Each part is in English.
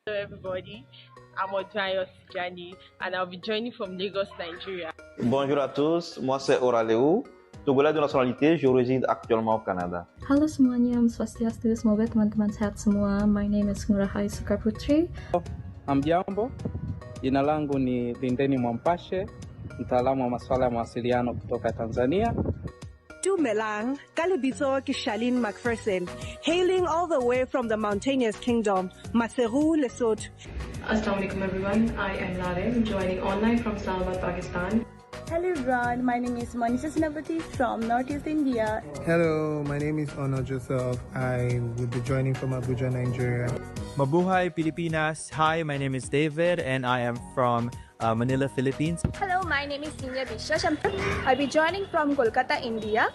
Hello, everybody. I'm Ajay and I'll be joining from Lagos, Nigeria. Bonjour à tous, moi c'est Oraleu, Togolais de nationalité, je réside actuellement au Canada. Halo semuanya, Om Swastiastu, semoga teman-teman sehat semua. My name is Ngurahai Sukaputri. Hamjambo, jina langu ni Lindeni Mwampashe, mtaalamu wa masuala ya mawasiliano kutoka Tanzania. Dumelang, Kalibito Kishalin Macpherson, hailing all the way from the mountainous kingdom, Maseru, Lesotho. Assalamu alaikum everyone, I am Larem, joining online from Islamabad, Pakistan. Hello everyone, my name is Manisa Sinapati from Northeast India. Hello, my name is Honor Joseph. I will be joining from Abuja, Nigeria. Mabuhay Pilipinas. Hi, my name is David and I am from Manila, Philippines. Hello, my name is Ninya Bisha. I'll be joining from Kolkata, India.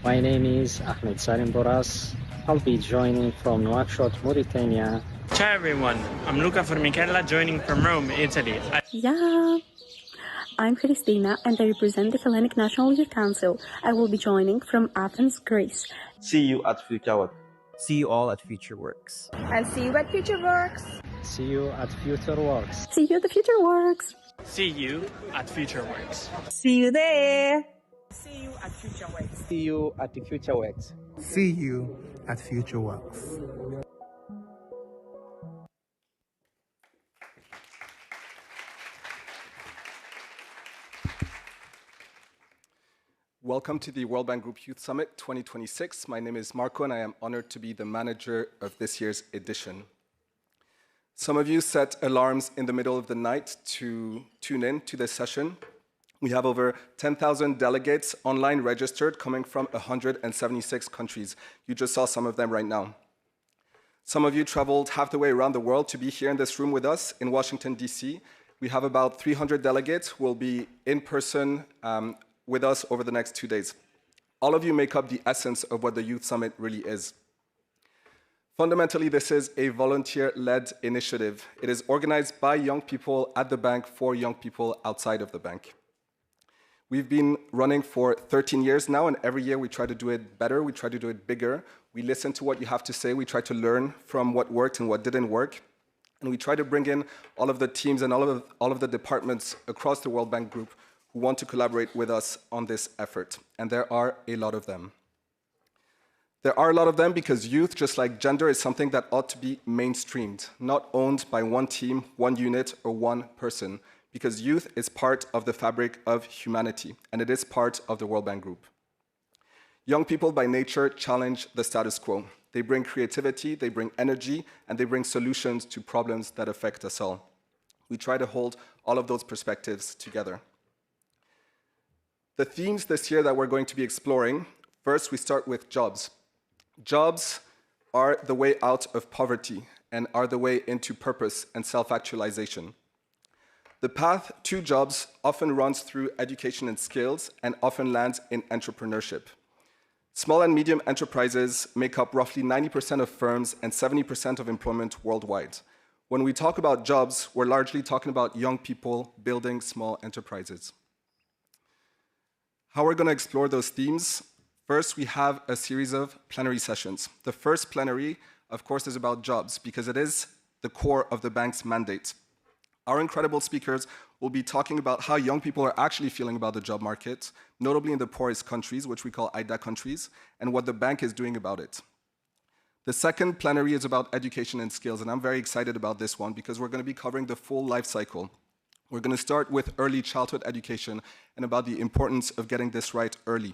My name is Ahmed Salim Boras. I'll be joining from Nouakchott, Mauritania. Ciao everyone, I'm Luca Formichella joining from Rome, Italy. Yeah. I'm Christina and I represent the Hellenic National Youth Council. I will be joining from Athens, Greece. See you at Future Work. See you all at Future Works. And see you at Future Works. See you at Future Works. See you at the Future Works. See you at Future Works. See you there. See you at Future Works. See you at the Future Works. See you at Future Works. Welcome to the World Bank Group Youth Summit 2026. My name is Marco and I am honored to be the manager of this year's edition. Some of you set alarms in the middle of the night to tune in to this session. We have over 10,000 delegates online registered coming from 176 countries. You just saw some of them right now. Some of you traveled half the way around the world to be here in this room with us in Washington, D.C. We have about 300 delegates who will be in person with us over the next 2 days. All of you make up the essence of what the Youth Summit really is. Fundamentally, this is a volunteer-led initiative. It is organized by young people at the bank for young people outside of the bank. We've been running for 13 years now, and every year we try to do it better, we try to do it bigger. We listen to what you have to say, we try to learn from what worked and what didn't work, and we try to bring in all of the teams and all of the departments across the World Bank Group who want to collaborate with us on this effort, and there are a lot of them. There are a lot of them because youth, just like gender, is something that ought to be mainstreamed, not owned by one team, one unit, or one person, because youth is part of the fabric of humanity, and it is part of the World Bank Group. Young people by nature challenge the status quo. They bring creativity, they bring energy, and they bring solutions to problems that affect us all. We try to hold all of those perspectives together. The themes this year that we're going to be exploring, first we start with jobs. Jobs are the way out of poverty and are the way into purpose and self-actualization. The path to jobs often runs through education and skills and often lands in entrepreneurship. Small and medium enterprises make up roughly 90% of firms and 70% of employment worldwide. When we talk about jobs, we're largely talking about young people building small enterprises. How we're going to explore those themes? First, we have a series of plenary sessions. The first plenary, of course, is about jobs because it is the core of the bank's mandate. Our incredible speakers will be talking about how young people are actually feeling about the job market, notably in the poorest countries, which we call IDA countries, and what the bank is doing about it. The second plenary is about education and skills, and I'm very excited about this one because we're going to be covering the full life cycle. We're going to start with early childhood education and about the importance of getting this right early.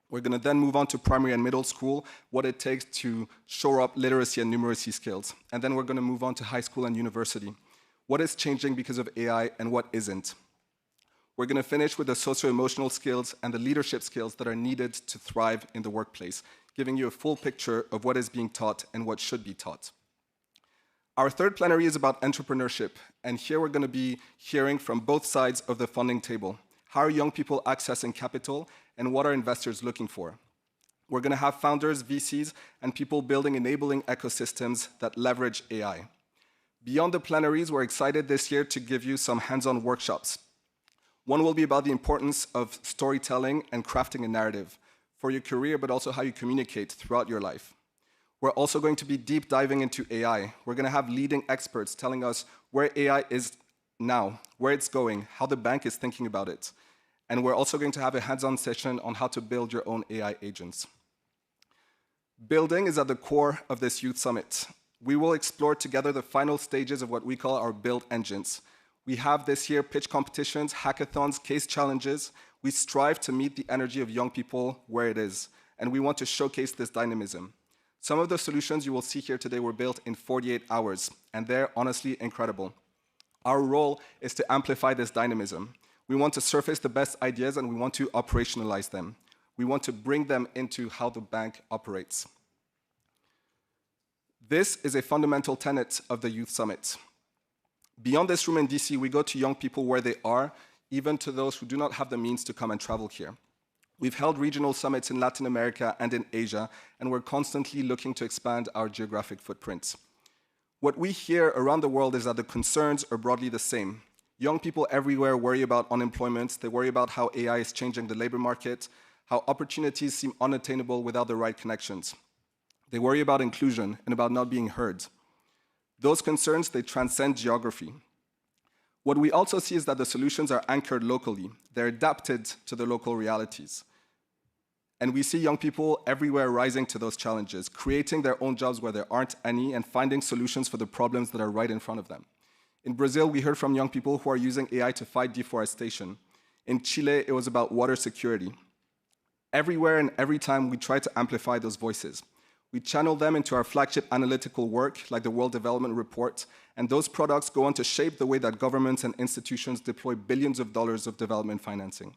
We're going to then move on to primary and middle school, what it takes to shore up literacy and numeracy skills. And then we're going to move on to high school and university. What is changing because of AI and what isn't? We're going to finish with the socio-emotional skills and the leadership skills that are needed to thrive in the workplace, giving you a full picture of what is being taught and what should be taught. Our third plenary is about entrepreneurship, and here we're going to be hearing from both sides of the funding table. How are young people accessing capital, and what are investors looking for? We're going to have founders, VCs, and people building enabling ecosystems that leverage AI. Beyond the plenaries, we're excited this year to give you some hands-on workshops. One will be about the importance of storytelling and crafting a narrative for your career, but also how you communicate throughout your life. We're also going to be deep diving into AI. We're going to have leading experts telling us where AI is now, where it's going, how the bank is thinking about it. And we're also going to have a hands-on session on how to build your own AI agents. Building is at the core of this Youth Summit. We will explore together the final stages of what we call our build engines. We have this year pitch competitions, hackathons, case challenges. We strive to meet the energy of young people where it is, and we want to showcase this dynamism. Some of the solutions you will see here today were built in 48 hours, and they're honestly incredible. Our role is to amplify this dynamism. We want to surface the best ideas, and we want to operationalize them. We want to bring them into how the bank operates. This is a fundamental tenet of the Youth Summit. Beyond this room in DC, we go to young people where they are, even to those who do not have the means to come and travel here. We've held regional summits in Latin America and in Asia, and we're constantly looking to expand our geographic footprint. What we hear around the world is that the concerns are broadly the same. Young people everywhere worry about unemployment, they worry about how AI is changing the labor market, how opportunities seem unattainable without the right connections. They worry about inclusion and about not being heard. Those concerns, they transcend geography. What we also see is that the solutions are anchored locally. They're adapted to the local realities. And we see young people everywhere rising to those challenges, creating their own jobs where there aren't any, and finding solutions for the problems that are right in front of them. In Brazil, we heard from young people who are using AI to fight deforestation. In Chile, it was about water security. Everywhere and every time, we try to amplify those voices. We channel them into our flagship analytical work, like the World Development Report, and those products go on to shape the way that governments and institutions deploy billions of dollars of development financing.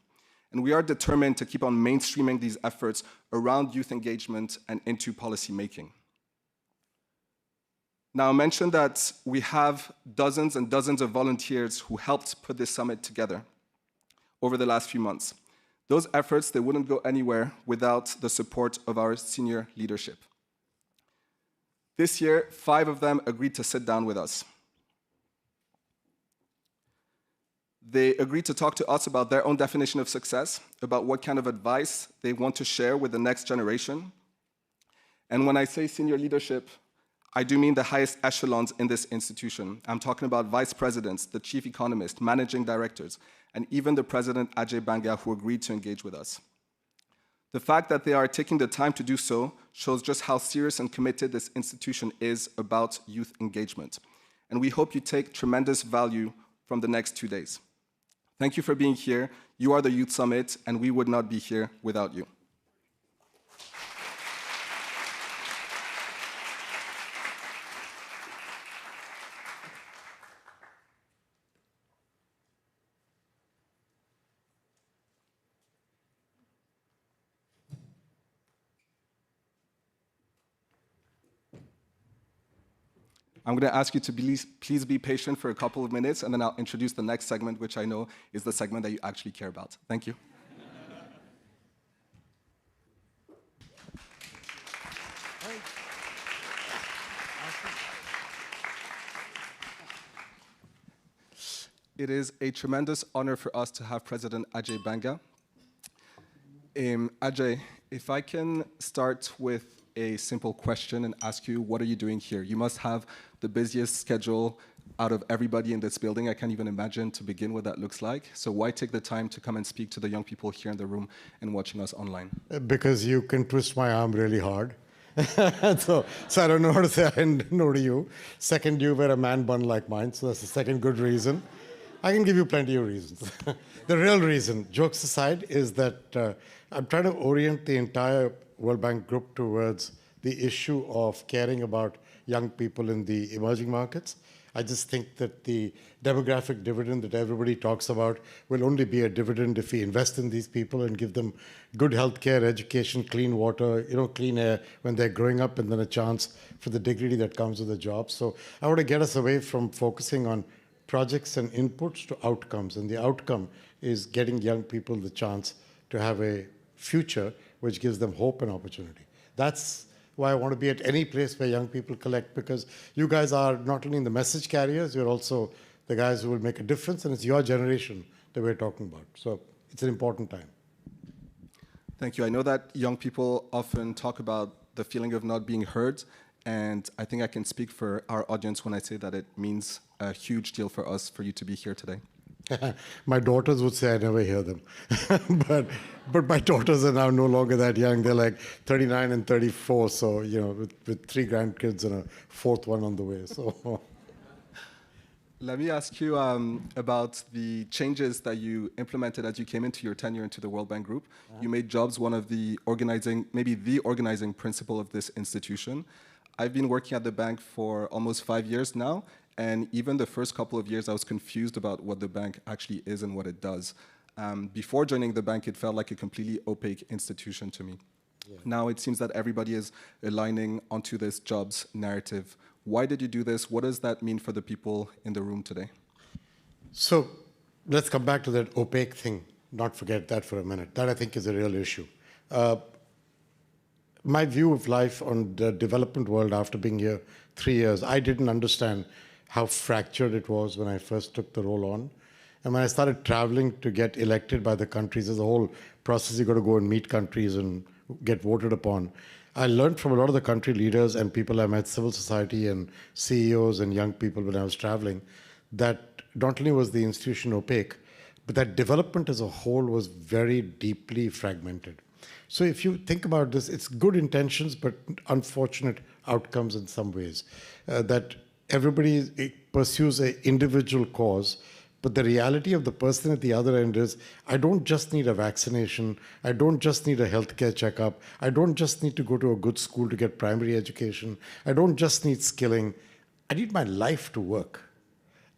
And we are determined to keep on mainstreaming these efforts around youth engagement and into policy making. Now, I mentioned that we have dozens and dozens of volunteers who helped put this summit together over the last few months. Those efforts, they wouldn't go anywhere without the support of our senior leadership. This year, 5 of them agreed to sit down with us. They agreed to talk to us about their own definition of success, about what kind of advice they want to share with the next generation. And when I say senior leadership, I do mean the highest echelons in this institution. I'm talking about vice presidents, the chief economist, managing directors, and even the president, Ajay Banga, who agreed to engage with us. The fact that they are taking the time to do so shows just how serious and committed this institution is about youth engagement. And we hope you take tremendous value from the next 2 days. Thank you for being here. You are the Youth Summit, and we would not be here without you. I'm going to ask you to please be patient for a couple of minutes, and then I'll introduce the next segment, which I know is the segment that you actually care about. Thank you. It is a tremendous honor for us to have President Ajay Banga. Ajay, if I can start with a simple question and ask you, what are you doing here? You must have the busiest schedule out of everybody in this building. I can't even imagine to begin what that looks like. So why take the time to come and speak to the young people here in the room and watching us online? Because you can twist my arm really hard. so I don't know how to say no to you. Second, you wear a man bun like mine, so that's the second good reason. I can give you plenty of reasons. The real reason, jokes aside, is that I'm trying to orient the entire World Bank group towards the issue of caring about young people in the emerging markets. I just think that the demographic dividend that everybody talks about will only be a dividend if we invest in these people and give them good healthcare, education, clean water, clean air when they're growing up, and then a chance for the dignity that comes with the job. So I want to get us away from focusing on projects and inputs to outcomes. And the outcome is getting young people the chance to have a future which gives them hope and opportunity. That's why I want to be at any place where young people collect, because you guys are not only the message carriers, you're also the guys who will make a difference, and it's your generation that we're talking about. So it's an important time. Thank you. I know that young people often talk about the feeling of not being heard. And I think I can speak for our audience when I say that it means a huge deal for us for you to be here today. My daughters would say I never hear them. but my daughters are now no longer that young. They're like 39 and 34, so, with 3 grandkids and a 4th one on the way. So. Let me ask you about the changes that you implemented as you came into your tenure into the World Bank Group. You made jobs one of the maybe the organizing principle of this institution. I've been working at the bank for almost 5 years now, and even the first couple of years, I was confused about what the bank actually is and what it does. Before joining the bank, it felt like a completely opaque institution to me. Yeah. Now it seems that everybody is aligning onto this jobs narrative. Why did you do this? What does that mean for the people in the room today? So let's come back to that opaque thing. Not forget that for a minute. That, I think, is a real issue. My view of life on the development world after being here 3 years, I didn't understand how fractured it was when I first took the role on. And when I started traveling to get elected by the countries, there's a whole process. You've got to go and meet countries and get voted upon. I learned from a lot of the country leaders and people I met, civil society and CEOs and young people when I was traveling, that not only was the institution opaque, but that development as a whole was very deeply fragmented. So if you think about this, it's good intentions, but unfortunate outcomes in some ways. That everybody pursues an individual cause, but the reality of the person at the other end is, I don't just need a vaccination, I don't just need a healthcare checkup, I don't just need to go to a good school to get primary education, I don't just need skilling, I need my life to work.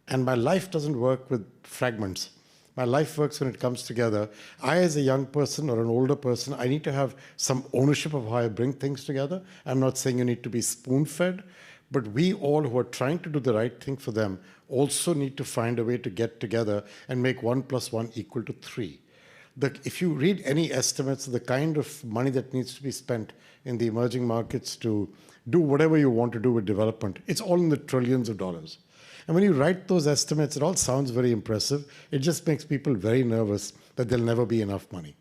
And my life doesn't work with fragments. My life works when it comes together. I, as a young person or an older person, I need to have some ownership of how I bring things together. I'm not saying you need to be spoon-fed, but we all who are trying to do the right thing for them also need to find a way to get together and make 1 + 1 = 3. If you read any estimates of the kind of money that needs to be spent in the emerging markets to do whatever you want to do with development, it's all in the trillions of dollars. And when you write those estimates, it all sounds very impressive. It just makes people very nervous that there'll never be enough money.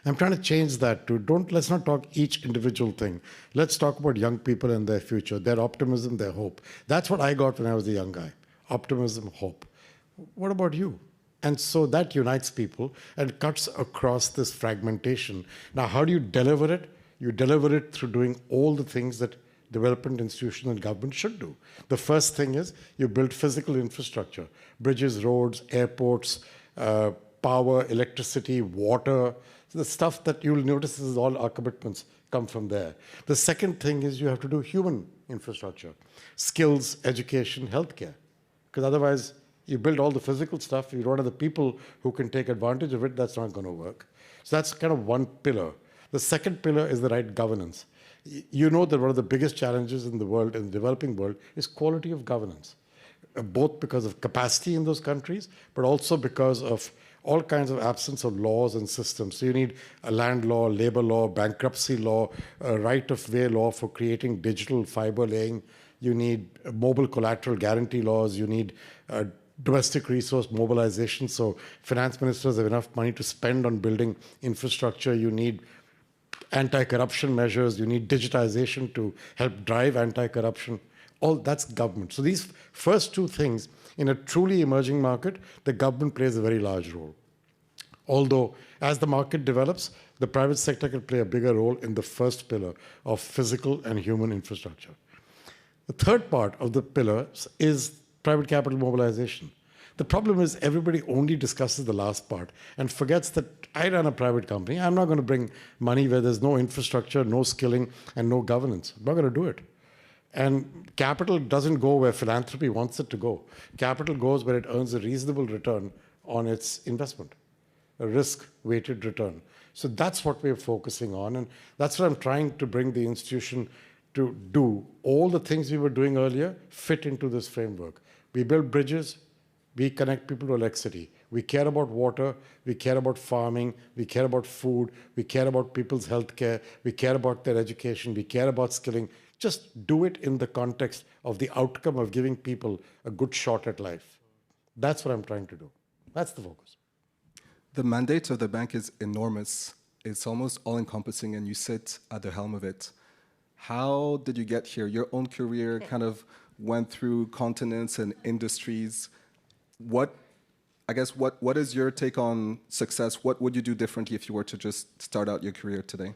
I'm trying to change that to let's not talk each individual thing. Let's talk about young people and their future, their optimism, their hope. That's what I got when I was a young guy. Optimism, hope. What about you? And so that unites people and cuts across this fragmentation. Now, how do you deliver it? You deliver it through doing all the things that development institutions and government should do. The first thing is you build physical infrastructure, bridges, roads, airports, power, electricity, water, the stuff that you'll notice is all our commitments come from there. The second thing is you have to do human infrastructure, skills, education, healthcare, because otherwise you build all the physical stuff, you don't have the people who can take advantage of it, that's not going to work. So that's kind of one pillar. The second pillar is the right governance. You know that one of the biggest challenges in the world, in the developing world, is quality of governance, both because of capacity in those countries, but also because of all kinds of absence of laws and systems. So you need a land law, labor law, bankruptcy law, a right-of-way law for creating digital fiber laying. You need mobile collateral guarantee laws. You need domestic resource mobilization, so finance ministers have enough money to spend on building infrastructure. You need anti-corruption measures, you need digitization to help drive anti-corruption. All that's government. So these first two things, in a truly emerging market, the government plays a very large role. Although, as the market develops, the private sector can play a bigger role in the first pillar of physical and human infrastructure. The third part of the pillars is private capital mobilization. The problem is everybody only discusses the last part and forgets that I run a private company. I'm not going to bring money where there's no infrastructure, no skilling, and no governance. I'm not going to do it. And capital doesn't go where philanthropy wants it to go. Capital goes where it earns a reasonable return on its investment, a risk-weighted return. So that's what we're focusing on, and that's what I'm trying to bring the institution to do. All the things we were doing earlier fit into this framework. We build bridges, we connect people to electricity. We care about water, we care about farming, we care about food, we care about people's healthcare, we care about their education, we care about skilling. Just do it in the context of the outcome of giving people a good shot at life. That's what I'm trying to do. That's the focus. The mandate of the bank is enormous, it's almost all-encompassing, and you sit at the helm of it. How did you get here? Your own career kind of went through continents and industries. What is your take on success? What would you do differently if you were to just start out your career today?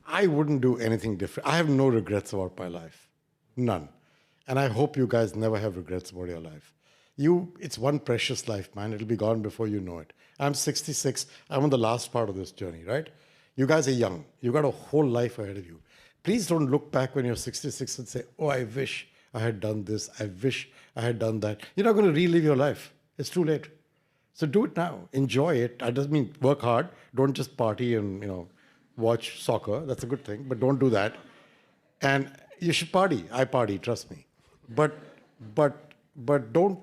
I wouldn't do anything different. I have no regrets about my life. None. And I hope you guys never have regrets about your life. It's one precious life, man. It'll be gone before you know it. I'm 66. I'm on the last part of this journey, right? You guys are young. You got a whole life ahead of you. Please don't look back when you're 66 and say, oh, I wish I had done this. I wish I had done that. You're not going to relive your life. It's too late. So do it now. Enjoy it. That doesn't mean work hard. Don't just party and, watch soccer. That's a good thing, but don't do that. And you should party. I party, trust me. But don't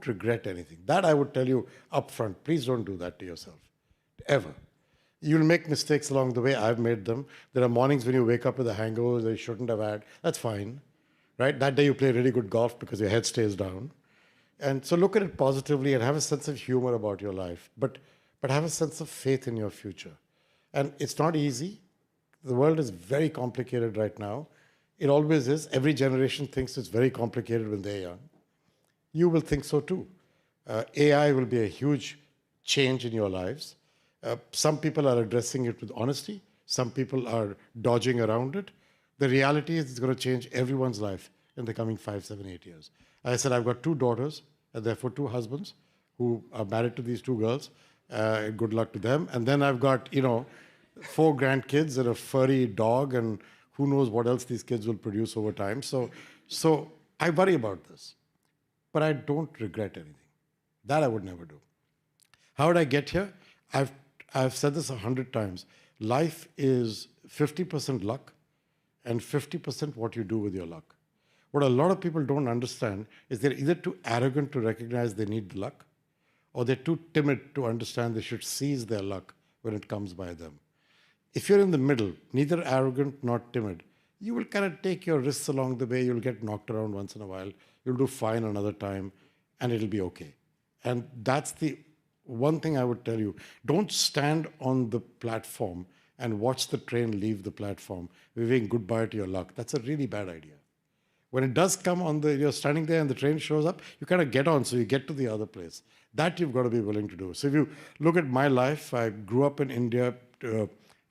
regret anything. That I would tell you up front. Please don't do that to yourself, ever. You'll make mistakes along the way. I've made them. There are mornings when you wake up with a hangover that you shouldn't have had. That's fine, right? That day you play really good golf because your head stays down. And so look at it positively and have a sense of humor about your life, but have a sense of faith in your future. And it's not easy. The world is very complicated right now. It always is. Every generation thinks it's very complicated when they're young. You will think so too. AI will be a huge change in your lives. Some people are addressing it with honesty. Some people are dodging around it. The reality is it's going to change everyone's life in the coming 5, 7, 8 years. As I said, I've got 2 daughters and therefore 2 husbands who are married to these 2 girls. Good luck to them. And then I've got, 4 grandkids and a furry dog, and who knows what else these kids will produce over time. So I worry about this, but I don't regret anything. That I would never do. How did I get here? I've said this 100 times. Life is 50% luck and 50% what you do with your luck. What a lot of people don't understand is they're either too arrogant to recognize they need the luck, or they're too timid to understand they should seize their luck when it comes by them. If you're in the middle, neither arrogant nor timid, you will kind of take your risks along the way. You'll get knocked around once in a while. You'll do fine another time, and it'll be okay. And that's the one thing I would tell you. Don't stand on the platform and watch the train leave the platform, waving goodbye to your luck. That's a really bad idea. When it does come you're standing there and the train shows up, you kind of get on so you get to the other place. That you've got to be willing to do. So if you look at my life, I grew up in India,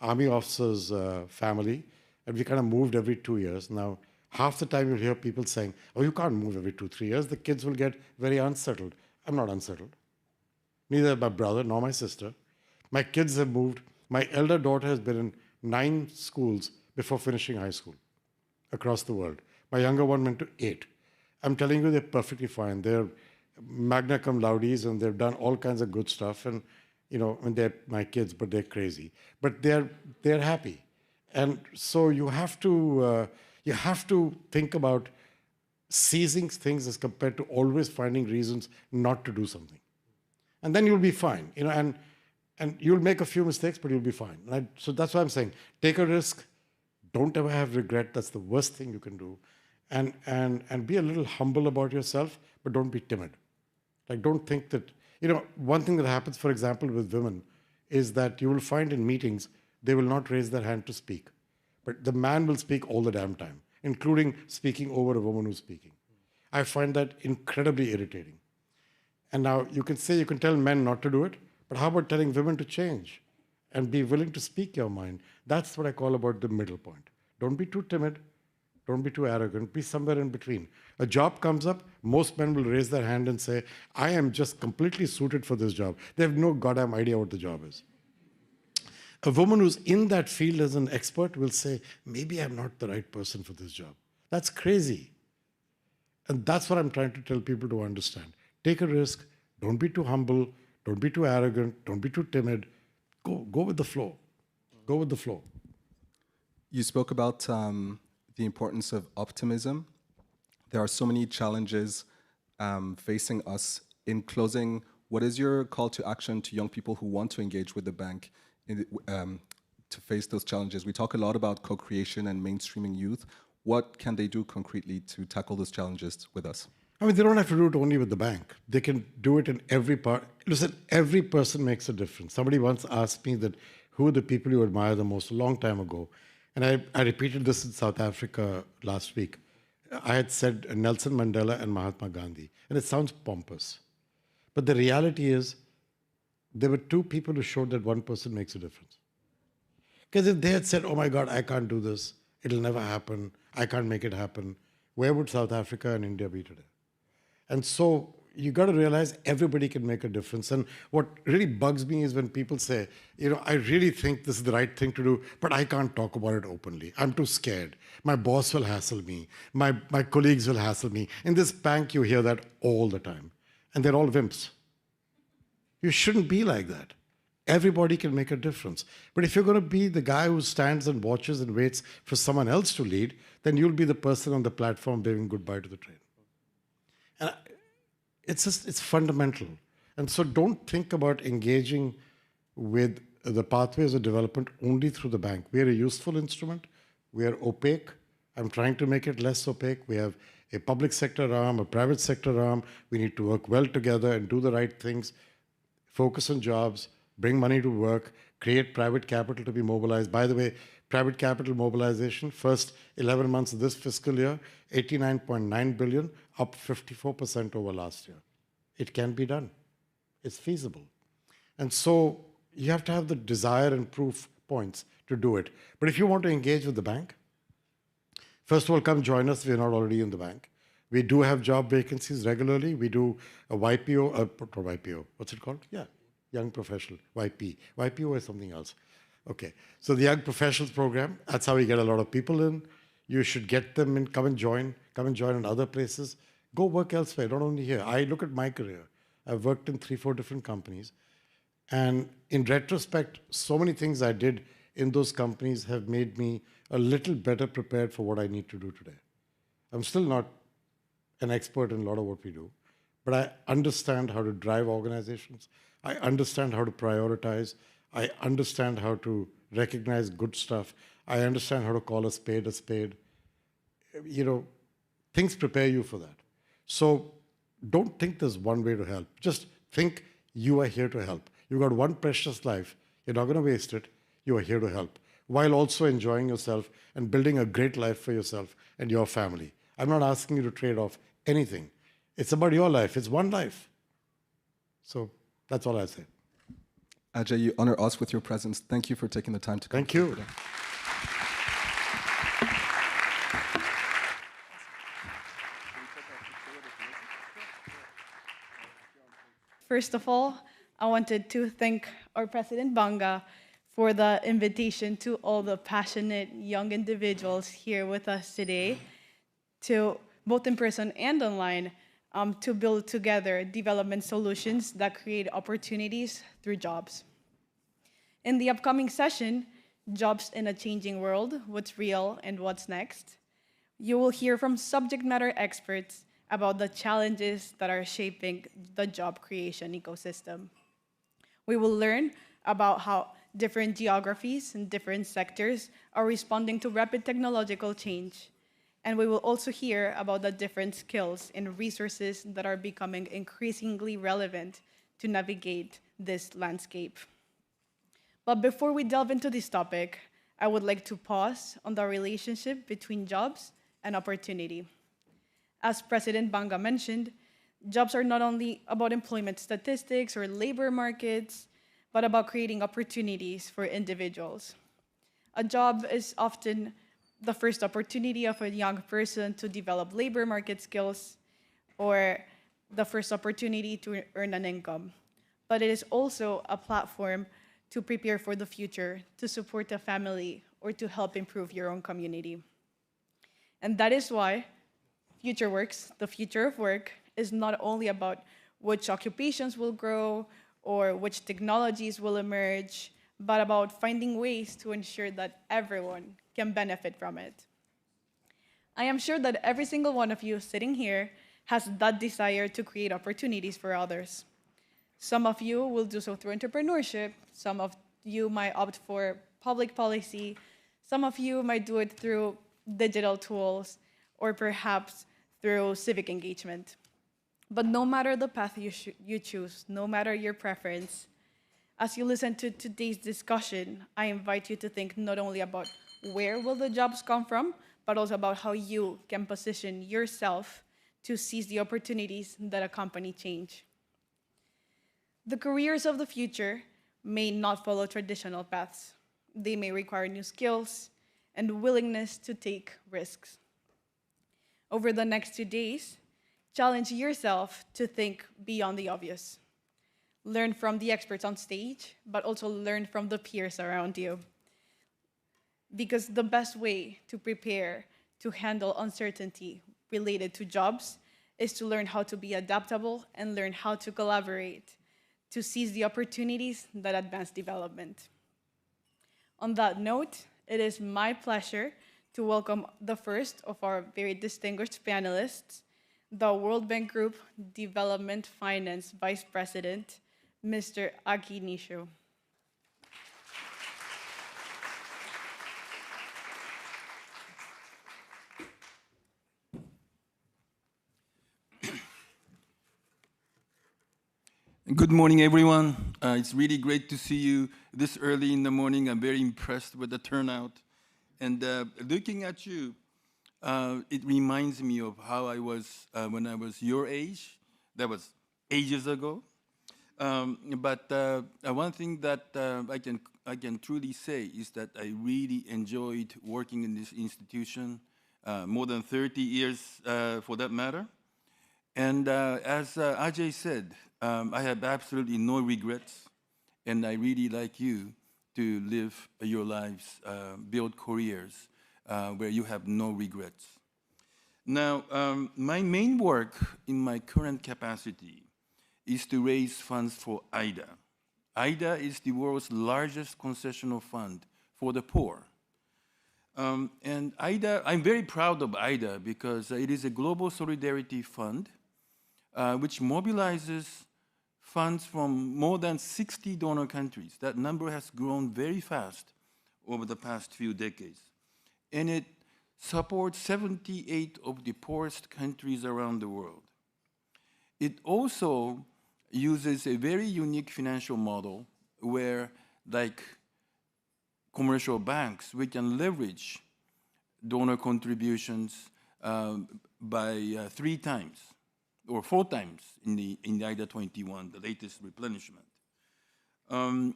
army officer's family, and we kind of moved every 2 years. Now, half the time you'll hear people saying, oh, you can't move every 2, 3 years. The kids will get very unsettled. I'm not unsettled. Neither my brother nor my sister. My kids have moved. My elder daughter has been in 9 schools before finishing high school across the world. My younger one went to 8. I'm telling you, they're perfectly fine. They're magna cum laudes, and they've done all kinds of good stuff. And and they're my kids, but they're crazy. But they're happy. And so you have to think about seizing things as compared to always finding reasons not to do something. And then you'll be fine. And you'll make a few mistakes, but you'll be fine. So that's why I'm saying, take a risk. Don't ever have regret. That's the worst thing you can do. And be a little humble about yourself, but don't be timid. Like, don't think that, one thing that happens, for example, with women is that you will find in meetings, they will not raise their hand to speak. But the man will speak all the damn time, including speaking over a woman who's speaking. I find that incredibly irritating. And now you can tell men not to do it, but how about telling women to change and be willing to speak your mind? That's what I call about the middle point. Don't be too timid. Don't be too arrogant. Be somewhere in between. A job comes up, most men will raise their hand and say, I am just completely suited for this job. They have no goddamn idea what the job is. A woman who's in that field as an expert will say, maybe I'm not the right person for this job. That's crazy. And that's what I'm trying to tell people to understand. Take a risk. Don't be too humble. Don't be too arrogant. Don't be too timid. Go with the flow. Go with the flow. You spoke about the importance of optimism. There are so many challenges facing us. In closing, what is your call to action to young people who want to engage with the bank to face those challenges? We talk a lot about co-creation and mainstreaming youth. What can they do concretely to tackle those challenges with us? I mean, they don't have to do it only with the bank. They can do it in every part. Listen, every person makes a difference. Somebody once asked me that, who are the people you admire the most a long time ago. And I repeated this in South Africa last week. I had said Nelson Mandela and Mahatma Gandhi, and it sounds pompous. But the reality is, there were two people who showed that one person makes a difference. Because if they had said, oh my God, I can't do this, it'll never happen, I can't make it happen, where would South Africa and India be today? And so you got to realize everybody can make a difference. And what really bugs me is when people say, I really think this is the right thing to do, but I can't talk about it openly. I'm too scared. My boss will hassle me. My colleagues will hassle me. In this bank, you hear that all the time. And they're all wimps. You shouldn't be like that. Everybody can make a difference. But if you're going to be the guy who stands and watches and waits for someone else to lead, then you'll be the person on the platform waving goodbye to the train. And it's fundamental. And so don't think about engaging with the pathways of development only through the bank. We are a useful instrument. We are opaque. I'm trying to make it less opaque. We have a public sector arm, a private sector arm. We need to work well together and do the right things, focus on jobs, bring money to work, create private capital to be mobilized. By the way, private capital mobilization, first 11 months of this fiscal year, 89.9 billion, up 54% over last year. It can be done. It's feasible. And so you have to have the desire and proof points to do it. But if you want to engage with the bank, first of all, come join us if you're not already in the bank. We do have job vacancies regularly. We do a YPO, what's it called? Yeah, Young Professional, YP. YPO is something else. Okay, so the Young Professionals program, that's how we get a lot of people in. You should get them in, come and join in other places. Go work elsewhere, not only here. I look at my career. I've worked in 3-4 different companies. And in retrospect, so many things I did in those companies have made me a little better prepared for what I need to do today. I'm still not an expert in a lot of what we do, but I understand how to drive organizations. I understand how to prioritize. I understand how to recognize good stuff. I understand how to call a spade a spade. Things prepare you for that. So don't think there's one way to help. Just think you are here to help. You've got one precious life. You're not going to waste it. You are here to help, while also enjoying yourself and building a great life for yourself and your family. I'm not asking you to trade off anything. It's about your life. It's one life. So that's all I say. Ajay, you honor us with your presence. Thank you for taking the time to come. Thank you. Today. First of all, I wanted to thank our President Banga for the invitation to all the passionate young individuals here with us today, to both in person and online, to build together development solutions that create opportunities through jobs. In the upcoming session, Jobs in a Changing World, What's Real and What's Next, you will hear from subject matter experts about the challenges that are shaping the job creation ecosystem. We will learn about how different geographies and different sectors are responding to rapid technological change. And we will also hear about the different skills and resources that are becoming increasingly relevant to navigate this landscape. But before we delve into this topic, I would like to pause on the relationship between jobs and opportunity. As President Banga mentioned, jobs are not only about employment statistics or labor markets, but about creating opportunities for individuals. A job is often the first opportunity of a young person to develop labor market skills or the first opportunity to earn an income. But it is also a platform to prepare for the future, to support a family, or to help improve your own community. And that is why FutureWorks, the future of work, is not only about which occupations will grow or which technologies will emerge, but about finding ways to ensure that everyone can benefit from it. I am sure that every single one of you sitting here has that desire to create opportunities for others. Some of you will do so through entrepreneurship, some of you might opt for public policy, some of you might do it through digital tools, or perhaps through civic engagement. But no matter the path you choose, no matter your preference, As you listen to today's discussion, I invite you to think not only about where will the jobs come from, but also about how you can position yourself to seize the opportunities that accompany change. The careers of the future may not follow traditional paths. They may require new skills and willingness to take risks. Over the next 2 days, challenge yourself to think beyond the obvious. Learn from the experts on stage, but also learn from the peers around you. Because the best way to prepare to handle uncertainty related to jobs is to learn how to be adaptable and learn how to collaborate to seize the opportunities that advance development. On that note, it is my pleasure to welcome the first of our very distinguished panelists, the World Bank Group Development Finance Vice President, Mr. Aki Nisho. Good morning, everyone. It's really great to see you this early in the morning. I'm very impressed with the turnout. And looking at you, it reminds me of how I was when I was your age. That was ages ago. But one thing that I can truly say is that I really enjoyed working in this institution, more than 30 years for that matter. And as Ajay said, I have absolutely no regrets, and I really like you to live your lives, build careers where you have no regrets. Now, my main work in my current capacity is to raise funds for IDA. IDA is the world's largest concessional fund for the poor. And IDA, I'm very proud of IDA because it is a global solidarity fund which mobilizes funds from more than 60 donor countries. That number has grown very fast over the past few decades. And it supports 78 of the poorest countries around the world. It also uses a very unique financial model where, like commercial banks, we can leverage donor contributions by 3 times. Or 4 times in the IDA 21, the latest replenishment. So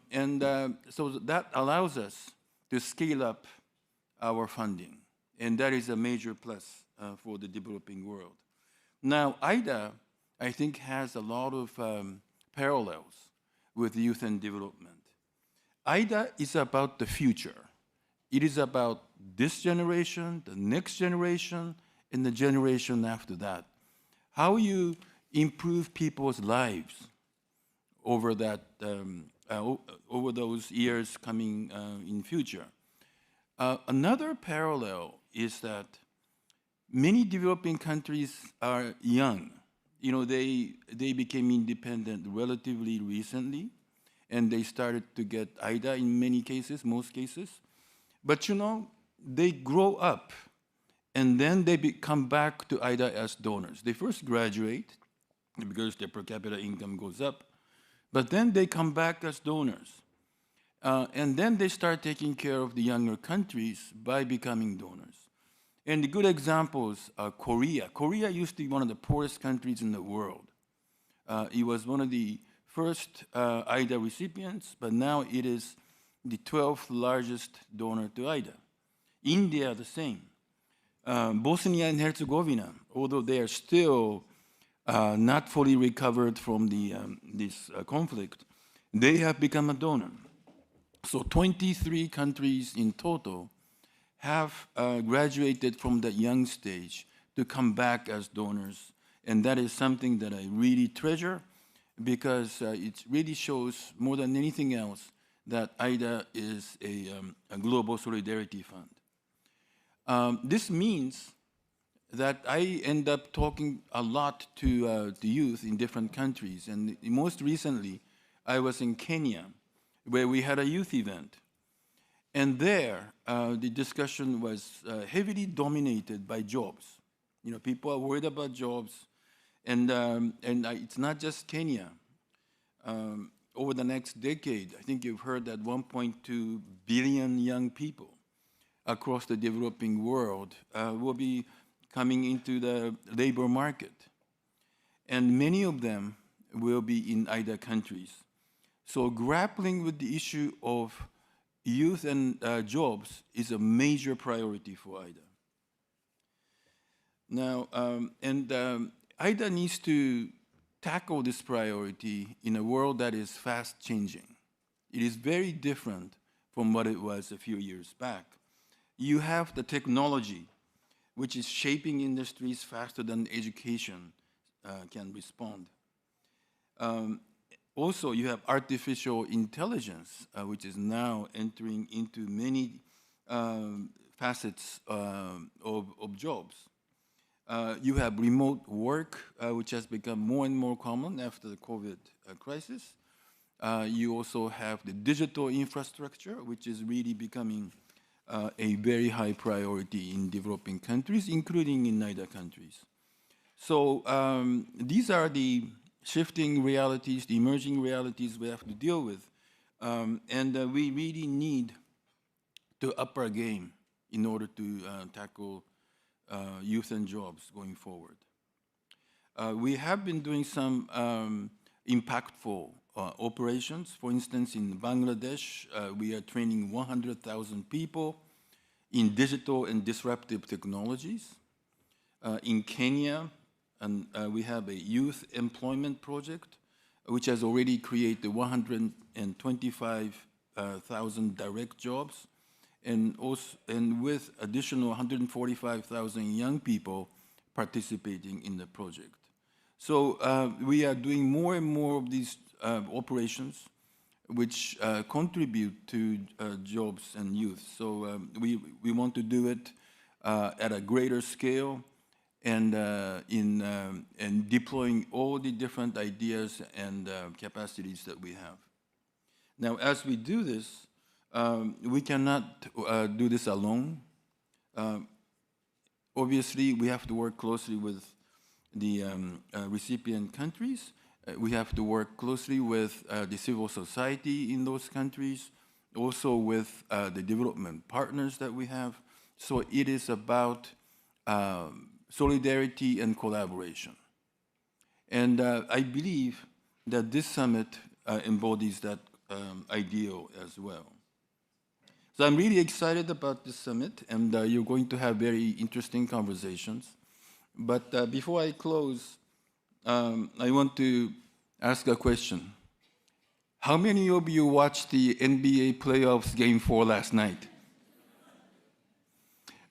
that allows us to scale up our funding. And that is a major plus for the developing world. Now, IDA, I think, has a lot of parallels with youth and development. IDA is about the future. It is about this generation, the next generation, and the generation after that. How you improve people's lives over that over those years coming in future. Another parallel is that many developing countries are young. You know, they became independent relatively recently, and they started to get IDA in many cases, most cases. But you know, they grow up. And then they come back to IDA as donors. They first graduate because their per capita income goes up, but then they come back as donors. And then they start taking care of the younger countries by becoming donors. And the good examples are Korea. Korea used to be one of the poorest countries in the world. It was one of the first IDA recipients, but now it is the 12th largest donor to IDA. India, the same. Bosnia and Herzegovina, although they are still not fully recovered from this conflict, they have become a donor. So 23 countries in total have graduated from that young stage to come back as donors. And that is something that I really treasure because it really shows more than anything else that IDA is a global solidarity fund. This means that I end up talking a lot to youth in different countries. And most recently, I was in Kenya, where we had a youth event. And there, the discussion was heavily dominated by jobs. You know, people are worried about jobs. And it's not just Kenya. over the next decade, I think you've heard that 1.2 billion young people across the developing world will be coming into the labor market. And many of them will be in IDA countries. So grappling with the issue of youth and jobs is a major priority for IDA. Now, IDA needs to tackle this priority in a world that is fast changing. It is very different from what it was a few years back. You have the technology, which is shaping industries faster than education can respond. Also, you have artificial intelligence, which is now entering into many facets of jobs. You have remote work, which has become more and more common after the COVID crisis. You also have the digital infrastructure, which is really becoming a very high priority in developing countries, including in NIDA countries. So these are the shifting realities, the emerging realities we have to deal with. And we really need to up our game in order to tackle youth and jobs going forward. We have been doing some impactful operations. For instance, in Bangladesh, we are training 100,000 people in digital and disruptive technologies. In Kenya, we have a youth employment project, which has already created 125,000 direct jobs, and with additional 145,000 young people participating in the project. So we are doing more and more of these operations which contribute to jobs and youth. So we want to do it at a greater scale and in deploying all the different ideas and capacities that we have. Now, as we do this, we cannot do this alone. Obviously, we have to work closely with the recipient countries. We have to work closely with the civil society in those countries, also with the development partners that we have. So it is about solidarity and collaboration. And I believe that this summit embodies that ideal as well. So I'm really excited about this summit, and you're going to have very interesting conversations. But before I close, I want to ask a question. How many of you watched the NBA playoffs game 4 last night?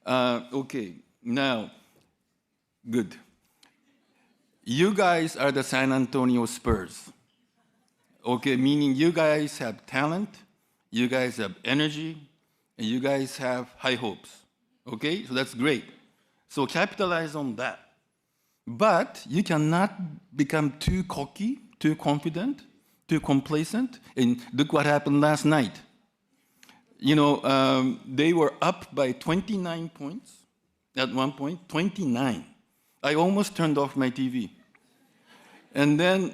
Okay, now, good. You guys are the San Antonio Spurs. Okay, meaning you guys have talent, you guys have energy, and you guys have high hopes. Okay, so that's great. So capitalize on that. But you cannot become too cocky, too confident, too complacent. And look what happened last night. You know, they were up by 29 points at one point, 29. I almost turned off my TV. And then,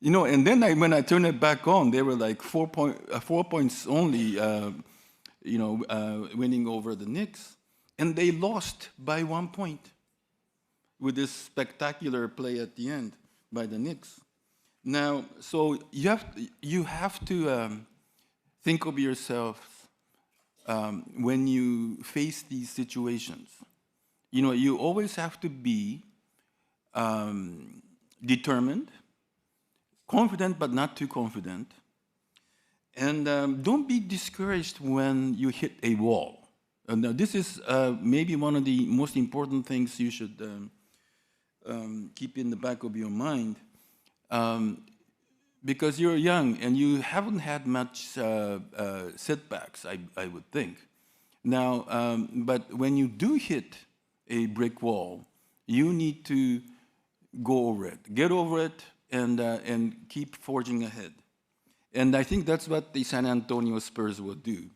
you know, and then when I turned it back on, they were like 4 points only, you know, winning over the Knicks. And they lost by 1 point with this spectacular play at the end by the Knicks. Now, so you have to think of yourself when you face these situations. You know, you always have to be determined, confident but not too confident, and don't be discouraged when you hit a wall. Now, this is maybe one of the most important things you should keep in the back of your mind, because you're young and you haven't had much setbacks, I would think. Now, but when you do hit a brick wall, you need to go over it, get over it, and keep forging ahead. And I think that's what the San Antonio Spurs will do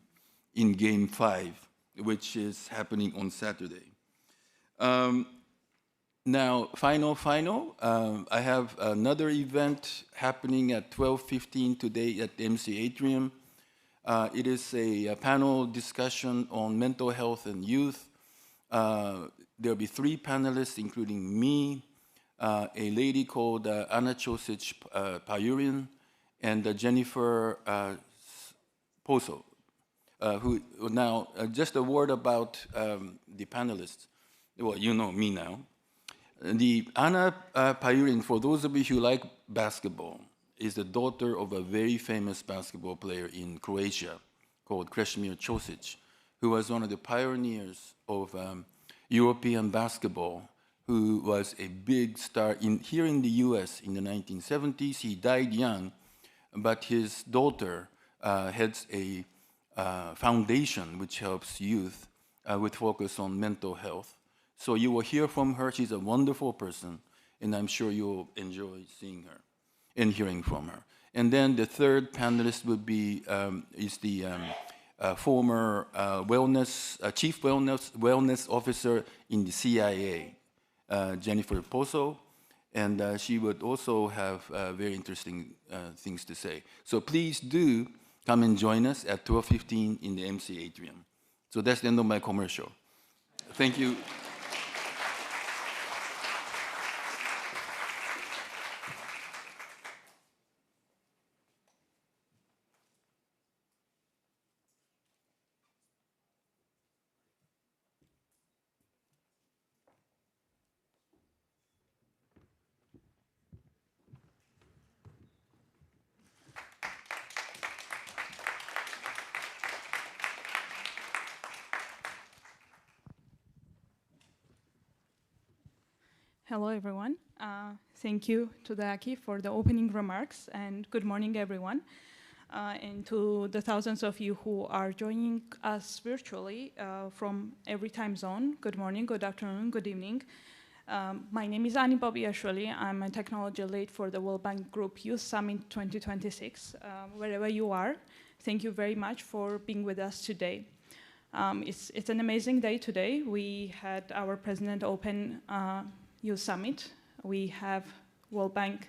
in Game 5, which is happening on Saturday. Now, final, I have another event happening at 12:15 today at the MC Atrium. It is a panel discussion on mental health and youth. There'll be 3 panelists, including me, a lady called Anna Chosic Payurian, and Jennifer Poso, who now, just a word about the panelists. Well, you know me now. The Anna Payurian, for those of you who like basketball, is the daughter of a very famous basketball player in Croatia called Krešimir Ćosić, who was one of the pioneers of European basketball, who was a big star here in the US in the 1970s. He died young, but his daughter heads a foundation which helps youth with focus on mental health. So you will hear from her. She's a wonderful person, and I'm sure you'll enjoy seeing her and hearing from her. And then the third panelist would be is the former chief wellness officer in the CIA, Jennifer Poso, and she would also have very interesting things to say. So please do come and join us at 12:15 in the MC Atrium. So that's the end of my commercial. Thank you. Hello, everyone. Thank you to the Aki for the opening remarks, and good morning, everyone. And to the thousands of you who are joining us virtually from every time zone, good morning, good afternoon, good evening. My name is Ani Babiashvili. I'm a technology lead for the World Bank Group Youth Summit 2026. Wherever you are, thank you very much for being with us today. It's an amazing day today. We had our president open Youth Summit. We have World Cup,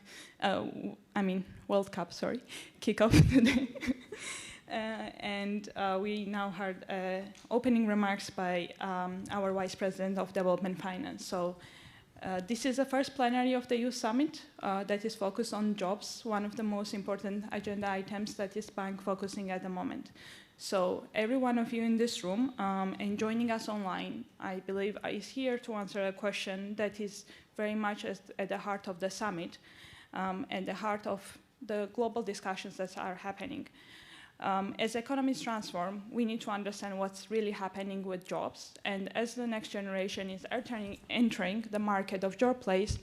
kickoff today. And we now heard opening remarks by our Vice President of Development Finance. So this is the first plenary of the Youth Summit that is focused on jobs, one of the most important agenda items that is bank focusing at the moment. So every one of you in this room and joining us online, I believe is here to answer a question that is very much at the heart of the summit and the heart of the global discussions that are happening. As economies transform, we need to understand what's really happening with jobs. And as the next generation is entering the market of job place,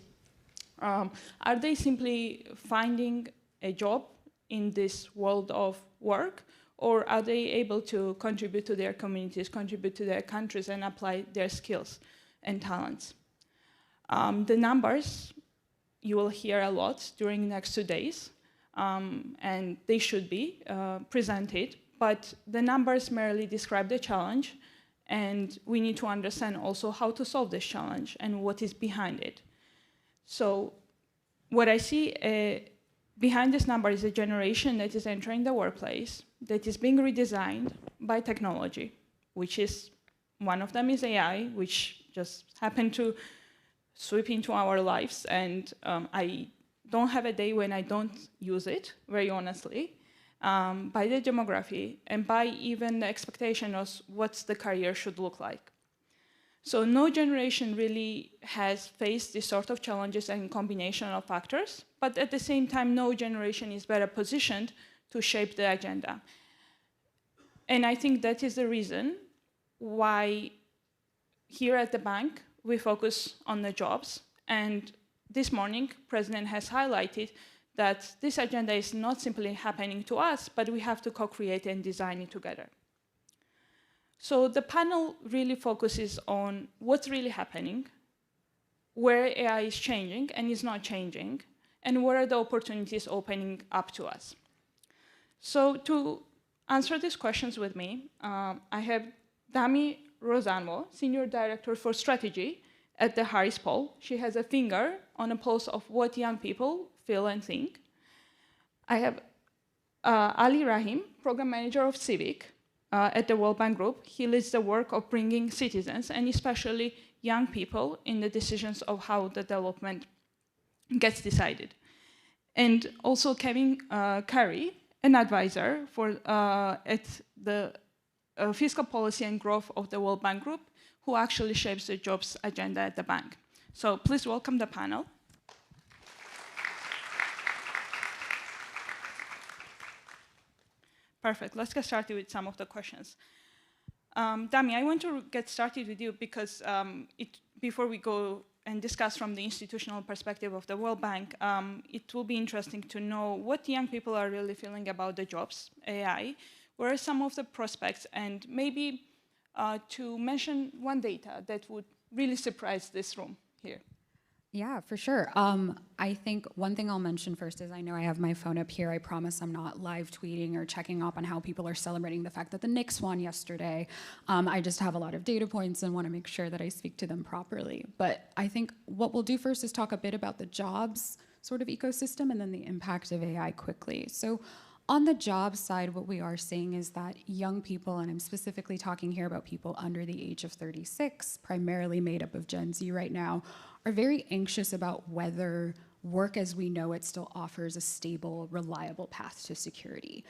are they simply finding a job in this world of work? Or are they able to contribute to their communities, contribute to their countries, and apply their skills and talents? The numbers you will hear a lot during the next 2 days, and they should be presented, but the numbers merely describe the challenge, and we need to understand also how to solve this challenge and what is behind it. So what I see behind this number is a generation that is entering the workplace, that is being redesigned by technology, which is, one of them is AI, which just happened to sweep into our lives, and I don't have a day when I don't use it, very honestly, by the demography and by even the expectation of what the career should look like. So no generation really has faced this sort of challenges and combination of factors, but at the same time, no generation is better positioned to shape the agenda. And I think that is the reason why here at the bank, we focus on the jobs. And this morning, President has highlighted that this agenda is not simply happening to us, but we have to co-create and design it together. So the panel really focuses on what's really happening, where AI is changing and is not changing, and what are the opportunities opening up to us. So to answer these questions with me, I have Dami Rosanvo, Senior Director for Strategy at the Harris poll. She has a finger on a pulse of what young people feel and think. I have Ali Rahim, program manager of Civic at the World Bank Group. He leads the work of bringing citizens, and especially young people, in the decisions of how the development gets decided. And also Kevin Curry, an advisor at the fiscal policy and growth of the World Bank Group, who actually shapes the jobs agenda at the bank. So please welcome the panel. Perfect. Let's get started with some of the questions. Dami, I want to get started with you because before we go and discuss from the institutional perspective of the World Bank, it will be interesting to know what young people are really feeling about the jobs, AI, what are some of the prospects, and maybe to mention one data that would really surprise this room here. Yeah, for sure. I think one thing I'll mention first is I know I have my phone up here. I promise I'm not live tweeting or checking up on how people are celebrating the fact that the Knicks won yesterday. I just have a lot of data points and want to make sure that I speak to them properly. But I think what we'll do first is talk a bit about the jobs sort of ecosystem and then the impact of AI quickly. So on the job side, what we are seeing is that young people, and I'm specifically talking here about people under the age of 36, primarily made up of Gen Z right now, are very anxious about whether work as we know it still offers a stable, reliable path to security.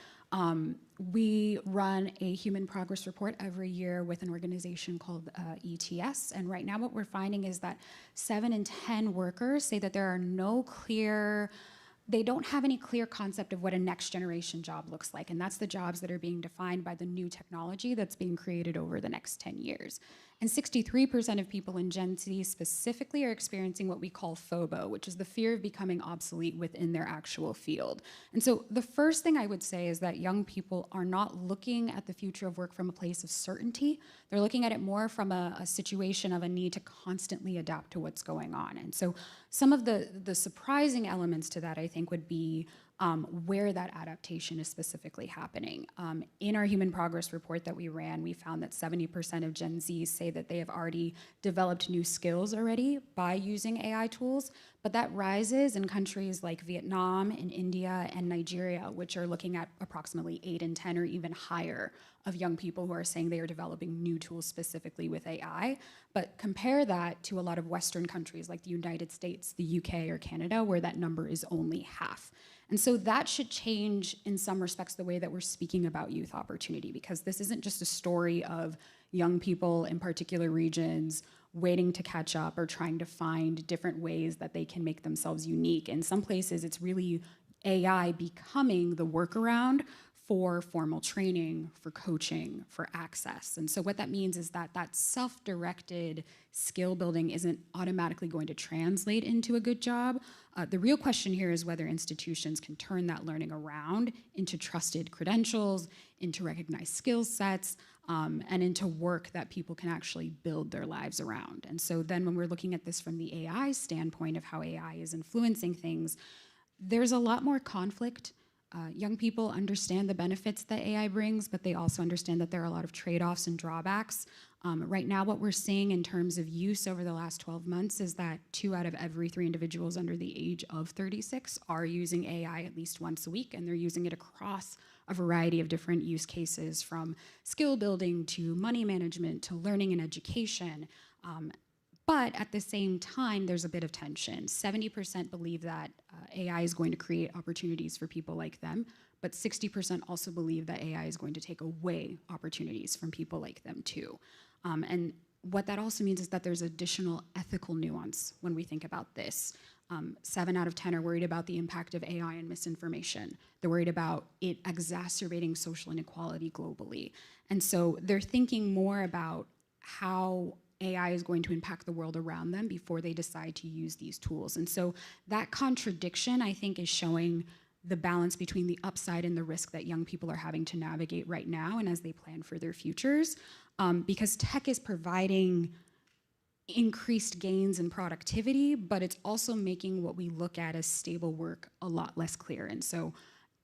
We run a human progress report every year with an organization called ETS, and right now what we're finding is that 7 in 10 workers say that there are they don't have any clear concept of what a next generation job looks like, and that's the jobs that are being defined by the new technology that's being created over the next 10 years. And 63% of people in Gen Z specifically are experiencing what we call FOBO, which is the fear of becoming obsolete within their actual field. And so the first thing I would say is that young people are not looking at the future of work from a place of certainty. They're looking at it more from a situation of a need to constantly adapt to what's going on. And so some of the surprising elements to that, I think, would be where that adaptation is specifically happening. In our Human Progress report that we ran, we found that 70% of Gen Zs say that they have already developed new skills already by using AI tools, but that rises in countries like Vietnam and India and Nigeria, which are looking at approximately 8 in 10 or even higher of young people who are saying they are developing new tools specifically with AI. But compare that to a lot of Western countries like the United States, the UK, or Canada, where that number is only half. And so that should change, in some respects, the way that we're speaking about youth opportunity, because this isn't just a story of young people in particular regions waiting to catch up or trying to find different ways that they can make themselves unique. In some places, it's really AI becoming the workaround for formal training, for coaching, for access. And so what that means is that that self-directed skill building isn't automatically going to translate into a good job. The real question here is whether institutions can turn that learning around into trusted credentials, into recognized skill sets, and into work that people can actually build their lives around. And so then when we're looking at this from the AI standpoint of how AI is influencing things, there's a lot more conflict. Young people understand the benefits that AI brings, but they also understand that there are a lot of trade-offs and drawbacks. Right now, what we're seeing in terms of use over the last 12 months is that 2 out of every 3 individuals under the age of 36 are using AI at least once a week, and they're using it across a variety of different use cases, from skill building to money management to learning and education. But at the same time, there's a bit of tension. 70% believe that AI is going to create opportunities for people like them, but 60% also believe that AI is going to take away opportunities from people like them too. And what that also means is that there's additional ethical nuance when we think about this. 7 out of 10 are worried about the impact of AI and misinformation. They're worried about it exacerbating social inequality globally. And so they're thinking more about how AI is going to impact the world around them before they decide to use these tools. And so that contradiction, I think, is showing the balance between the upside and the risk that young people are having to navigate right now and as they plan for their futures. Because tech is providing increased gains in productivity, but it's also making what we look at as stable work a lot less clear. And so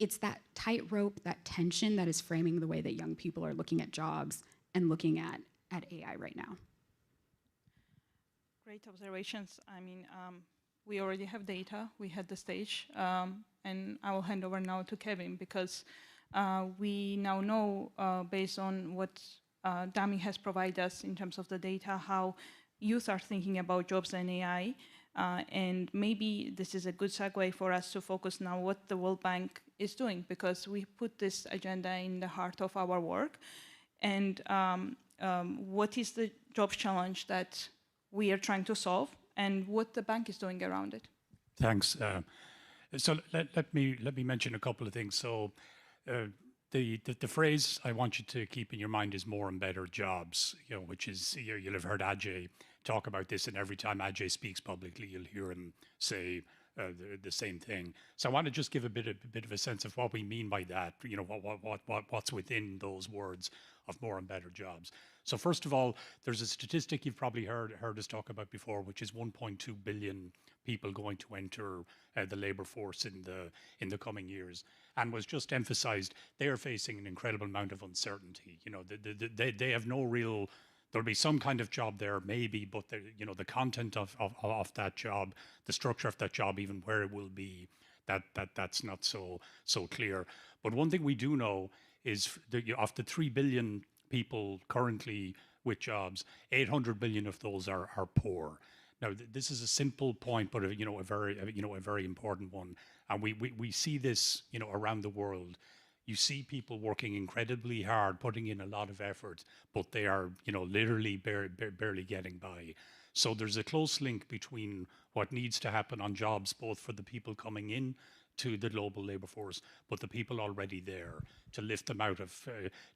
it's that tightrope, that tension that is framing the way that young people are looking at jobs and looking at AI right now. Great observations. I mean, we already have data. We had the stage. And I will hand over now to Kevin because we now know, based on what Dami has provided us in terms of the data, how youth are thinking about jobs and AI. And maybe this is a good segue for us to focus now what the World Bank is doing, because we put this agenda in the heart of our work. And what is the job challenge that we are trying to solve, and what the bank is doing around it? Thanks. So let me mention a couple of things. So the phrase I want you to keep in your mind is more and better jobs, which is, you'll have heard Ajay talk about this, and every time Ajay speaks publicly, you'll hear him say the same thing. So I want to just give a bit of a sense of what we mean by that, what's within those words of more and better jobs. So first of all, there's a statistic you've probably heard us talk about before, which is 1.2 billion people going to enter the labor force in the coming years, and was just emphasized. They are facing an incredible amount of uncertainty. They have no real. There'll be some kind of job there, maybe, but the content of that job, the structure of that job, even where it will be, that's not so clear. But one thing we do know is that of the 3 billion people currently with jobs, 800 billion of those are poor. Now, this is a simple point, but a very important one, and we see this around the world. You see people working incredibly hard, putting in a lot of effort, but they are, literally barely getting by. So there's a close link between what needs to happen on jobs, both for the people coming in to the global labor force, but the people already there, to lift them out of,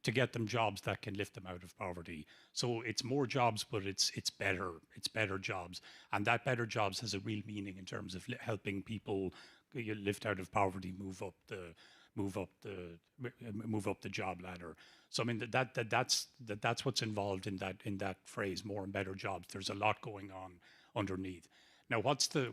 to get them jobs that can lift them out of poverty. So it's more jobs, but it's better jobs, and that better jobs has a real meaning in terms of helping people lift out of poverty, move up the job ladder. So I mean that's what's involved in that phrase, more and better jobs. There's a lot going on underneath. Now, what's the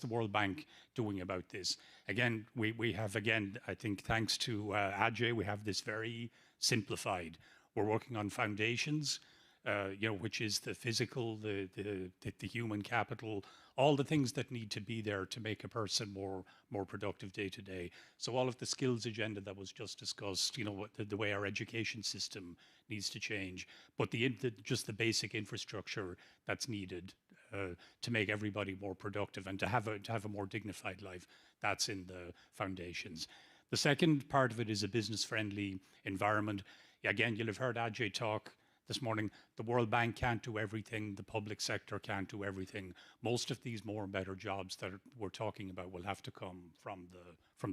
World Bank doing about this? Again, we have, I think thanks to Ajay, we have this very simplified. We're working on foundations, which is the physical, the human capital, all the things that need to be there to make a person more productive day to day. So all of the skills agenda that was just discussed, the way our education system needs to change, but just the basic infrastructure that's needed to make everybody more productive and to have a more dignified life, that's in the foundations. The second part of it is a business-friendly environment. Again, you'll have heard Ajay talk this morning. The World Bank can't do everything. The public sector can't do everything. Most of these more and better jobs that we're talking about will have to come from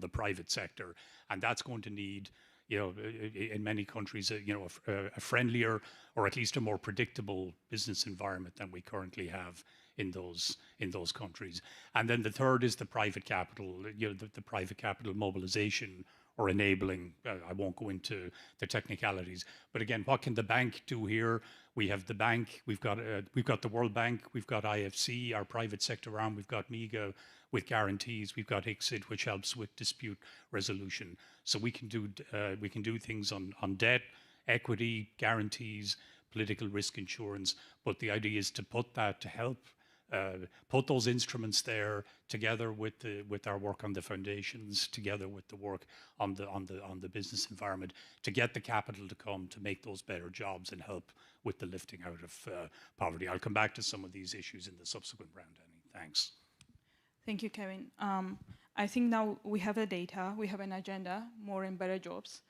the private sector, and that's going to need, in many countries, a friendlier or at least a more predictable business environment than we currently have in those countries. And then the third is the private capital, the private capital mobilization or enabling. I won't go into the technicalities, but again, what can the bank do here? We have the bank, we've got the World Bank, we've got IFC, our private sector arm, we've got MIGA with guarantees, we've got ICSID, which helps with dispute resolution. So we can do things on debt, equity, guarantees, political risk insurance. But the idea is to put that to help. Put those instruments there together with our work on the foundations, together with the work on the business environment, to get the capital to come to make those better jobs and help with the lifting out of poverty. I'll come back to some of these issues in the subsequent round, Annie. Thanks. Thank you, Kevin. I think now we have the data, we have an agenda, more and better jobs.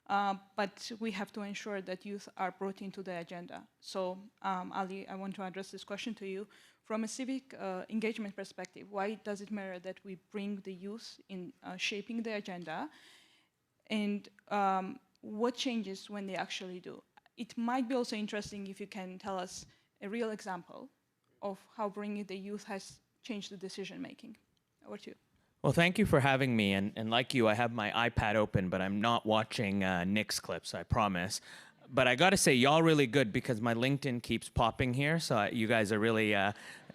But we have to ensure that youth are brought into the agenda. So, Ali, I want to address this question to you. From a civic engagement perspective, why does it matter that we bring the youth in shaping the agenda? And what changes when they actually do? It might be also interesting if you can tell us a real example of how bringing the youth has changed the decision making. Over to you. Well, thank you for having me. And like you, I have my iPad open, but I'm not watching Nick's clips, I promise. But I got to say, y'all really good because my LinkedIn keeps popping here. So you guys are really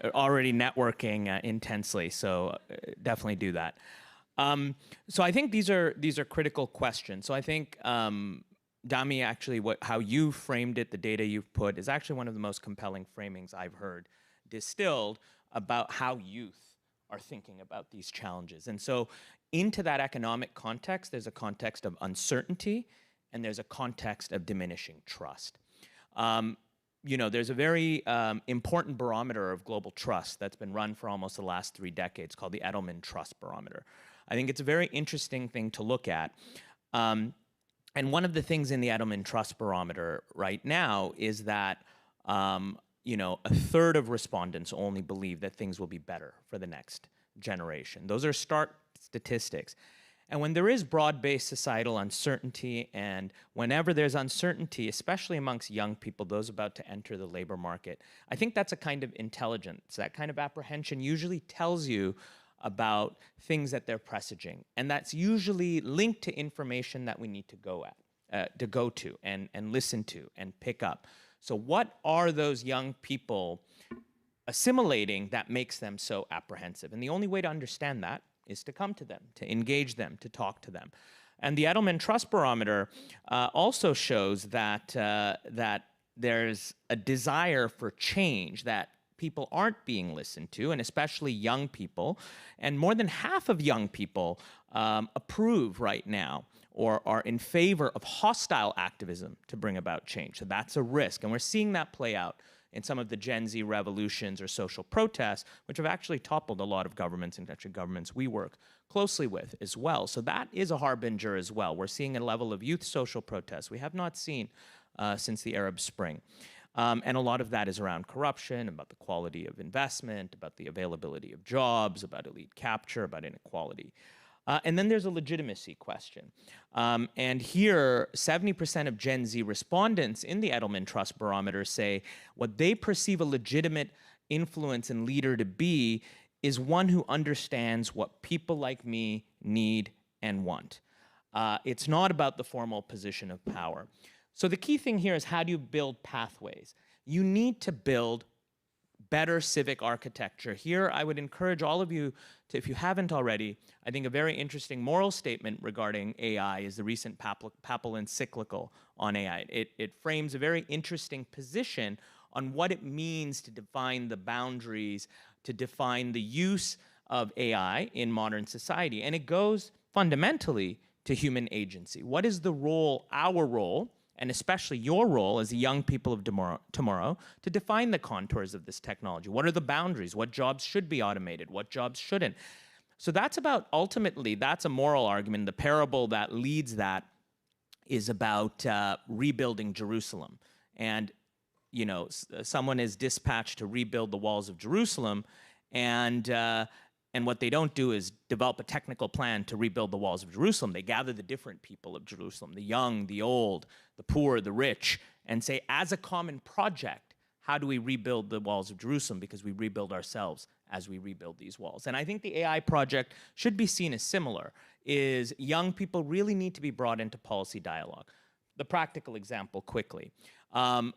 already networking intensely. So definitely do that. So I think these are critical questions. So I think, Dami, actually, how you framed it, the data you've put, is actually one of the most compelling framings I've heard distilled about how youth are thinking about these challenges. And so into that economic context, there's a context of uncertainty and there's a context of diminishing trust. You know, there's a very important barometer of global trust that's been run for almost the last 3 decades called the Edelman Trust Barometer. I think it's a very interesting thing to look at. And one of the things in the Edelman Trust Barometer right now is that, you know, 1/3 of respondents only believe that things will be better for the next generation. Those are stark statistics. And when there is broad-based societal uncertainty, and whenever there's uncertainty, especially amongst young people, those about to enter the labor market, I think that's a kind of intelligence. That kind of apprehension usually tells you about things that they're presaging. And that's usually linked to information that we need to go to and listen to and pick up. So what are those young people assimilating that makes them so apprehensive? And the only way to understand that is to come to them, to engage them, to talk to them. And the Edelman Trust Barometer also shows that, that there's a desire for change, that people aren't being listened to, and especially young people. And more than half of young people approve right now or are in favor of hostile activism to bring about change. So that's a risk. And we're seeing that play out in some of the Gen Z revolutions or social protests, which have actually toppled a lot of governments, and actually governments we work closely with as well. So that is a harbinger as well. We're seeing a level of youth social protests we have not seen since the Arab Spring. And a lot of that is around corruption, about the quality of investment, about the availability of jobs, about elite capture, about inequality. And then there's a legitimacy question. And here, 70% of Gen Z respondents in the Edelman Trust Barometer say what they perceive a legitimate influence and leader to be is one who understands what people like me need and want. It's not about the formal position of power. So the key thing here is, how do you build pathways? You need to build better civic architecture. Here, I would encourage all of you to, if you haven't already, I think a very interesting moral statement regarding AI is the recent papal encyclical on AI. It frames a very interesting position on what it means to define the boundaries, to define the use of AI in modern society. And it goes fundamentally to human agency. What is the role, our role, and especially your role as the young people of tomorrow, to define the contours of this technology? What are the boundaries? What jobs should be automated? What jobs shouldn't? So that's about, ultimately, that's a moral argument. The parable that leads that is about rebuilding Jerusalem. And, you know, someone is dispatched to rebuild the walls of Jerusalem, and what they don't do is develop a technical plan to rebuild the walls of Jerusalem. They gather the different people of Jerusalem, the young, the old, the poor, the rich, and say, as a common project, how do we rebuild the walls of Jerusalem? Because we rebuild ourselves as we rebuild these walls. And I think the AI project should be seen as similar, is young people really need to be brought into policy dialogue. The practical example quickly.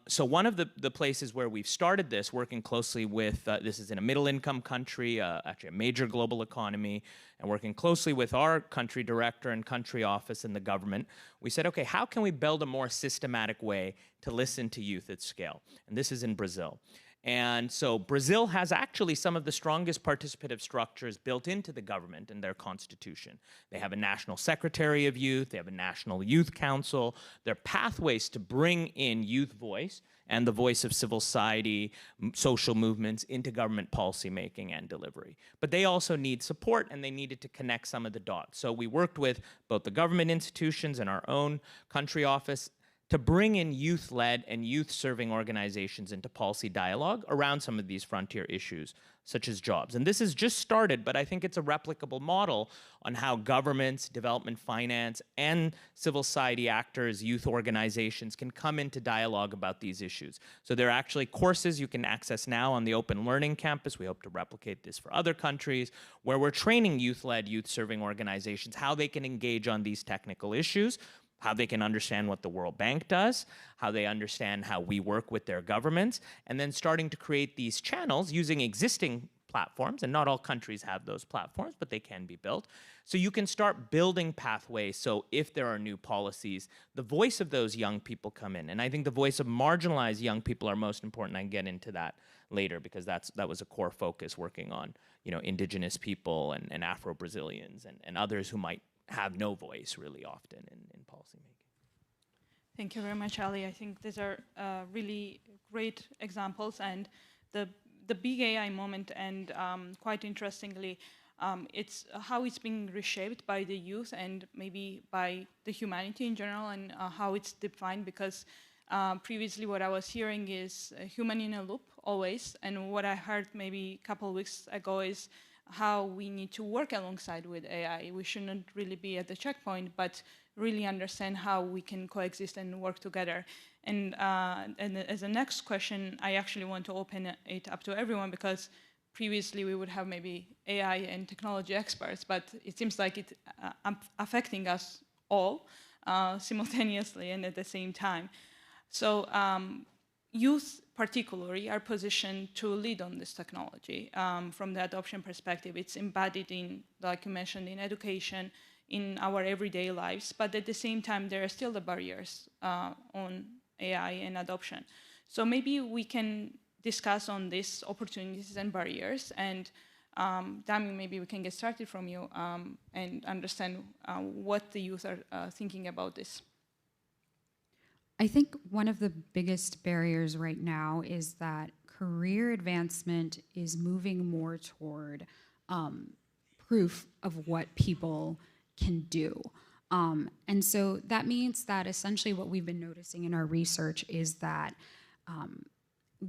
So one of the places where we've started this, working closely with, this is in a middle-income country, actually a major global economy, and working closely with our country director and country office in the government, we said, okay, how can we build a more systematic way to listen to youth at scale? And this is in Brazil. And so Brazil has actually some of the strongest participative structures built into the government and their constitution. They have a national secretary of youth, they have a national youth council. There are pathways to bring in youth voice and the voice of civil society, social movements into government policymaking and delivery. But they also need support, and they needed to connect some of the dots. So we worked with both the government institutions and our own country office to bring in youth-led and youth-serving organizations into policy dialogue around some of these frontier issues, such as jobs. And this has just started, but I think it's a replicable model on how governments, development finance, and civil society actors, youth organizations can come into dialogue about these issues. So there are actually courses you can access now on the Open Learning Campus. We hope to replicate this for other countries, where we're training youth-led, youth-serving organizations how they can engage on these technical issues, how they can understand what the World Bank does, how they understand how we work with their governments, and then starting to create these channels using existing platforms, and not all countries have those platforms, but they can be built. So you can start building pathways, so if there are new policies, the voice of those young people come in. And I think the voice of marginalized young people are most important. I can get into that later, because that was a core focus, working on, indigenous people and Afro-Brazilians and others who might have no voice really often in policymaking. Thank you very much, Ali. I think these are really great examples, and the big AI moment, and quite interestingly, it's how it's being reshaped by the youth and maybe by the humanity in general, and how it's defined, because previously what I was hearing is a human in a loop always, and what I heard maybe a couple of weeks ago is how we need to work alongside with AI. We shouldn't really be at the checkpoint, but really understand how we can coexist and work together. And as a next question, I actually want to open it up to everyone, because previously we would have maybe AI and technology experts, but it seems like it's affecting us all simultaneously and at the same time. So youth particularly are positioned to lead on this technology. From the adoption perspective, it's embedded in, like you mentioned, in education, in our everyday lives, but at the same time, there are still the barriers on AI and adoption. So maybe we can discuss on these opportunities and barriers, and Dami, maybe we can get started from you and understand what the youth are thinking about this. I think one of the biggest barriers right now is that career advancement is moving more toward proof of what people can do. And so that means that essentially what we've been noticing in our research is that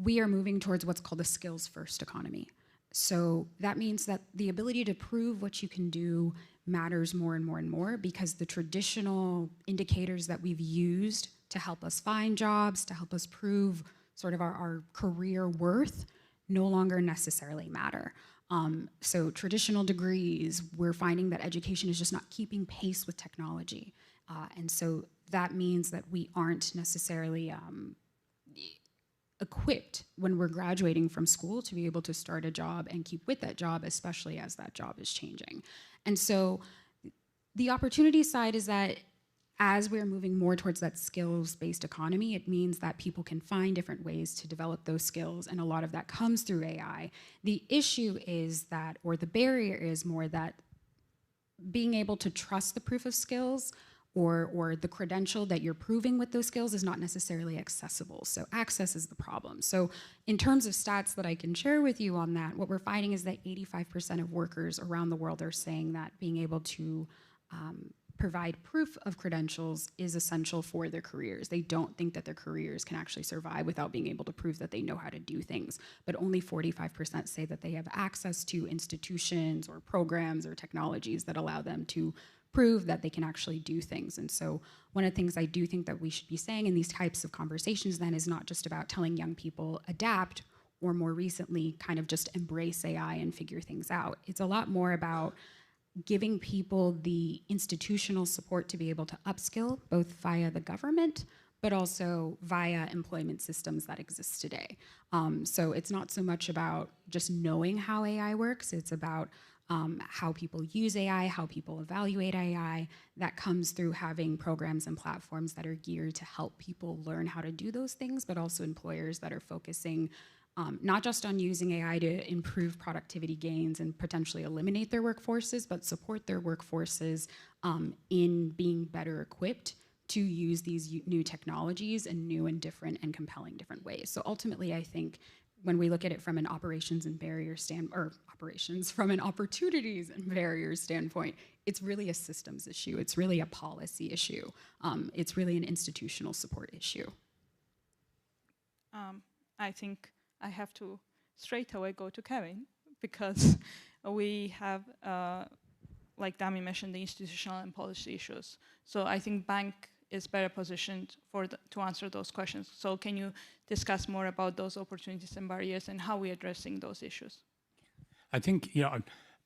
we are moving towards what's called a skills-first economy. So that means that the ability to prove what you can do matters more and more and more, because the traditional indicators that we've used to help us find jobs, to help us prove sort of our career worth, no longer necessarily matter. So traditional degrees, we're finding that education is just not keeping pace with technology. And so that means that we aren't necessarily equipped when we're graduating from school to be able to start a job and keep with that job, especially as that job is changing. And so the opportunity side is that as we're moving more towards that skills-based economy, it means that people can find different ways to develop those skills, and a lot of that comes through AI. The issue is that, or the barrier is more that being able to trust the proof of skills or the credential that you're proving with those skills is not necessarily accessible. So access is the problem. So in terms of stats that I can share with you on that, what we're finding is that 85% of workers around the world are saying that being able to provide proof of credentials is essential for their careers. They don't think that their careers can actually survive without being able to prove that they know how to do things. But only 45% say that they have access to institutions or programs or technologies that allow them to prove that they can actually do things. And so one of the things I do think that we should be saying in these types of conversations then is not just about telling young people adapt, or more recently kind of just embrace AI and figure things out. It's a lot more about giving people the institutional support to be able to upskill, both via the government, but also via employment systems that exist today. So it's not so much about just knowing how AI works, it's about how people use AI, how people evaluate AI. That comes through having programs and platforms that are geared to help people learn how to do those things, but also employers that are focusing not just on using AI to improve productivity gains and potentially eliminate their workforces, but support their workforces in being better equipped to use these new technologies in new and different and compelling different ways. So ultimately, I think when we look at it from an operations and barriers from an opportunities and barriers standpoint, it's really a systems issue. It's really a policy issue. It's really an institutional support issue. I think I have to straight away go to Kevin, because we have, like Dami mentioned, the institutional and policy issues. So I think bank is better positioned to answer those questions. So can you discuss more about those opportunities and barriers and how we're addressing those issues? I think,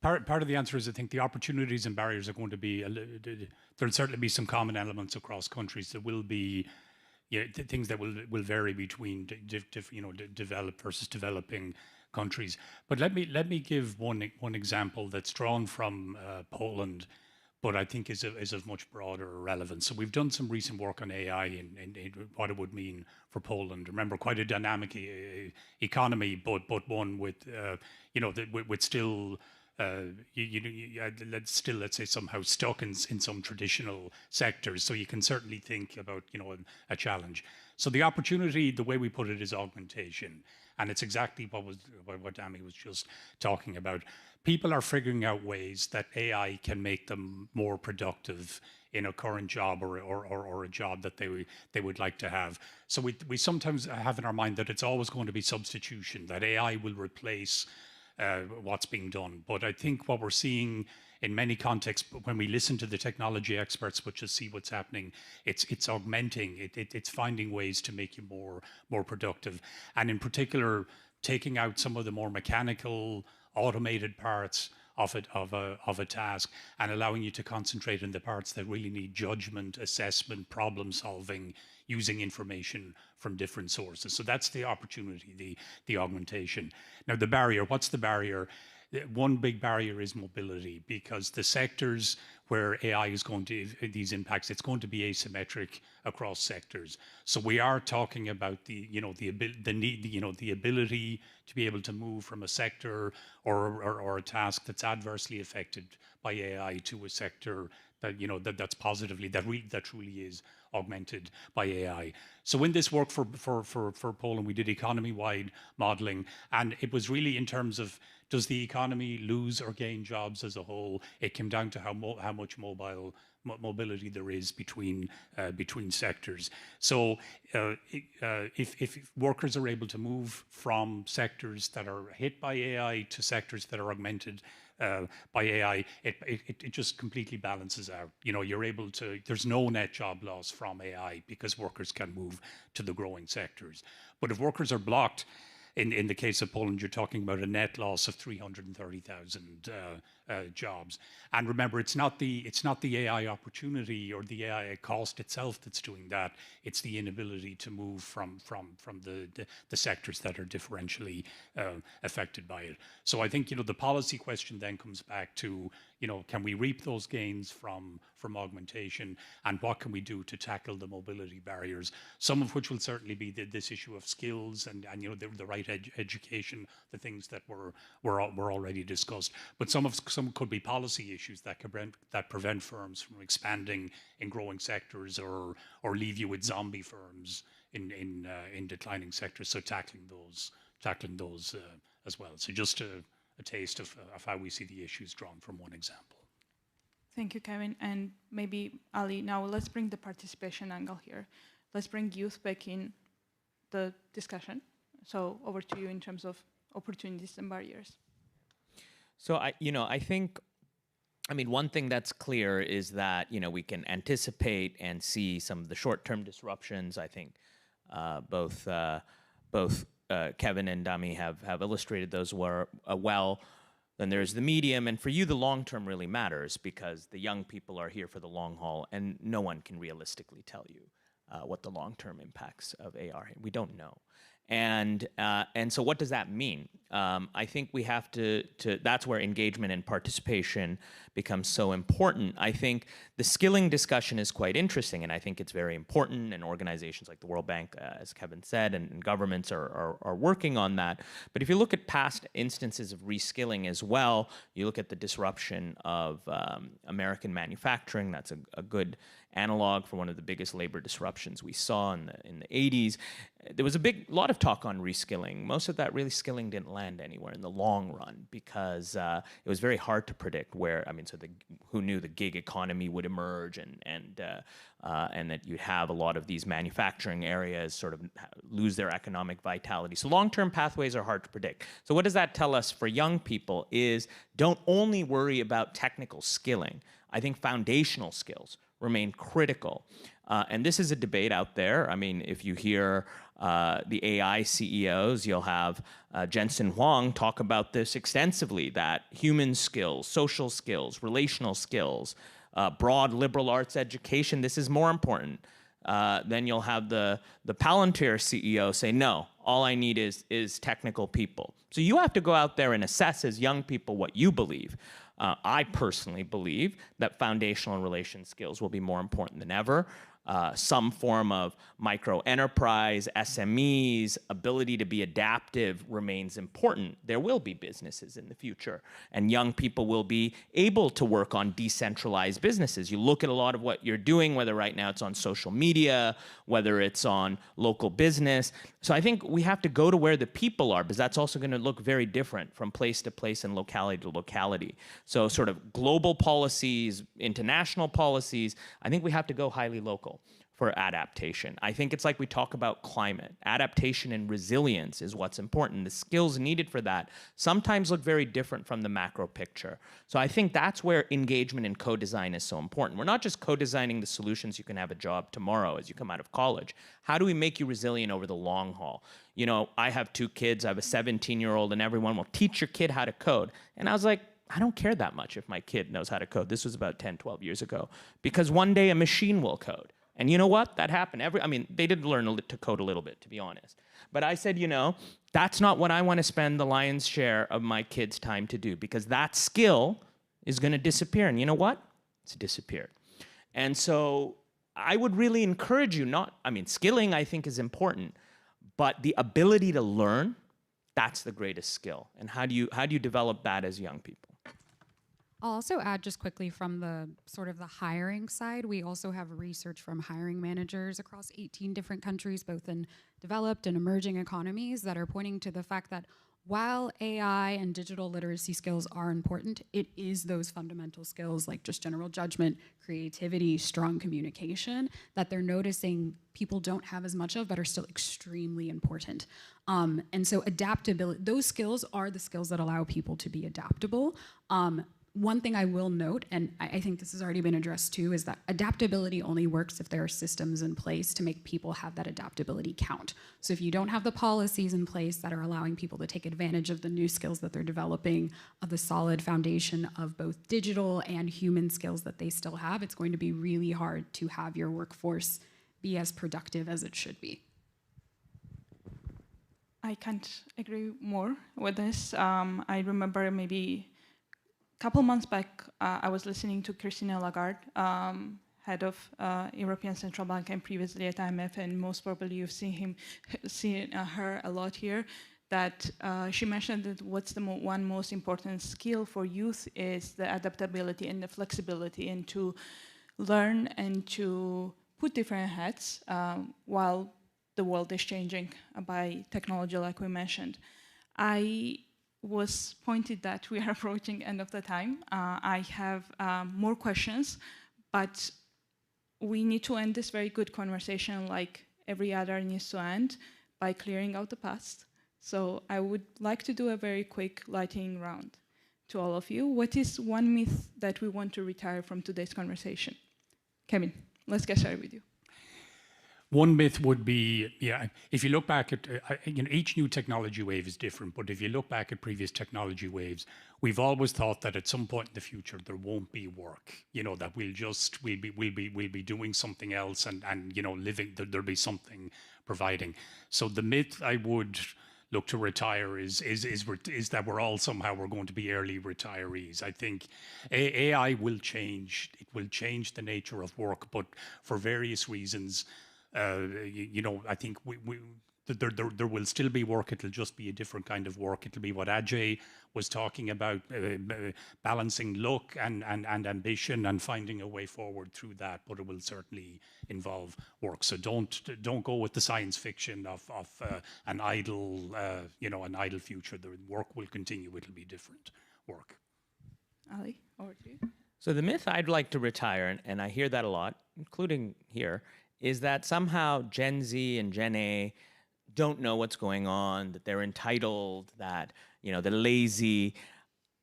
part of the answer is I think the opportunities and barriers are going to be, there'll certainly be some common elements across countries. There will be things that will vary between developed versus developing countries. But let me give one example that's drawn from Poland, but I think is of much broader relevance. So we've done some recent work on AI and what it would mean for Poland. Remember, quite a dynamic economy, but one with with still. Let's say somehow stuck in some traditional sectors. So you can certainly think about a challenge. So the opportunity, the way we put it, is augmentation, and it's exactly what Dami was just talking about. People are figuring out ways that AI can make them more productive in a current job or a job that they would like to have. So we sometimes have in our mind that it's always going to be substitution, that AI will replace what's being done. But I think what we're seeing in many contexts, when we listen to the technology experts, which is see what's happening, it's augmenting, it's finding ways to make you more productive. And in particular, taking out some of the more mechanical, automated parts of a task and allowing you to concentrate on the parts that really need judgment, assessment, problem solving, using information from different sources. So that's the opportunity, the augmentation. Now the barrier, what's the barrier? One big barrier is mobility, because the sectors where AI is going to these impacts, it's going to be asymmetric across sectors. So we are talking about the ability to be able to move from a sector or a task that's adversely affected by AI to a sector that that's positively that truly is augmented by AI. So in this work for Poland, we did economy-wide modeling, and it was really in terms of, does the economy lose or gain jobs as a whole? It came down to how much mobility there is between sectors. So if workers are able to move from sectors that are hit by AI to sectors that are augmented by AI, it just completely balances out. You're able to, there's no net job loss from AI because workers can move to the growing sectors. But if workers are blocked, in the case of Poland, you're talking about a net loss of 330,000 jobs. And remember, it's not the AI opportunity or the AI cost itself that's doing that. It's the inability to move from the sectors that are differentially affected by it. So I think the policy question then comes back to can we reap those gains from augmentation, and what can we do to tackle the mobility barriers? Some of which will certainly be this issue of skills and the right education, the things that were already discussed. But some could be policy issues that prevent firms from expanding in growing sectors or leave you with zombie firms in declining sectors. So tackling those as well. So just a taste of how we see the issues drawn from one example. Thank you, Kevin. And maybe, Ali, now let's bring the participation angle here. Let's bring youth back in the discussion. So over to you in terms of opportunities and barriers. So I think, one thing that's clear is that, we can anticipate and see some of the short-term disruptions. I think both Kevin and Dami have illustrated those well. Then there's the medium, and for you, the long term really matters because the young people are here for the long haul, and no one can realistically tell you what the long term impacts of AI are. We don't know. And so what does that mean? I think we have to that's where engagement and participation becomes so important. I think the skilling discussion is quite interesting, and I think it's very important, and organizations like the World Bank, as Kevin said, and governments are working on that. But if you look at past instances of reskilling as well, you look at the disruption of American manufacturing, that's a good analog for one of the biggest labor disruptions we saw in the 80s. There was a lot of talk on reskilling. Most of that really skilling didn't land anywhere in the long run because it was very hard to predict where. Who knew the gig economy would emerge and that you'd have a lot of these manufacturing areas sort of lose their economic vitality. So long-term pathways are hard to predict. So what does that tell us for young people is don't only worry about technical skilling. I think foundational skills remain critical. And this is a debate out there. If you hear the AI CEOs, you'll have Jensen Huang talk about this extensively, that human skills, social skills, relational skills, broad liberal arts education, this is more important. Then you'll have the Palantir CEO say, no, all I need is technical people. So you have to go out there and assess as young people what you believe. I personally believe that foundational and relation skills will be more important than ever. Some form of micro enterprise, SMEs, ability to be adaptive remains important. There will be businesses in the future, and young people will be able to work on decentralized businesses. You look at a lot of what you're doing, whether right now it's on social media, whether it's on local business. So I think we have to go to where the people are, because that's also going to look very different from place to place and locality to locality. So sort of global policies, international policies, I think we have to go highly local for adaptation. I think it's like we talk about climate. Adaptation and resilience is what's important. The skills needed for that sometimes look very different from the macro picture. So I think that's where engagement in co-design is so important. We're not just co-designing the solutions you can have a job tomorrow as you come out of college. How do we make you resilient over the long haul? You know, I have 2 kids. I have a 17-year-old, and everyone will teach your kid how to code. And I was like, I don't care that much if my kid knows how to code. This was about 10, 12 years ago. Because one day a machine will code. And you know what? That happened. I mean, they did learn to code a little bit, to be honest. But I said, you know, that's not what I want to spend the lion's share of my kids' time to do, because that skill is going to disappear. And you know what? It's disappeared. And so I would really encourage you skilling I think is important, but the ability to learn, that's the greatest skill. And how do you develop that as young people? I'll also add just quickly from the sort of the hiring side, we also have research from hiring managers across 18 different countries, both in developed and emerging economies, that are pointing to the fact that while AI and digital literacy skills are important, it is those fundamental skills like just general judgment, creativity, strong communication that they're noticing people don't have as much of, but are still extremely important. And so adaptability, those skills are the skills that allow people to be adaptable. One thing I will note, and I think this has already been addressed too, is that adaptability only works if there are systems in place to make people have that adaptability count. So if you don't have the policies in place that are allowing people to take advantage of the new skills that they're developing, of the solid foundation of both digital and human skills that they still have, it's going to be really hard to have your workforce be as productive as it should be. I can't agree more with this. I remember maybe couple months back, I was listening to Christine Lagarde, head of European Central Bank and previously at IMF, and most probably you've seen her a lot here, that she mentioned that what's the one most important skill for youth is the adaptability and the flexibility, and to learn and to put different hats while the world is changing by technology, like we mentioned. I was pointed that we are approaching end of the time. I have more questions, but we need to end this very good conversation like every other needs to end by clearing out the past. So I would like to do a very quick lightning round to all of you. What is one myth that we want to retire from today's conversation? Kevin, let's get started with you. One myth would be, if you look back at, each new technology wave is different, but if you look back at previous technology waves, we've always thought that at some point in the future there won't be work, that we'll be doing something else and living, there'll be something providing. So the myth I would look to retire is that we're going to be early retirees. I think AI will change. It will change the nature of work, but for various reasons. I think there will still be work. It'll just be a different kind of work. It'll be what Ajay was talking about, balancing luck and ambition and finding a way forward through that. But it will certainly involve work. So don't go with the science fiction of an idle future. The work will continue. It'll be different work. Ali, over to you. So the myth I'd like to retire, and I hear that a lot, including here, is that somehow Gen Z and Gen A don't know what's going on, that they're entitled, that they're lazy.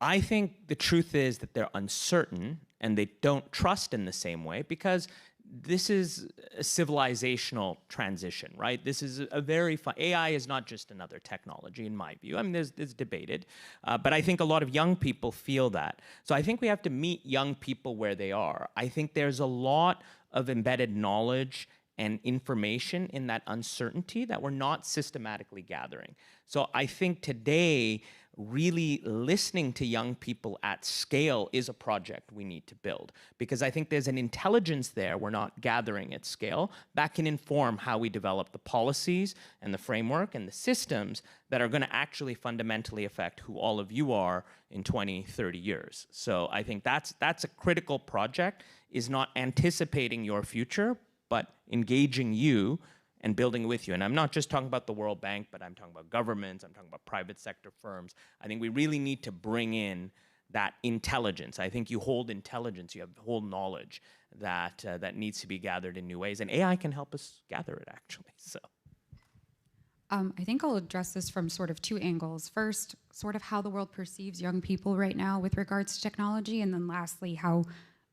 I think the truth is that they're uncertain and they don't trust in the same way, because this is a civilizational transition, right? This is a very AI is not just another technology, in my view. I mean, there's debated, but I think a lot of young people feel that. So I think we have to meet young people where they are. I think there's a lot of embedded knowledge and information in that uncertainty that we're not systematically gathering. So I think today, really listening to young people at scale is a project we need to build, because I think there's an intelligence there we're not gathering at scale that can inform how we develop the policies and the framework and the systems that are going to actually fundamentally affect who all of you are in 20, 30 years. So I think that's a critical project, is not anticipating your future, but engaging you and building with you. And I'm not just talking about the World Bank, but I'm talking about governments, I'm talking about private sector firms. I think we really need to bring in that intelligence. I think you hold intelligence, you have whole knowledge that, that needs to be gathered in new ways. And AI can help us gather it, actually. So. I think I'll address this from sort of two angles. First, sort of how the world perceives young people right now with regards to technology, and then lastly, how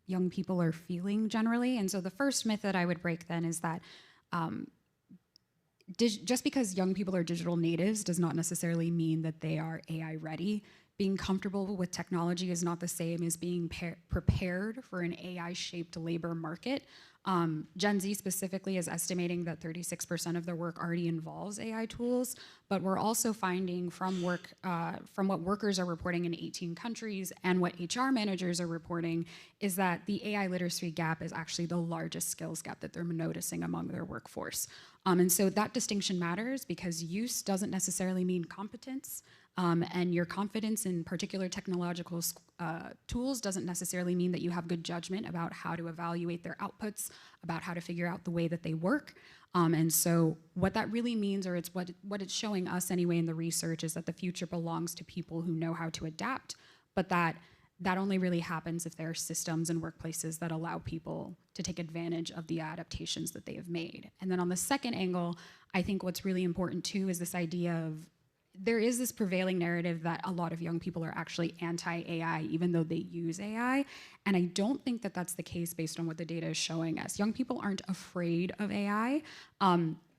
young people are feeling generally. And so the first myth that I would break then is that just because young people are digital natives does not necessarily mean that they are AI ready. Being comfortable with technology is not the same as being prepared for an AI-shaped labor market. Gen Z specifically is estimating that 36% of their work already involves AI tools, but we're also finding from what workers are reporting in 18 countries and what HR managers are reporting is that the AI literacy gap is actually the largest skills gap that they're noticing among their workforce. And so that distinction matters because use doesn't necessarily mean competence. And your confidence in particular technological tools doesn't necessarily mean that you have good judgment about how to evaluate their outputs, about how to figure out the way that they work. And so what that really means, or it's what it's showing us anyway in the research, is that the future belongs to people who know how to adapt, but that only really happens if there are systems and workplaces that allow people to take advantage of the adaptations that they have made. And then on the second angle, I think what's really important too is this idea of there is this prevailing narrative that a lot of young people are actually anti-AI, even though they use AI. And I don't think that that's the case based on what the data is showing us. Young people aren't afraid of AI.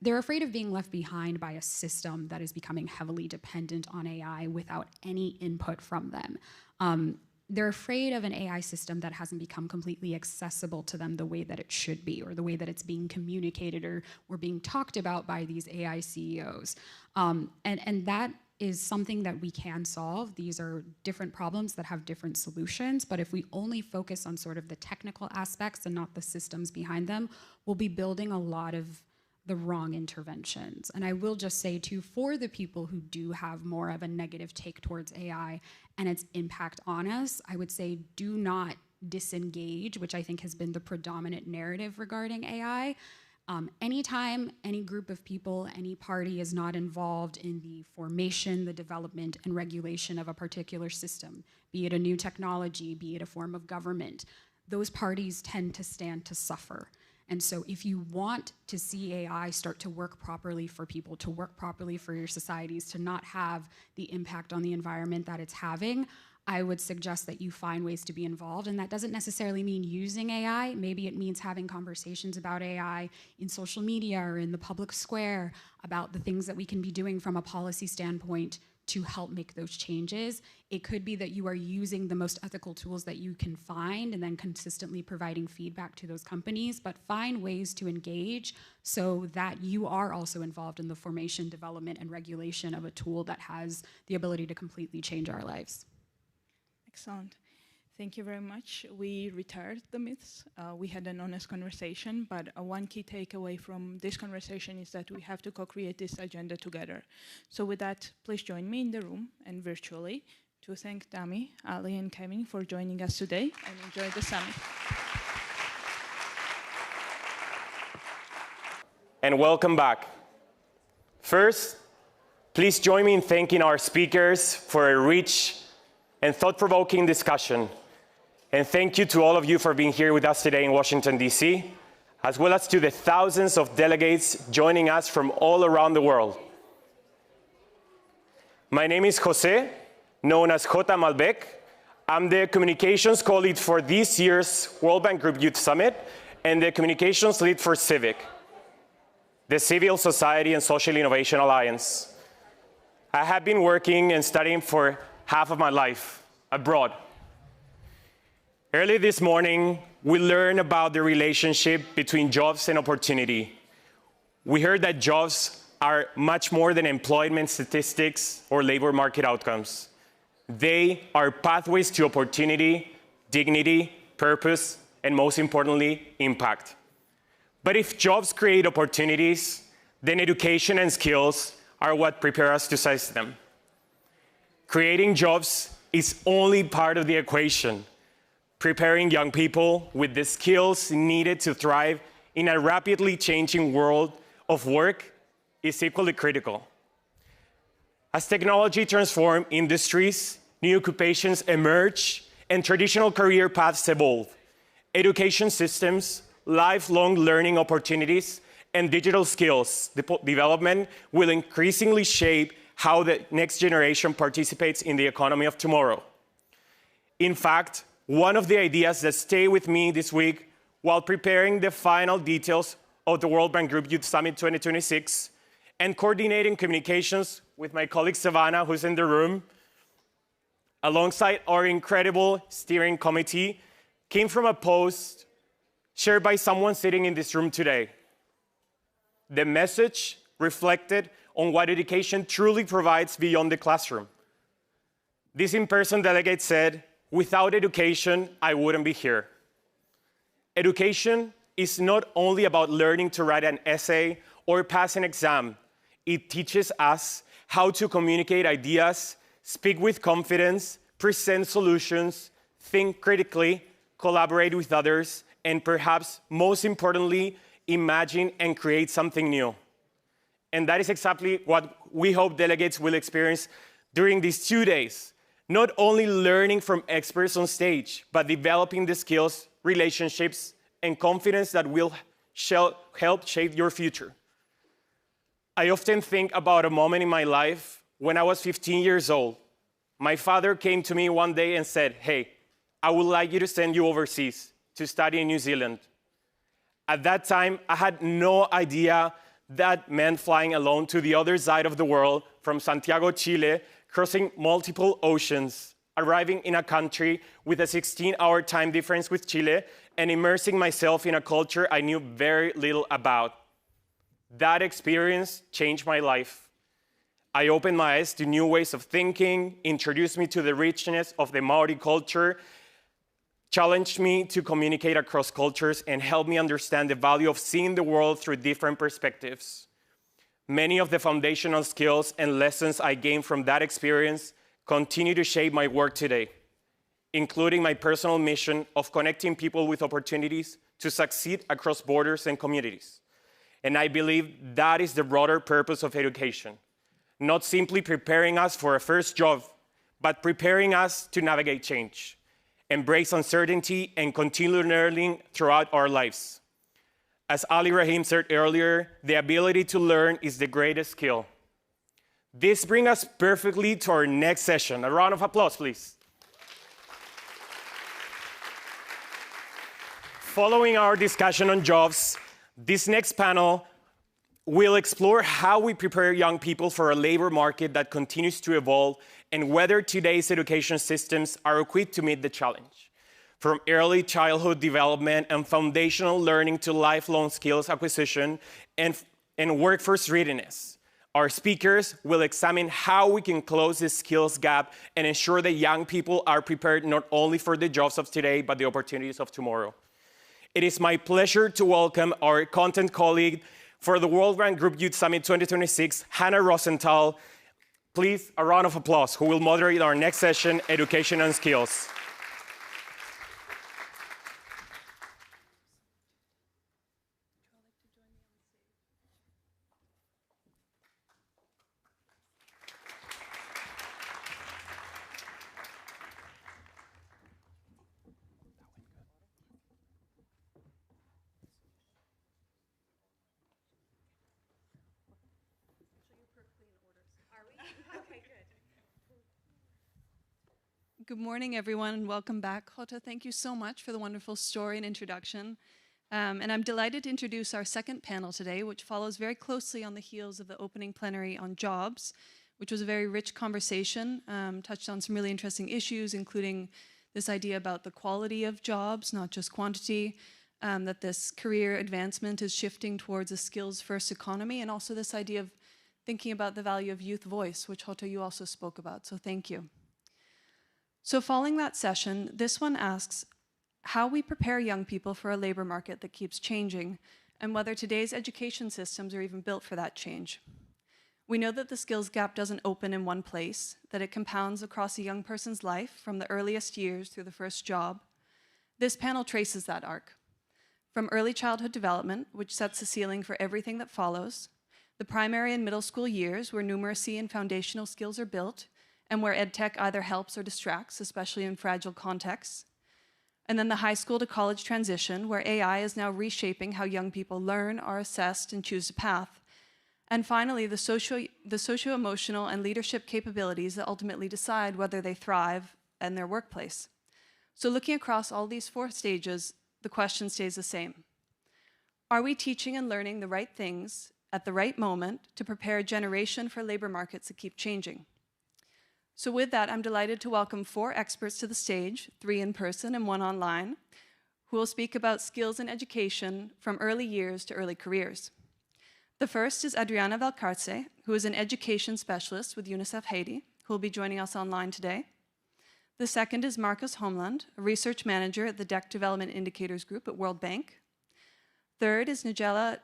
They're afraid of being left behind by a system that is becoming heavily dependent on AI without any input from them. They're afraid of an AI system that hasn't become completely accessible to them the way that it should be, or the way that it's being communicated or being talked about by these AI CEOs. And that is something that we can solve. These are different problems that have different solutions, but if we only focus on sort of the technical aspects and not the systems behind them, we'll be building a lot of the wrong interventions. And I will just say too, for the people who do have more of a negative take towards AI and its impact on us, I would say do not disengage, which I think has been the predominant narrative regarding AI. Anytime any group of people, any party is not involved in the formation, the development, and regulation of a particular system, be it a new technology, be it a form of government, those parties tend to stand to suffer. And so if you want to see AI start to work properly for people, to work properly for your societies, to not have the impact on the environment that it's having, I would suggest that you find ways to be involved. And that doesn't necessarily mean using AI. Maybe it means having conversations about AI in social media or in the public square about the things that we can be doing from a policy standpoint to help make those changes. It could be that you are using the most ethical tools that you can find and then consistently providing feedback to those companies, but find ways to engage so that you are also involved in the formation, development, and regulation of a tool that has the ability to completely change our lives. Excellent. Thank you very much. We retired the myths. We had an honest conversation, but one key takeaway from this conversation is that we have to co-create this agenda together. So with that, please join me in the room and virtually to thank Dami, Ali, and Kevin for joining us today, and enjoy the summit. And welcome back. First, please join me in thanking our speakers for a rich and thought-provoking discussion. And thank you to all of you for being here with us today in Washington, D.C., as well as to the thousands of delegates joining us from all around the world. My name is Jose, known as J. Malbec. I'm the communications co-lead for this year's World Bank Group Youth Summit and the communications lead for CIVIC, the Civil Society and Social Innovation Alliance. I have been working and studying for half of my life abroad. Early this morning, we learned about the relationship between jobs and opportunity. We heard that jobs are much more than employment statistics or labor market outcomes. They are pathways to opportunity, dignity, purpose, and most importantly, impact. But if jobs create opportunities, then education and skills are what prepare us to seize them. Creating jobs is only part of the equation. Preparing young people with the skills needed to thrive in a rapidly changing world of work is equally critical. As technology transforms industries, new occupations emerge, and traditional career paths evolve, education systems, lifelong learning opportunities, and digital skills development will increasingly shape how the next generation participates in the economy of tomorrow. In fact, one of the ideas that stayed with me this week while preparing the final details of the World Bank Group Youth Summit 2026 and coordinating communications with my colleague Savannah, who's in the room, alongside our incredible steering committee, came from a post shared by someone sitting in this room today. The message reflected on what education truly provides beyond the classroom. This in-person delegate said, "Without education, I wouldn't be here." Education is not only about learning to write an essay or pass an exam. It teaches us how to communicate ideas, speak with confidence, present solutions, think critically, collaborate with others, and perhaps most importantly, imagine and create something new. And that is exactly what we hope delegates will experience during these 2 days. Not only learning from experts on stage, but developing the skills, relationships, and confidence that will help shape your future. I often think about a moment in my life when I was 15 years old. My father came to me one day and said, "Hey, I would like you to send you overseas to study in New Zealand." At that time, I had no idea that meant flying alone to the other side of the world from Santiago, Chile, crossing multiple oceans, arriving in a country with a 16-hour time difference with Chile, and immersing myself in a culture I knew very little about. That experience changed my life. I opened my eyes to new ways of thinking, introduced me to the richness of the Maori culture, challenged me to communicate across cultures, and helped me understand the value of seeing the world through different perspectives. Many of the foundational skills and lessons I gained from that experience continue to shape my work today, including my personal mission of connecting people with opportunities to succeed across borders and communities. And I believe that is the broader purpose of education, not simply preparing us for a first job, but preparing us to navigate change, embrace uncertainty, and continue learning throughout our lives. As Ali Rahim said earlier, the ability to learn is the greatest skill. This brings us perfectly to our next session. A round of applause, please. Following our discussion on jobs, this next panel will explore how we prepare young people for a labor market that continues to evolve and whether today's education systems are equipped to meet the challenge. From early childhood development and foundational learning to lifelong skills acquisition and workforce readiness, our speakers will examine how we can close this skills gap and ensure that young people are prepared not only for the jobs of today, but the opportunities of tomorrow. It is my pleasure to welcome our content colleague for the World Bank Group Youth Summit 2026, Hannah Rosenthal. Please, a round of applause, who will moderate our next session, Education and Skills. Good morning, everyone, and welcome back. Jota, thank you so much for the wonderful story and introduction. And I'm delighted to introduce our second panel today, which follows very closely on the heels of the opening plenary on jobs, which was a very rich conversation, touched on some really interesting issues, including this idea about the quality of jobs, not just quantity, that this career advancement is shifting towards a skills-first economy, and also this idea of thinking about the value of youth voice, which Jota, you also spoke about, so thank you. So following that session, this one asks how we prepare young people for a labor market that keeps changing, and whether today's education systems are even built for that change. We know that the skills gap doesn't open in one place, that it compounds across a young person's life from the earliest years through the first job. This panel traces that arc. From early childhood development, which sets the ceiling for everything that follows, the primary and middle school years where numeracy and foundational skills are built, and where EdTech either helps or distracts, especially in fragile contexts. And then the high school to college transition, where AI is now reshaping how young people learn, are assessed, and choose a path. And finally, the socio-emotional and leadership capabilities that ultimately decide whether they thrive in their workplace. So looking across all these 4 stages, the question stays the same. Are we teaching and learning the right things at the right moment to prepare a generation for labor markets that keep changing? So with that, I'm delighted to welcome 4 experts to the stage, 3 in person and 1 online, who will speak about skills in education from early years to early careers. The first is Adriana Valcarce, who is an education specialist with UNICEF Haiti, who will be joining us online today. The second is Marcus Homeland, a research manager at the DEC Development Indicators Group at World Bank. Third is Nigella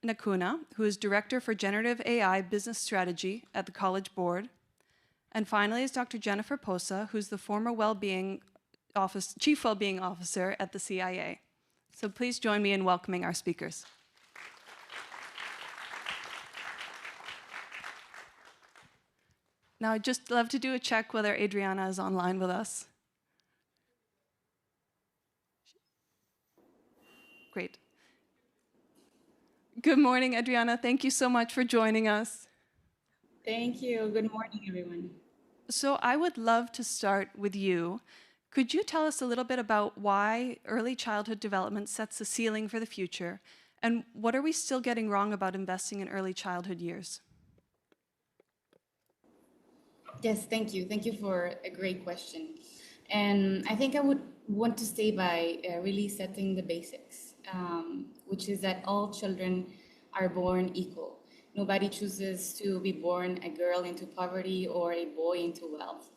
Nakuna, who is Director for Generative AI Business Strategy at the College Board. And finally is Dr. Jennifer Posa, who's the former Chief Wellbeing Officer at the CIA. So please join me in welcoming our speakers. Now, I'd just love to do a check whether Adriana is online with us. Great. Good morning, Adriana. Thank you so much for joining us. Thank you. Good morning, everyone. So I would love to start with you. Could you tell us a little bit about why early childhood development sets the ceiling for the future, and what are we still getting wrong about investing in early childhood years? Yes, thank you. Thank you for a great question. And I think I would want to stay by really setting the basics, which is that all children are born equal. Nobody chooses to be born a girl into poverty or a boy into wealth.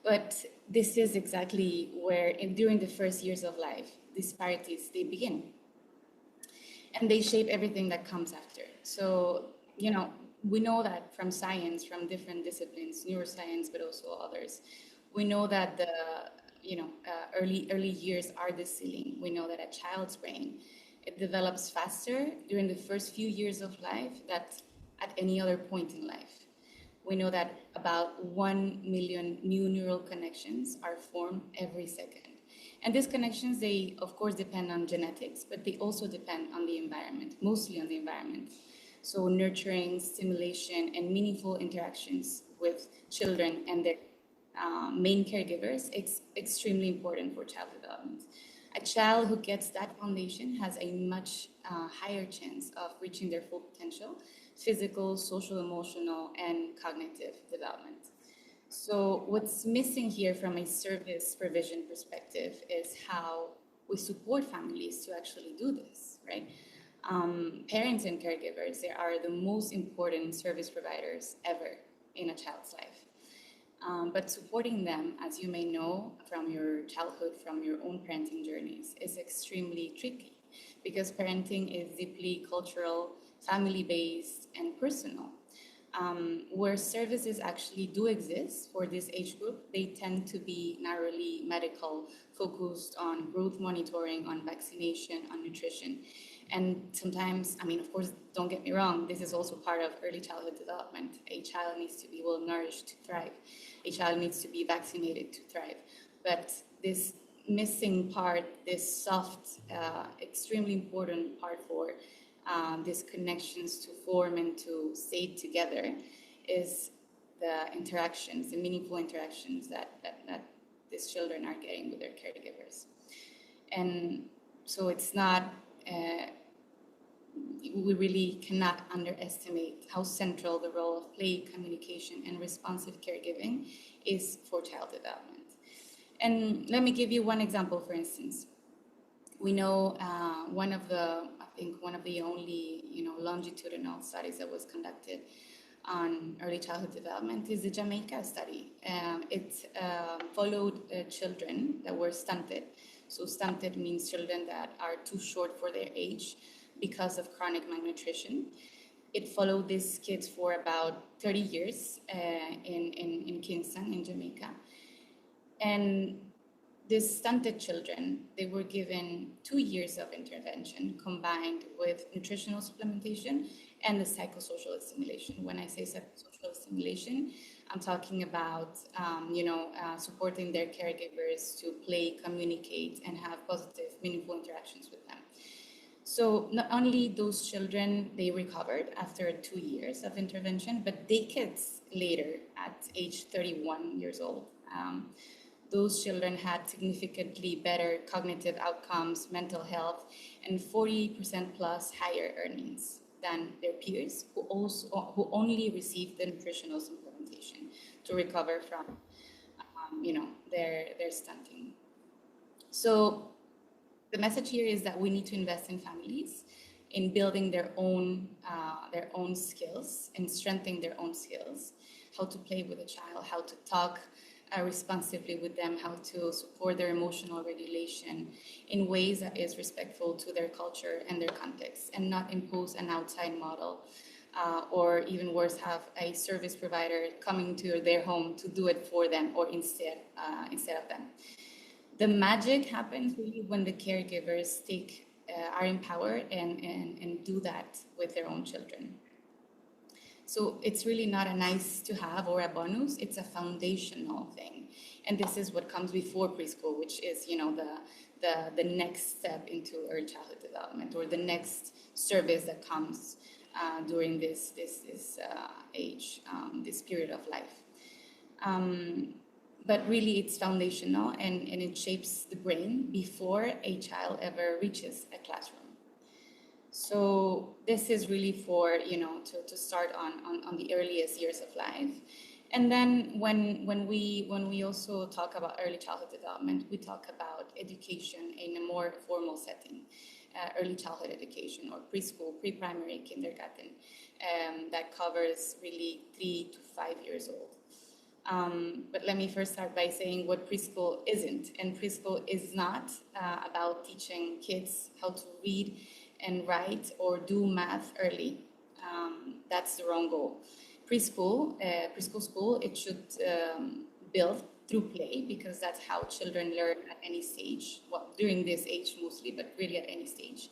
But this is exactly where, during the first years of life, disparities, they begin. And they shape everything that comes after. So, we know that from science, from different disciplines, neuroscience, but also others, we know that the early years are the ceiling. We know that a child's brain, it develops faster during the first few years of life than at any other point in life. We know that about 1 million new neural connections are formed every second. And these connections, they of course depend on genetics, but they also depend on the environment, mostly on the environment. So nurturing, stimulation, and meaningful interactions with children and their main caregivers is extremely important for child development. A child who gets that foundation has a much higher chance of reaching their full potential, physical, social, emotional, and cognitive development. So what's missing here from a service provision perspective is how we support families to actually do this, right? Parents and caregivers, they are the most important service providers ever in a child's life. But supporting them, as you may know from your childhood, from your own parenting journeys, is extremely tricky because parenting is deeply cultural, family-based, and personal. Where services actually do exist for this age group, they tend to be narrowly medical, focused on growth monitoring, on vaccination, on nutrition. And sometimes, of course, don't get me wrong, this is also part of early childhood development. A child needs to be well nourished to thrive. A child needs to be vaccinated to thrive. But this missing part, this soft, extremely important part for these connections to form and to stay together is the interactions, the meaningful interactions that these children are getting with their caregivers. And so it's not, we really cannot underestimate how central the role of play, communication, and responsive caregiving is for child development. And let me give you one example, for instance. We know one of the only longitudinal studies that was conducted on early childhood development is the Jamaica study. It followed children that were stunted. So stunted means children that are too short for their age because of chronic malnutrition. It followed these kids for about 30 years in Kingston, in Jamaica. And these stunted children, they were given 2 years of intervention combined with nutritional supplementation and the psychosocial stimulation. When I say psychosocial stimulation, I'm talking about, supporting their caregivers to play, communicate, and have positive, meaningful interactions with them. So not only those children, they recovered after 2 years of intervention, but they kids later at age 31 years old. Those children had significantly better cognitive outcomes, mental health, and 40% plus higher earnings than their peers who only received the nutritional supplementation to recover from, their stunting. So the message here is that we need to invest in families, in building their own skills and strengthening their own skills, how to play with a child, how to talk responsively with them, how to support their emotional regulation in ways that is respectful to their culture and their context, and not impose an outside model, or even worse, have a service provider coming to their home to do it for them or instead of them. The magic happens really when the caregivers are empowered and do that with their own children. So it's really not a nice to have or a bonus, it's a foundational thing. And this is what comes before preschool, which is, the next step into early childhood development, or the next service that comes during this age, this period of life. But really it's foundational and it shapes the brain before a child ever reaches a classroom. So this is really for, to start on the earliest years of life. And then when we also talk about early childhood development, we talk about education in a more formal setting, early childhood education or preschool, pre-primary, kindergarten, that covers really 3 to 5 years old. But let me first start by saying what preschool isn't. And preschool is not about teaching kids how to read and write or do math early. That's the wrong goal. Preschool school, it should build through play, because that's how children learn at any stage. Well, during this age mostly, but really at any stage.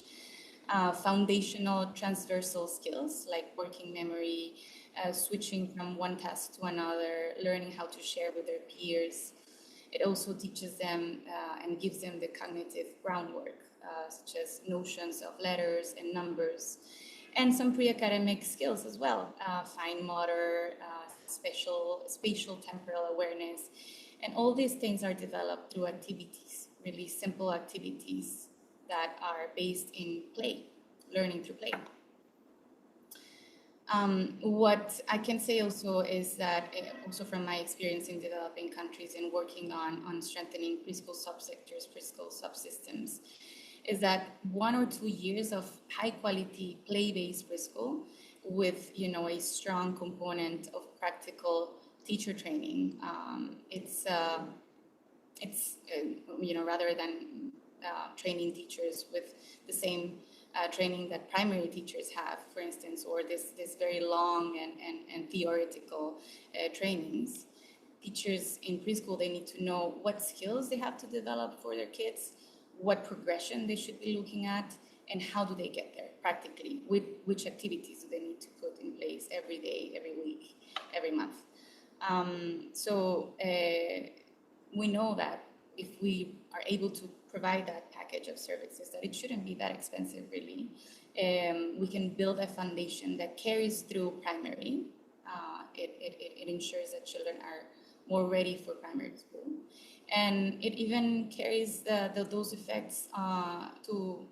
Foundational transversal skills like working memory, switching from one task to another, learning how to share with their peers. It also teaches them and gives them the cognitive groundwork, such as notions of letters and numbers, and some pre-academic skills as well, fine motor, spatial temporal awareness. And all these things are developed through activities, really simple activities that are based in play, learning through play. What I can say also is that, also from my experience in developing countries and working on strengthening preschool subsectors, preschool subsystems, is that 1 or 2 years of high quality play-based preschool with, a strong component of practical teacher training. Rather than training teachers with the same training that primary teachers have, for instance, or this very long and theoretical trainings. Teachers in preschool, they need to know what skills they have to develop for their kids, what progression they should be looking at, and how do they get there practically, which activities do they need to put in place every day, every week, every month. We know that if we are able to provide that package of services, that it shouldn't be that expensive really. We can build a foundation that carries through primary. It ensures that children are more ready for primary school. And it even carries those effects to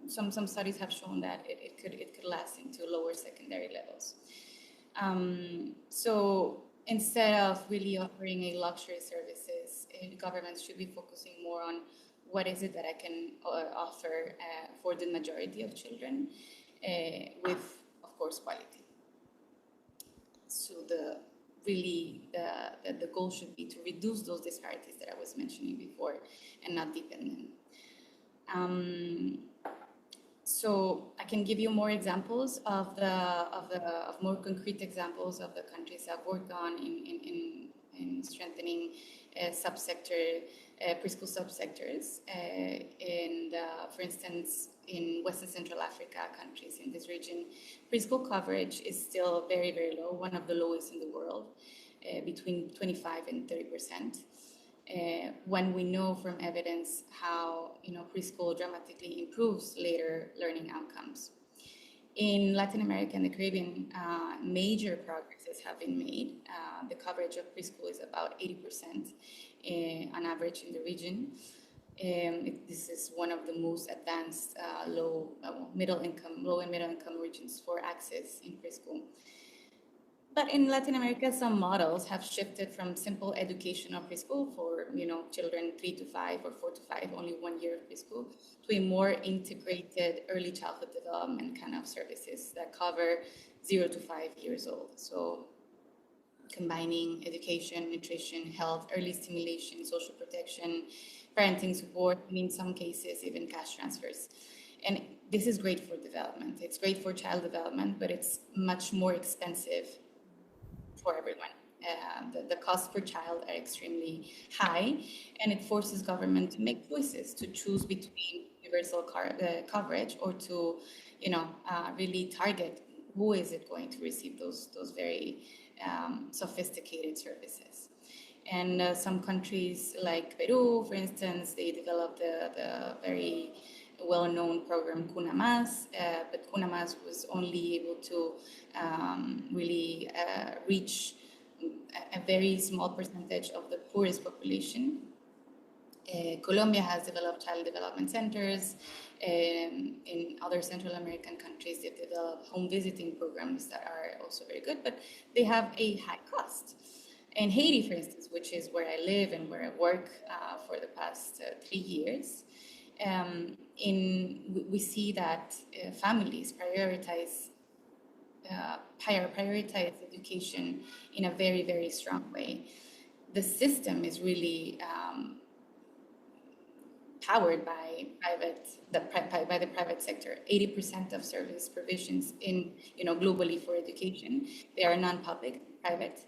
some studies have shown that it could last into lower secondary levels. So instead of really offering a luxury services, governments should be focusing more on what is it that I can offer for the majority of children with, of course, quality. So the goal should be to reduce those disparities that I was mentioning before and not deepen them. So I can give you more examples of more concrete examples of the countries I've worked on in strengthening preschool subsectors. For instance, in West and Central Africa countries in this region, preschool coverage is still very, very low, one of the lowest in the world, between 25 and 30%. When we know from evidence how preschool dramatically improves later learning outcomes. In Latin America and the Caribbean, major progresses have been made. The coverage of preschool is about 80% on average in the region. This is one of the most advanced low and middle income regions for access in preschool. But in Latin America, some models have shifted from simple education of preschool for children 3 to 5 or 4 to 5, only 1 year of preschool, to a more integrated early childhood development kind of services that cover 0 to 5 years old. So combining education, nutrition, health, early stimulation, social protection, parenting support, and in some cases even cash transfers. And this is great for development. It's great for child development, but it's much more expensive for everyone. The costs per child are extremely high, and it forces government to make choices, to choose between universal coverage or to, really target who is it going to receive those very sophisticated services. And some countries like Peru, for instance, they developed the very well-known program Cuna Más, but Cuna Más was only able to really reach a very small percentage of the poorest population. Colombia has developed child development centers. In other Central American countries, they've developed home visiting programs that are also very good, but they have a high cost. In Haiti, for instance, which is where I live and where I work for the past 3 years, we see that families prioritize education in a very, very strong way. The system is really powered by the private sector. 80% of service provisions globally for education, they are non-public, private.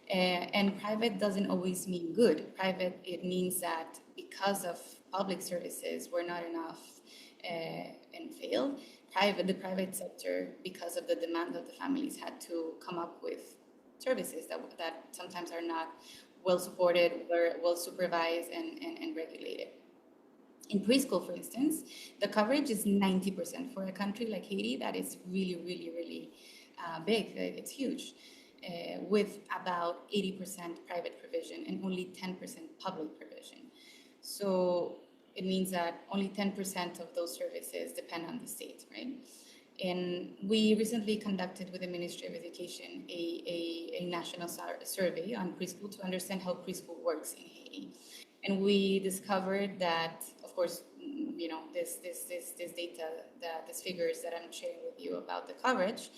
And private doesn't always mean good. Private, it means that because of public services were not enough and failed, the private sector, because of the demand of the families, had to come up with services that sometimes are not well supported, well supervised, and regulated. In preschool, for instance, the coverage is 90% for a country like Haiti. That is really, really, really big. It's huge. With about 80% private provision and only 10% public provision. So it means that only 10% of those services depend on the state, right? And we recently conducted with the Ministry of Education a national survey on preschool to understand how preschool works in Haiti. And we discovered that, of course, this data, these figures that I'm sharing with you about the coverage,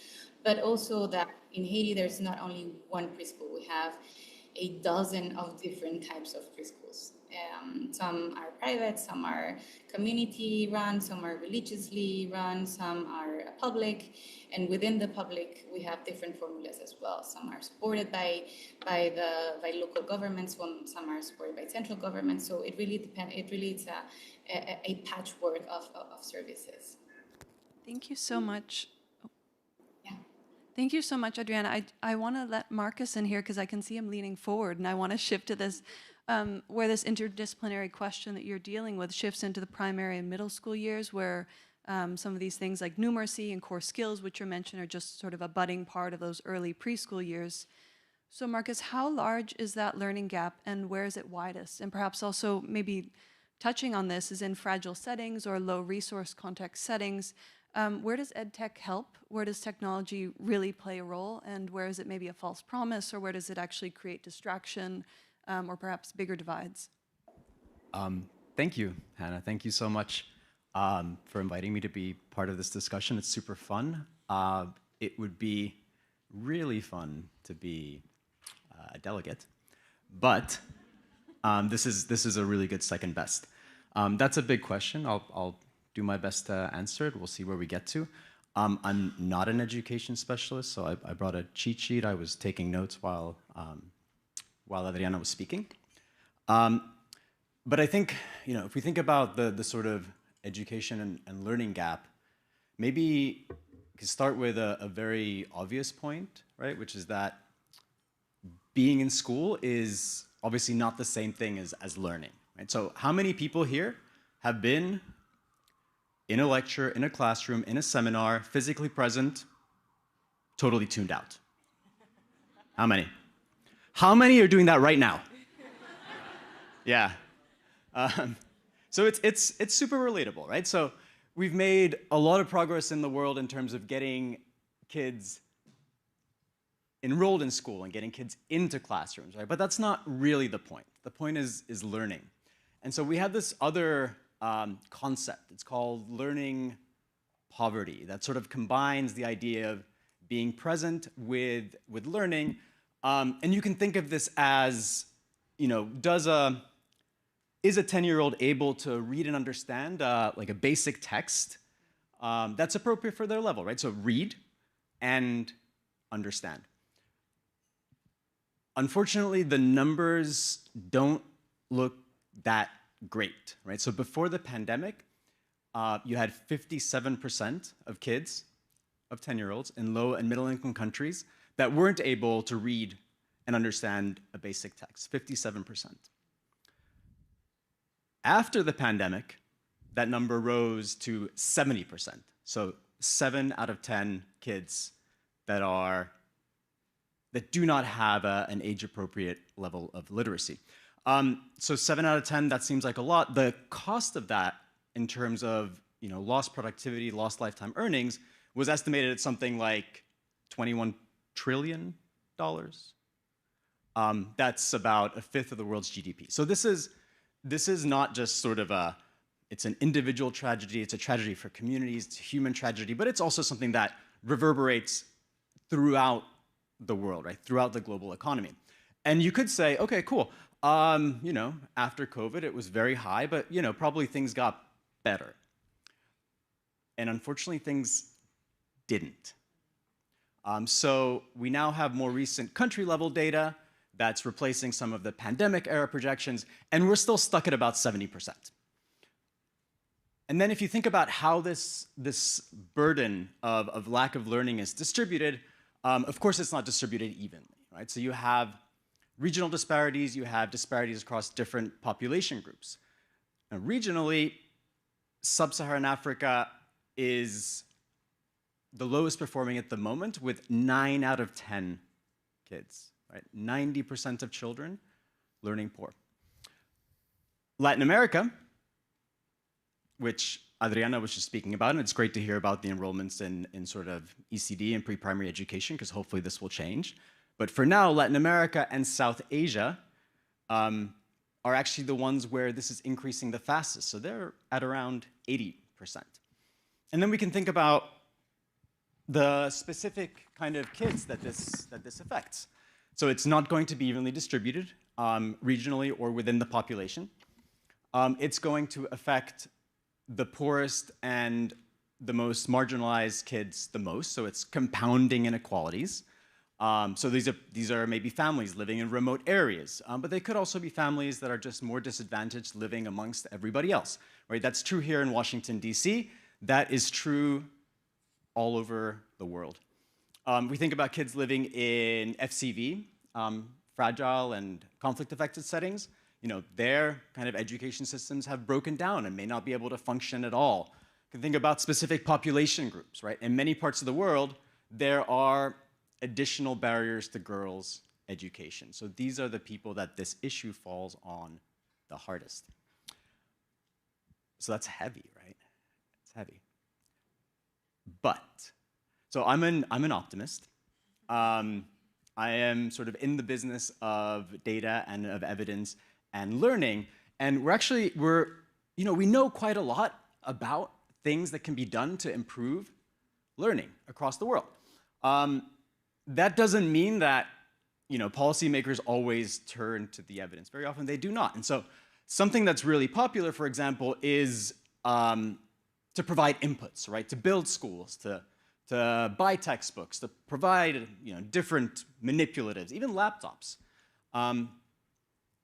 but also that in Haiti, there's not only one preschool. We have a dozen of different types of preschools. Some are private, some are community run, some are religiously run, some are public. And within the public, we have different formulas as well. Some are supported by local governments, some are supported by central government. So it really depends. It really is a patchwork of services. Thank you so much. Thank you so much, Adriana. I want to let Marcus in here because I can see him leaning forward, and I want to shift to this, where this interdisciplinary question that you're dealing with shifts into the primary and middle school years, where some of these things like numeracy and core skills, which you mentioned, are just sort of a budding part of those early preschool years. So Marcus, how large is that learning gap, and where is it widest? And perhaps also maybe touching on this is in fragile settings or low resource context settings. Where does EdTech help? Where does technology really play a role? And where is it maybe a false promise, or where does it actually create distraction or perhaps bigger divides? Thank you, Hannah. Thank you so much for inviting me to be part of this discussion. It's super fun. It would be really fun to be a delegate, but this is a really good second best. That's a big question. I'll do my best to answer it. We'll see where we get to. I'm not an education specialist, so I brought a cheat sheet. I was taking notes while Adriana was speaking. But I think, if we think about the sort of education and learning gap, maybe we could start with a very obvious point, right? Which is that being in school is obviously not the same thing as learning, right? So how many people here have been in a lecture, in a classroom, in a seminar, physically present, totally tuned out? How many? How many are doing that right now? Yeah. So it's super relatable, right? So we've made a lot of progress in the world in terms of getting kids enrolled in school and getting kids into classrooms, right? But that's not really the point. The point is learning. And so we have this other concept. It's called learning poverty that sort of combines the idea of being present with learning. And you can think of this as, is a 10-year-old able to read and understand like a basic text that's appropriate for their level, right? So read and understand. Unfortunately, the numbers don't look that great, right? So before the pandemic, you had 57% of kids, of 10-year-olds in low and middle income countries that weren't able to read and understand a basic text, 57%. After the pandemic, that number rose to 70%. So 7 out of 10 kids that do not have an age-appropriate level of literacy. So 7 out of 10, that seems like a lot. The cost of that in terms of lost productivity, lost lifetime earnings, was estimated at something like $21 trillion. That's about a fifth of the world's GDP. So this is not just sort of it's an individual tragedy, it's a tragedy for communities, it's a human tragedy, but it's also something that reverberates throughout the world, right? Throughout the global economy. And you could say, okay, cool. After COVID, it was very high, but probably things got better. And unfortunately, things didn't. So we now have more recent country-level data that's replacing some of the pandemic-era projections, and we're still stuck at about 70%. And then if you think about how this burden of lack of learning is distributed, of course it's not distributed evenly, right? So you have regional disparities, you have disparities across different population groups. Now, regionally, sub-Saharan Africa is the lowest performing at the moment with 9 out of 10 kids, right? 90% of children learning poor. Latin America, which Adriana was just speaking about, and it's great to hear about the enrollments in sort of ECD and pre-primary education, because hopefully this will change. But for now, Latin America and South Asia are actually the ones where this is increasing the fastest. So they're at around 80%. And then we can think about the specific kind of kids that this affects. So it's not going to be evenly distributed regionally or within the population. It's going to affect the poorest and the most marginalized kids the most, so it's compounding inequalities. So these are maybe families living in remote areas, but they could also be families that are just more disadvantaged living amongst everybody else, right? That's true here in Washington, D.C. That is true all over the world. We think about kids living in FCV, fragile and conflict-affected settings. Their kind of education systems have broken down and may not be able to function at all. You can think about specific population groups, right? In many parts of the world, there are additional barriers to girls' education. So these are the people that this issue falls on the hardest. So that's heavy, right? It's heavy. But, so I'm an optimist. I am sort of in the business of data and of evidence and learning, and we know quite a lot about things that can be done to improve learning across the world. that doesn't mean that policymakers always turn to the evidence. Very often they do not. And so something that's really popular, for example, is to provide inputs, right? To build schools, to buy textbooks, to provide different manipulatives, even laptops.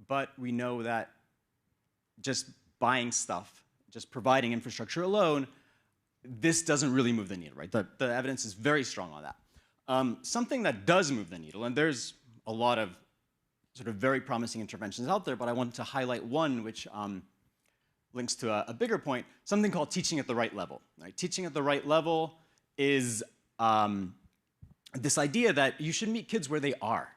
But we know that just buying stuff, just providing infrastructure alone, this doesn't really move the needle, right? The evidence is very strong on that. Something that does move the needle, and there's a lot of sort of very promising interventions out there, but I wanted to highlight one which links to a bigger point, something called teaching at the right level. Right? Teaching at the right level is this idea that you should meet kids where they are.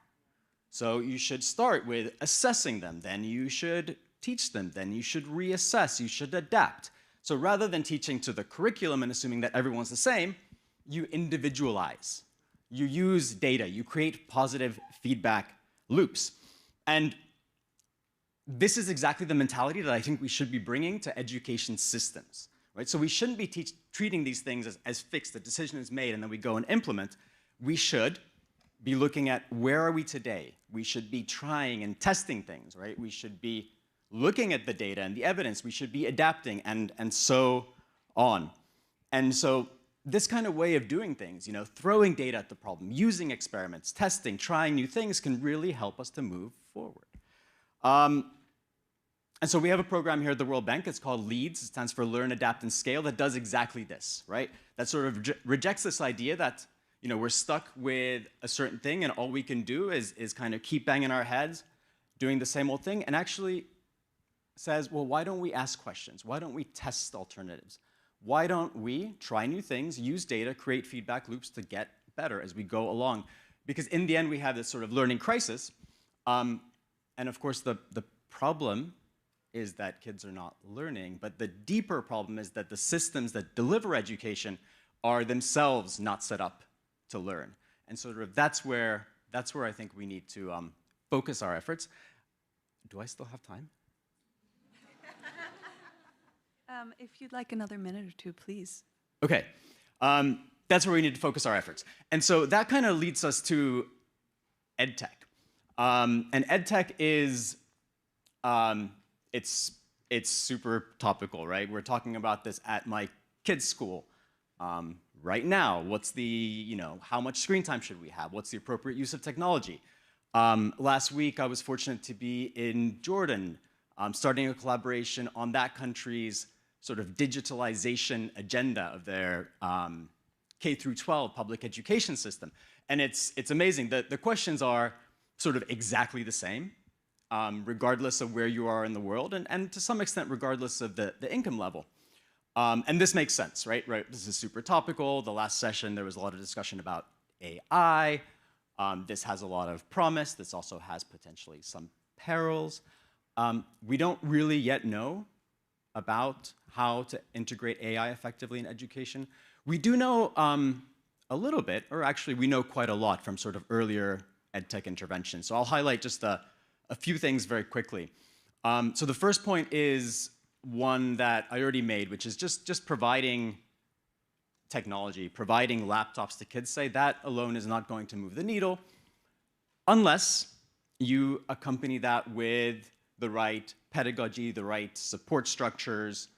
So you should start with assessing them, then you should teach them, then you should reassess, you should adapt. So rather than teaching to the curriculum and assuming that everyone's the same, you individualize. You use data, you create positive feedback loops. And this is exactly the mentality that I think we should be bringing to education systems, right? So we shouldn't be treating these things as fixed. The decision is made and then we go and implement. We should be looking at where are we today? We should be trying and testing things, right? We should be looking at the data and the evidence. We should be adapting and so on. And so this kind of way of doing things, throwing data at the problem, using experiments, testing, trying new things can really help us to move forward. And so we have a program here at the World Bank. It's called LEADS. It stands for Learn, Adapt, and Scale. That does exactly this, right? That sort of rejects this idea that we're stuck with a certain thing and all we can do is kind of keep banging our heads, doing the same old thing, and actually says, well, why don't we ask questions? Why don't we test alternatives? Why don't we try new things, use data, create feedback loops to get better as we go along? Because in the end, we have this sort of learning crisis. And of course, the problem is that kids are not learning. But the deeper problem is that the systems that deliver education are themselves not set up to learn. And sort of that's where I think we need to focus our efforts. Do I still have time? If you'd like another minute or two, please. Okay. That's where we need to focus our efforts. And so that kind of leads us to EdTech. And EdTech is, it's super topical, right? We're talking about this at my kids' school right now. What's the, how much screen time should we have? What's the appropriate use of technology? Last week, I was fortunate to be in Jordan, starting a collaboration on that country's sort of digitalization agenda of their K through 12 public education system. And it's amazing. The questions are sort of exactly the same, regardless of where you are in the world, and to some extent, regardless of the income level. And this makes sense, right? This is super topical. The last session, there was a lot of discussion about AI. This has a lot of promise. This also has potentially some perils. We don't really yet know about how to integrate AI effectively in education. We do know a little bit, or actually we know quite a lot from sort of earlier EdTech interventions. So I'll highlight just a few things very quickly. So the first point is one that I already made, which is just providing technology, providing laptops to kids. Say that alone is not going to move the needle unless you accompany that with the right pedagogy, the right support structures,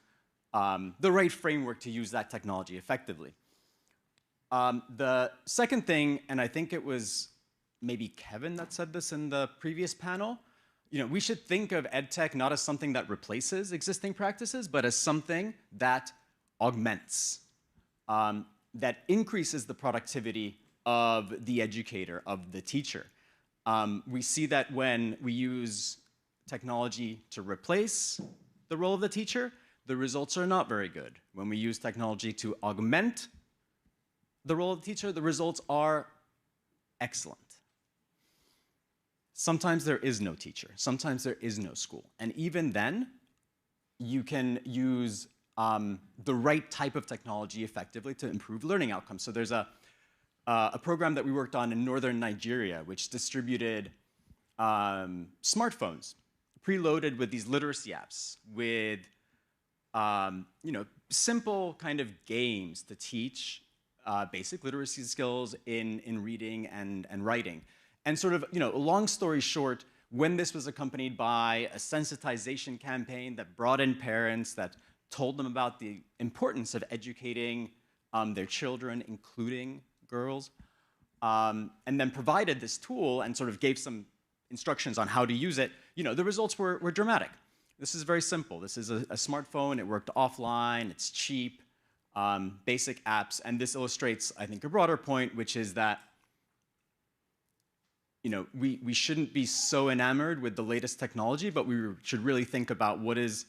the right framework to use that technology effectively. The second thing, and I think it was maybe Kevin that said this in the previous panel, we should think of EdTech not as something that replaces existing practices, but as something that augments, that increases the productivity of the educator, of the teacher. We see that when we use technology to replace the role of the teacher, the results are not very good. When we use technology to augment the role of the teacher, the results are excellent. Sometimes there is no teacher. Sometimes there is no school. And even then, you can use the right type of technology effectively to improve learning outcomes. So there's a program that we worked on in northern Nigeria, which distributed smartphones preloaded with these literacy apps with simple kind of games to teach basic literacy skills in reading and writing. And sort of, long story short, when this was accompanied by a sensitization campaign that brought in parents, that told them about the importance of educating their children, including girls, and then provided this tool and sort of gave some instructions on how to use it, the results were dramatic. This is very simple. This is a smartphone. It worked offline. It's cheap, basic apps. And this illustrates, I think, a broader point, which is that we shouldn't be so enamored with the latest technology, but we should really think about what is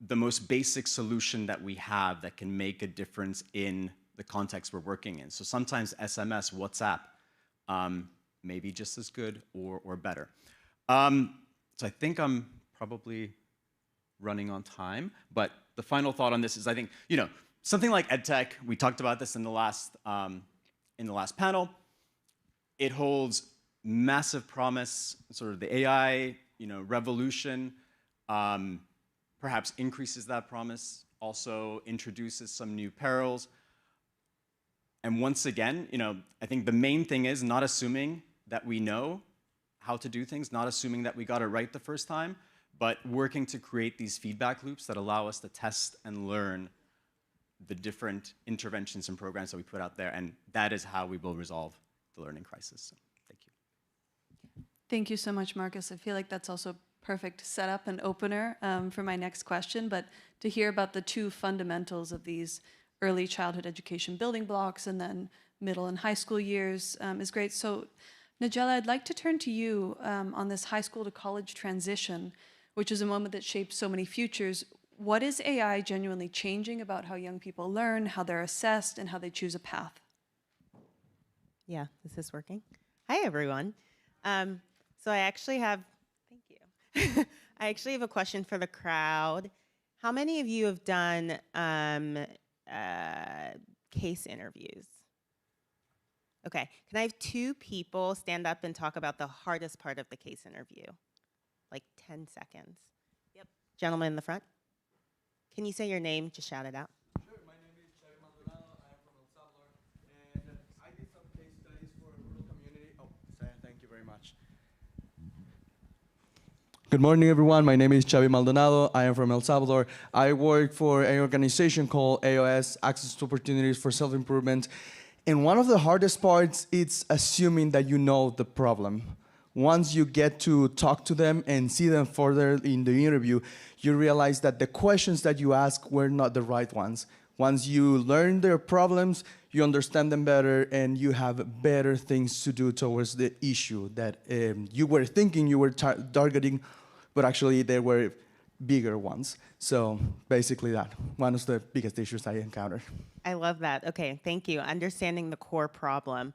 the most basic solution that we have that can make a difference in the context we're working in. So sometimes SMS, WhatsApp, may be just as good or better. So I think I'm probably running on time, but the final thought on this is I think, something like EdTech, we talked about this in the last panel, it holds massive promise, sort of the AI, revolution, perhaps increases that promise, also introduces some new perils. And once again, I think the main thing is not assuming that we know how to do things, not assuming that we got it right the first time, but working to create these feedback loops that allow us to test and learn the different interventions and programs that we put out there. And that is how we will resolve the learning crisis. So, thank you. Thank you so much, Marcus. I feel like that's also a perfect setup and opener for my next question, but to hear about the two fundamentals of these early childhood education building blocks and then middle and high school years is great. So, Nigella, I'd like to turn to you on this high school to college transition, which is a moment that shapes so many futures. What is AI genuinely changing about how young people learn, how they're assessed, and how they choose a path? Yeah, this is working. Hi, everyone. So I actually have, thank you. I actually have a question for the crowd. How many of you have done case interviews? Okay, can I have 2 people stand up and talk about the hardest part of the case interview? Like 10 seconds. Yep. Gentleman in the front. Can you say your name? Just shout it out. Sure, my name is Ajay. I am from El Salvador, and I did some case studies for a rural community. Oh, thank you very much. Good morning, everyone. My name is Xavi Maldonado. I am from El Salvador. I work for an organization called AOS, Access to Opportunities for Self-Improvement. And one of the hardest parts is assuming that you know the problem. Once you get to talk to them and see them further in the interview, you realize that the questions that you ask were not the right ones. Once you learn their problems, you understand them better, and you have better things to do towards the issue that you were thinking you were targeting, but actually they were bigger ones. So basically that, one of the biggest issues I encountered. I love that. Okay, thank you. Understanding the core problem.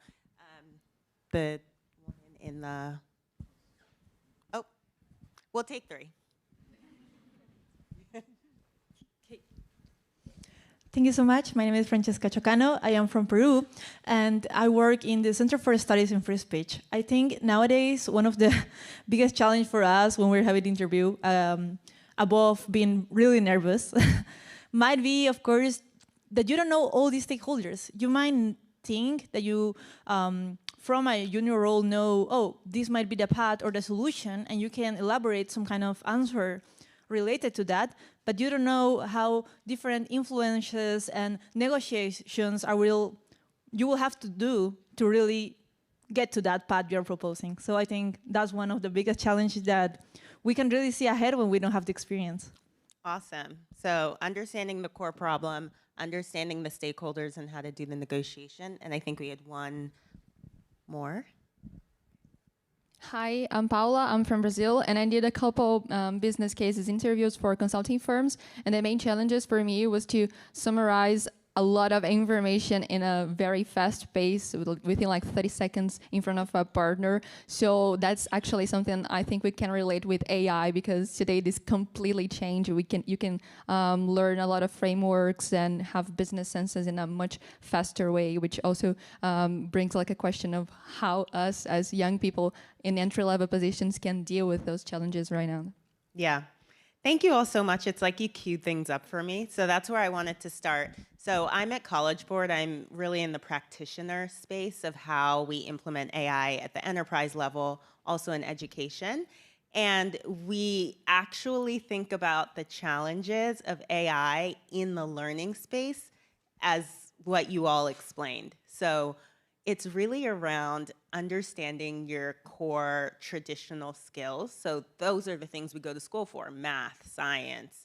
The woman in the, oh, we'll take 3. Thank you so much. My name is Francesca Chocano. I am from Peru, and I work in the Center for Studies in Free Speech. I think nowadays one of the biggest challenge for us when we're having the interview, above being really nervous, might be, of course, that you don't know all these stakeholders. You might think that you, from a junior role, know, oh, this might be the path or the solution, and you can elaborate some kind of answer related to that, but you don't know how different influences and negotiations you will have to do to really get to that path you're proposing. So I think that's one of the biggest challenges that we can really see ahead when we don't have the experience. Awesome. So understanding the core problem, understanding the stakeholders and how to do the negotiation. And I think we had one more. Hi, I'm Paula. I'm from Brazil, and I did a couple business cases interviews for consulting firms. And the main challenges for me was to summarize a lot of information in a very fast pace within like 30 seconds in front of a partner. So that's actually something I think we can relate with AI, because today this completely changed. You can learn a lot of frameworks and have business senses in a much faster way, which also brings like a question of how us as young people in entry-level positions can deal with those challenges right now. Yeah. Thank you all so much. It's like you queued things up for me. So that's where I wanted to start. So I'm at College Board. I'm really in the practitioner space of how we implement AI at the enterprise level, also in education. And we actually think about the challenges of AI in the learning space as what you all explained. So it's really around understanding your core traditional skills. So those are the things we go to school for: math, science,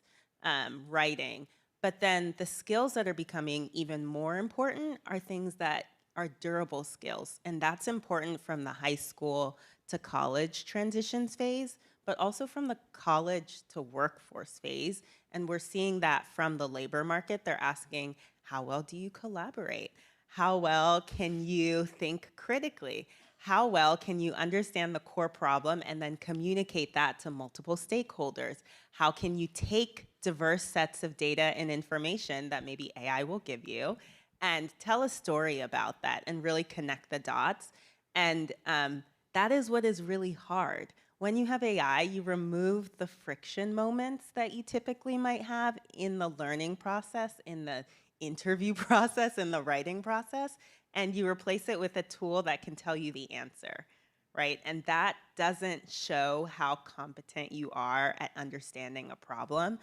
writing. But then the skills that are becoming even more important are things that are durable skills. And that's important from the high school to college transitions phase, but also from the college to workforce phase. And we're seeing that from the labor market. They're asking, how well do you collaborate? How well can you think critically? How well can you understand the core problem and then communicate that to multiple stakeholders? How can you take diverse sets of data and information that maybe AI will give you and tell a story about that and really connect the dots? And that is what is really hard. When you have AI, you remove the friction moments that you typically might have in the learning process, in the interview process, in the writing process, and you replace it with a tool that can tell you the answer, right? And that doesn't show how competent you are at understanding a problem.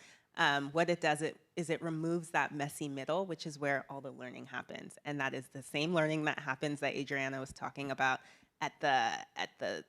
What it does is it removes that messy middle, which is where all the learning happens. And that is the same learning that happens that Adriana was talking about at the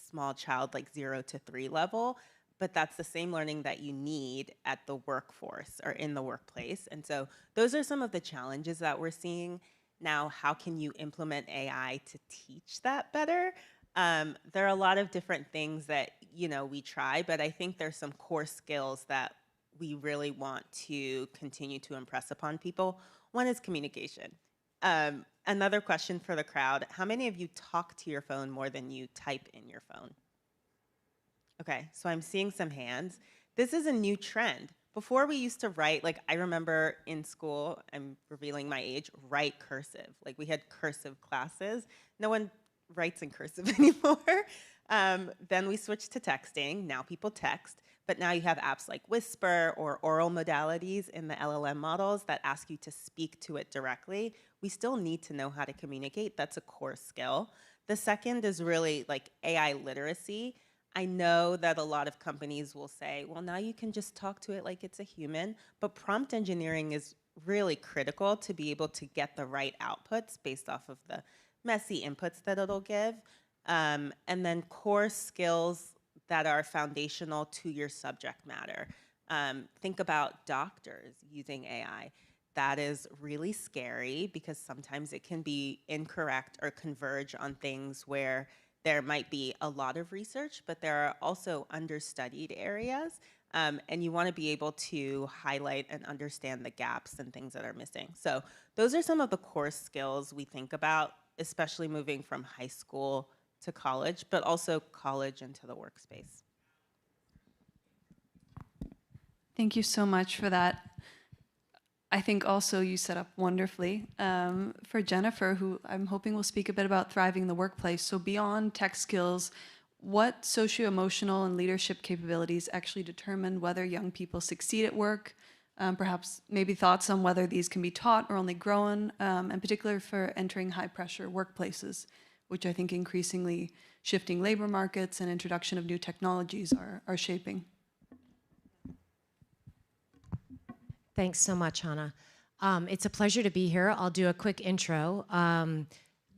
small child, like 0 to 3 level. But that's the same learning that you need at the workforce or in the workplace. And so those are some of the challenges that we're seeing. Now, how can you implement AI to teach that better? There are a lot of different things that we try, but I think there's some core skills that we really want to continue to impress upon people. One is communication. Another question for the crowd: how many of you talk to your phone more than you type in your phone? Okay, so I'm seeing some hands. This is a new trend. Before we used to write, like I remember in school, I'm revealing my age, write cursive. Like we had cursive classes. No one writes in cursive anymore. Then we switched to texting. Now people text. But now you have apps like Whisper or oral modalities in the LLM models that ask you to speak to it directly. We still need to know how to communicate. That's a core skill. The second is really like AI literacy. I know that a lot of companies will say, well, now you can just talk to it like it's a human, but prompt engineering is really critical to be able to get the right outputs based off of the messy inputs that it'll give. And then core skills that are foundational to your subject matter. Think about doctors using AI. That is really scary because sometimes it can be incorrect or converge on things where there might be a lot of research, but there are also understudied areas, and you want to be able to highlight and understand the gaps and things that are missing. So those are some of the core skills we think about, especially moving from high school to college, but also college into the workspace. Thank you so much for that. I think also you set up wonderfully for Jennifer, who I'm hoping will speak a bit about thriving in the workplace. So beyond tech skills, what socio-emotional and leadership capabilities actually determine whether young people succeed at work? Perhaps maybe thoughts on whether these can be taught or only grown, in particular for entering high-pressure workplaces, which I think increasingly shifting labor markets and introduction of new technologies are shaping. Thanks so much, Hannah. It's a pleasure to be here. I'll do a quick intro.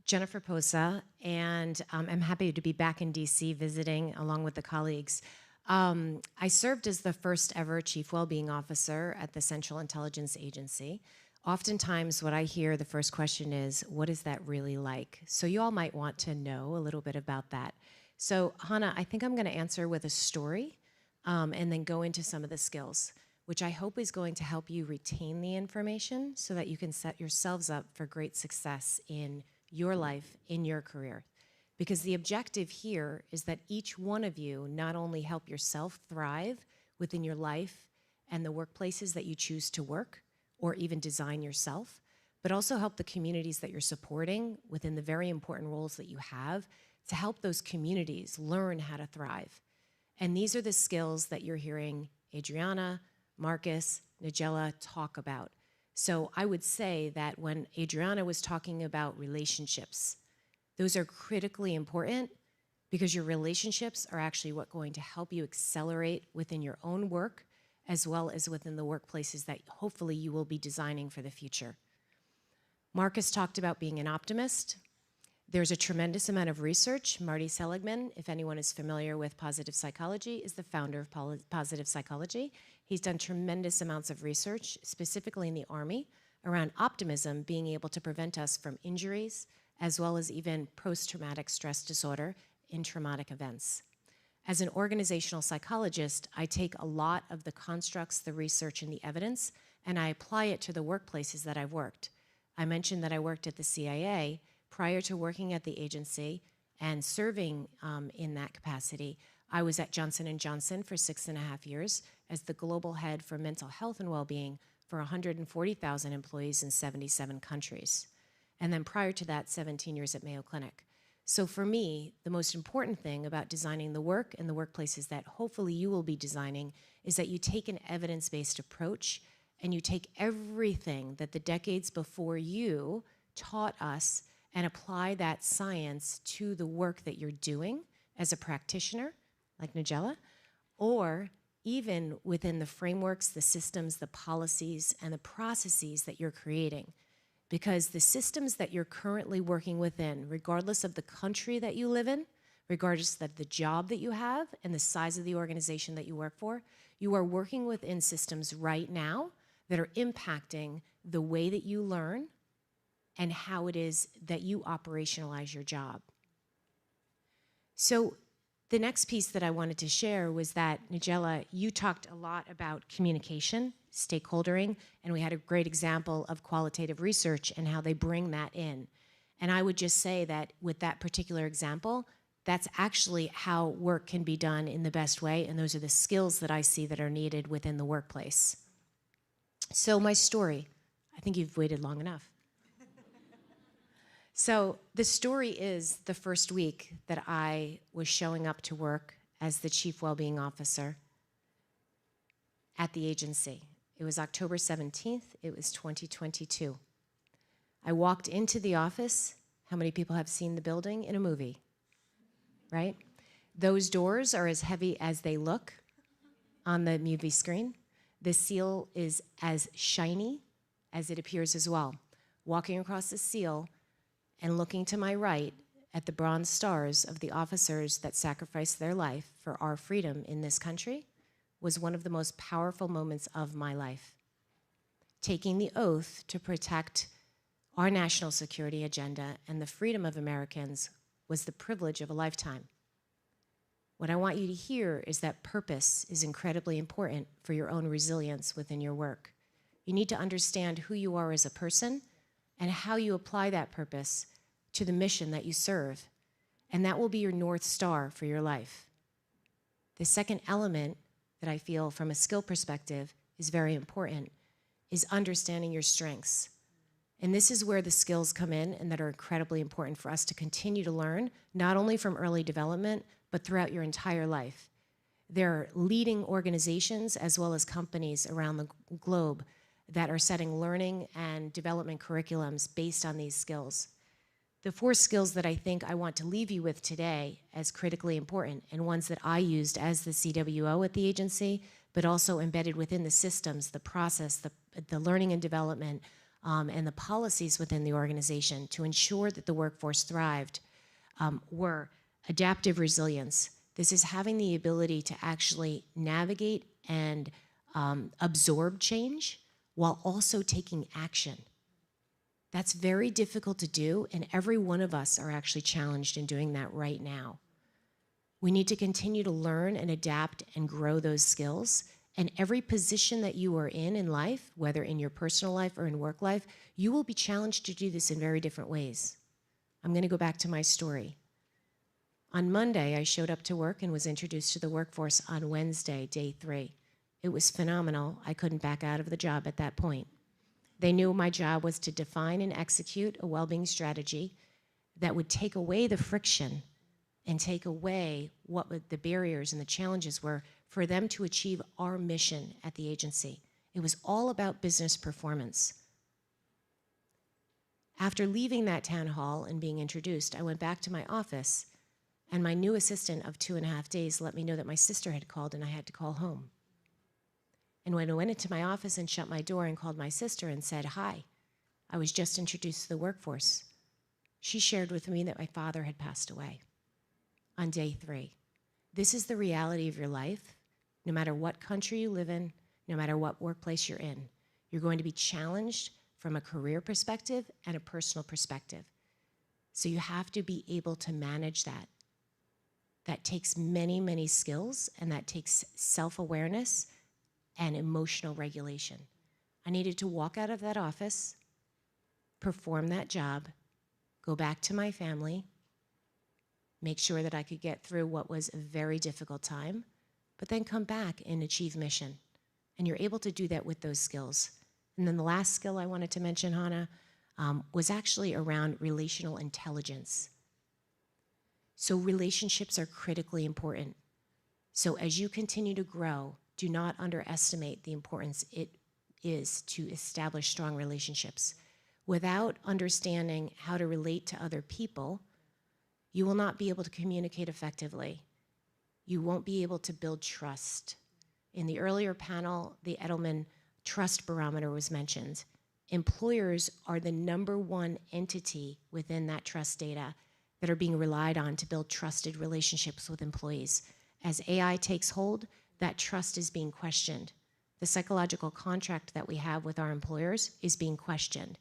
Jennifer Posa, and I'm happy to be back in DC visiting along with the colleagues. I served as the first ever Chief Wellbeing Officer at the Central Intelligence Agency. Oftentimes what I hear, the first question is, what is that really like? So you all might want to know a little bit about that. So Hannah, I think I'm gonna answer with a story and then go into some of the skills, which I hope is going to help you retain the information so that you can set yourselves up for great success in your life, in your career. Because the objective here is that each one of you not only help yourself thrive within your life and the workplaces that you choose to work or even design yourself, but also help the communities that you're supporting within the very important roles that you have to help those communities learn how to thrive. And these are the skills that you're hearing Adriana, Marcus, Nigella talk about. So I would say that when Adriana was talking about relationships, those are critically important because your relationships are actually what's going to help you accelerate within your own work as well as within the workplaces that hopefully you will be designing for the future. Marcus talked about being an optimist. There's a tremendous amount of research. Marty Seligman, if anyone is familiar with positive psychology, is the founder of positive psychology. He's done tremendous amounts of research, specifically in the Army, around optimism being able to prevent us from injuries, as well as even post-traumatic stress disorder in traumatic events. As an organizational psychologist, I take a lot of the constructs, the research, and the evidence, and I apply it to the workplaces that I've worked. I mentioned that I worked at the CIA. Prior to working at the agency and serving in that capacity, I was at Johnson & Johnson for 6.5 years as the global head for mental health and well-being for 140,000 employees in 77 countries. And then prior to that, 17 years at Mayo Clinic. So for me, the most important thing about designing the work and the workplaces that hopefully you will be designing is that you take an evidence-based approach and you take everything that the decades before you taught us and apply that science to the work that you're doing as a practitioner, like Nigella, or even within the frameworks, the systems, the policies, and the processes that you're creating. Because the systems that you're currently working within, regardless of the country that you live in, regardless of the job that you have and the size of the organization that you work for, you are working within systems right now that are impacting the way that you learn and how it is that you operationalize your job. So the next piece that I wanted to share was that, Nigella, you talked a lot about communication, stakeholdering, and we had a great example of qualitative research and how they bring that in. And I would just say that with that particular example, that's actually how work can be done in the best way, and those are the skills that I see that are needed within the workplace. So my story, I think you've waited long enough. So the story is the first week that I was showing up to work as the Chief Wellbeing Officer at the agency. It was October 17th, it was 2022. I walked into the office. How many people have seen the building in a movie, right? Those doors are as heavy as they look on the movie screen. The seal is as shiny as it appears as well. Walking across the seal, and looking to my right at the bronze stars of the officers that sacrificed their life for our freedom in this country was one of the most powerful moments of my life. Taking the oath to protect our national security agenda and the freedom of Americans was the privilege of a lifetime. What I want you to hear is that purpose is incredibly important for your own resilience within your work. You need to understand who you are as a person and how you apply that purpose to the mission that you serve. And that will be your North Star for your life. The second element that I feel from a skill perspective is very important is understanding your strengths. And this is where the skills come in and that are incredibly important for us to continue to learn, not only from early development, but throughout your entire life. There are leading organizations as well as companies around the globe that are setting learning and development curriculums based on these skills. The 4 skills that I think I want to leave you with today as critically important, and ones that I used as the CWO at the agency, but also embedded within the systems, the process, the learning and development, and the policies within the organization to ensure that the workforce thrived, were adaptive resilience. This is having the ability to actually navigate and absorb change while also taking action. That's very difficult to do, and every one of us are actually challenged in doing that right now. We need to continue to learn and adapt and grow those skills, and every position that you are in life, whether in your personal life or in work life, you will be challenged to do this in very different ways. I'm gonna go back to my story. On Monday, I showed up to work and was introduced to the workforce on Wednesday, day 3. It was phenomenal. I couldn't back out of the job at that point. They knew my job was to define and execute a well-being strategy that would take away the friction and take away what the barriers and the challenges were for them to achieve our mission at the agency. It was all about business performance. After leaving that town hall and being introduced, I went back to my office, and my new assistant of 2.5 days let me know that my sister had called and I had to call home. And when I went into my office and shut my door and called my sister and said, "Hi, I was just introduced to the workforce," she shared with me that my father had passed away on day 3. This is the reality of your life. No matter what country you live in, no matter what workplace you're in, you're going to be challenged from a career perspective and a personal perspective. So you have to be able to manage that. That takes many, many skills, and that takes self-awareness and emotional regulation. I needed to walk out of that office, perform that job, go back to my family, make sure that I could get through what was a very difficult time, but then come back and achieve mission. And you're able to do that with those skills. And then the last skill I wanted to mention, Hannah, was actually around relational intelligence. So relationships are critically important. So as you continue to grow, do not underestimate the importance it is to establish strong relationships. Without understanding how to relate to other people, you will not be able to communicate effectively. You won't be able to build trust. In the earlier panel, the Edelman Trust Barometer was mentioned. Employers are the #1 entity within that trust data that are being relied on to build trusted relationships with employees. As AI takes hold, that trust is being questioned. The psychological contract that we have with our employers is being questioned.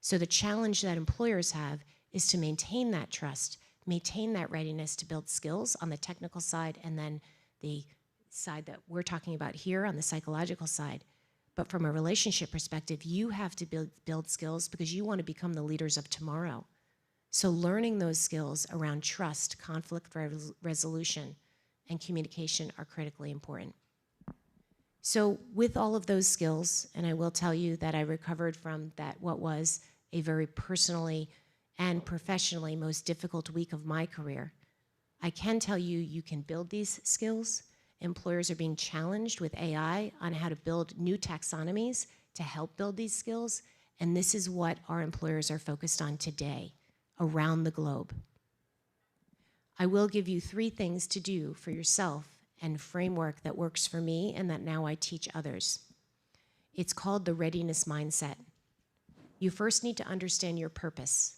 So the challenge that employers have is to maintain that trust, maintain that readiness to build skills on the technical side, and then the side that we're talking about here on the psychological side. But from a relationship perspective, you have to build skills because you want to become the leaders of tomorrow. So learning those skills around trust, conflict resolution, and communication are critically important. So with all of those skills, and I will tell you that I recovered from that what was a very personally and professionally most difficult week of my career, I can tell you you can build these skills. Employers are being challenged with AI on how to build new taxonomies to help build these skills, and this is what our employers are focused on today around the globe. I will give you 3 things to do for yourself and framework that works for me and that now I teach others. It's called the readiness mindset. You first need to understand your purpose.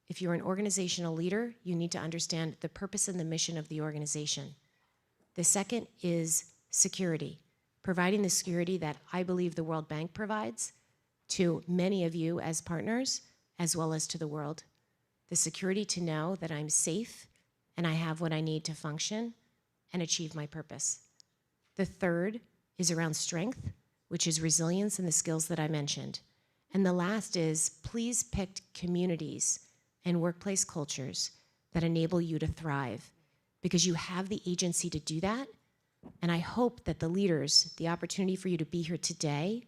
If you're an organizational leader, you need to understand the purpose and the mission of the organization. The second is security, providing the security that I believe the World Bank provides to many of you as partners, as well as to the world. The security to know that I'm safe and I have what I need to function and achieve my purpose. The third is around strength, which is resilience and the skills that I mentioned. And the last is please pick communities and workplace cultures that enable you to thrive, because you have the agency to do that. And I hope that the leaders, the opportunity for you to be here today,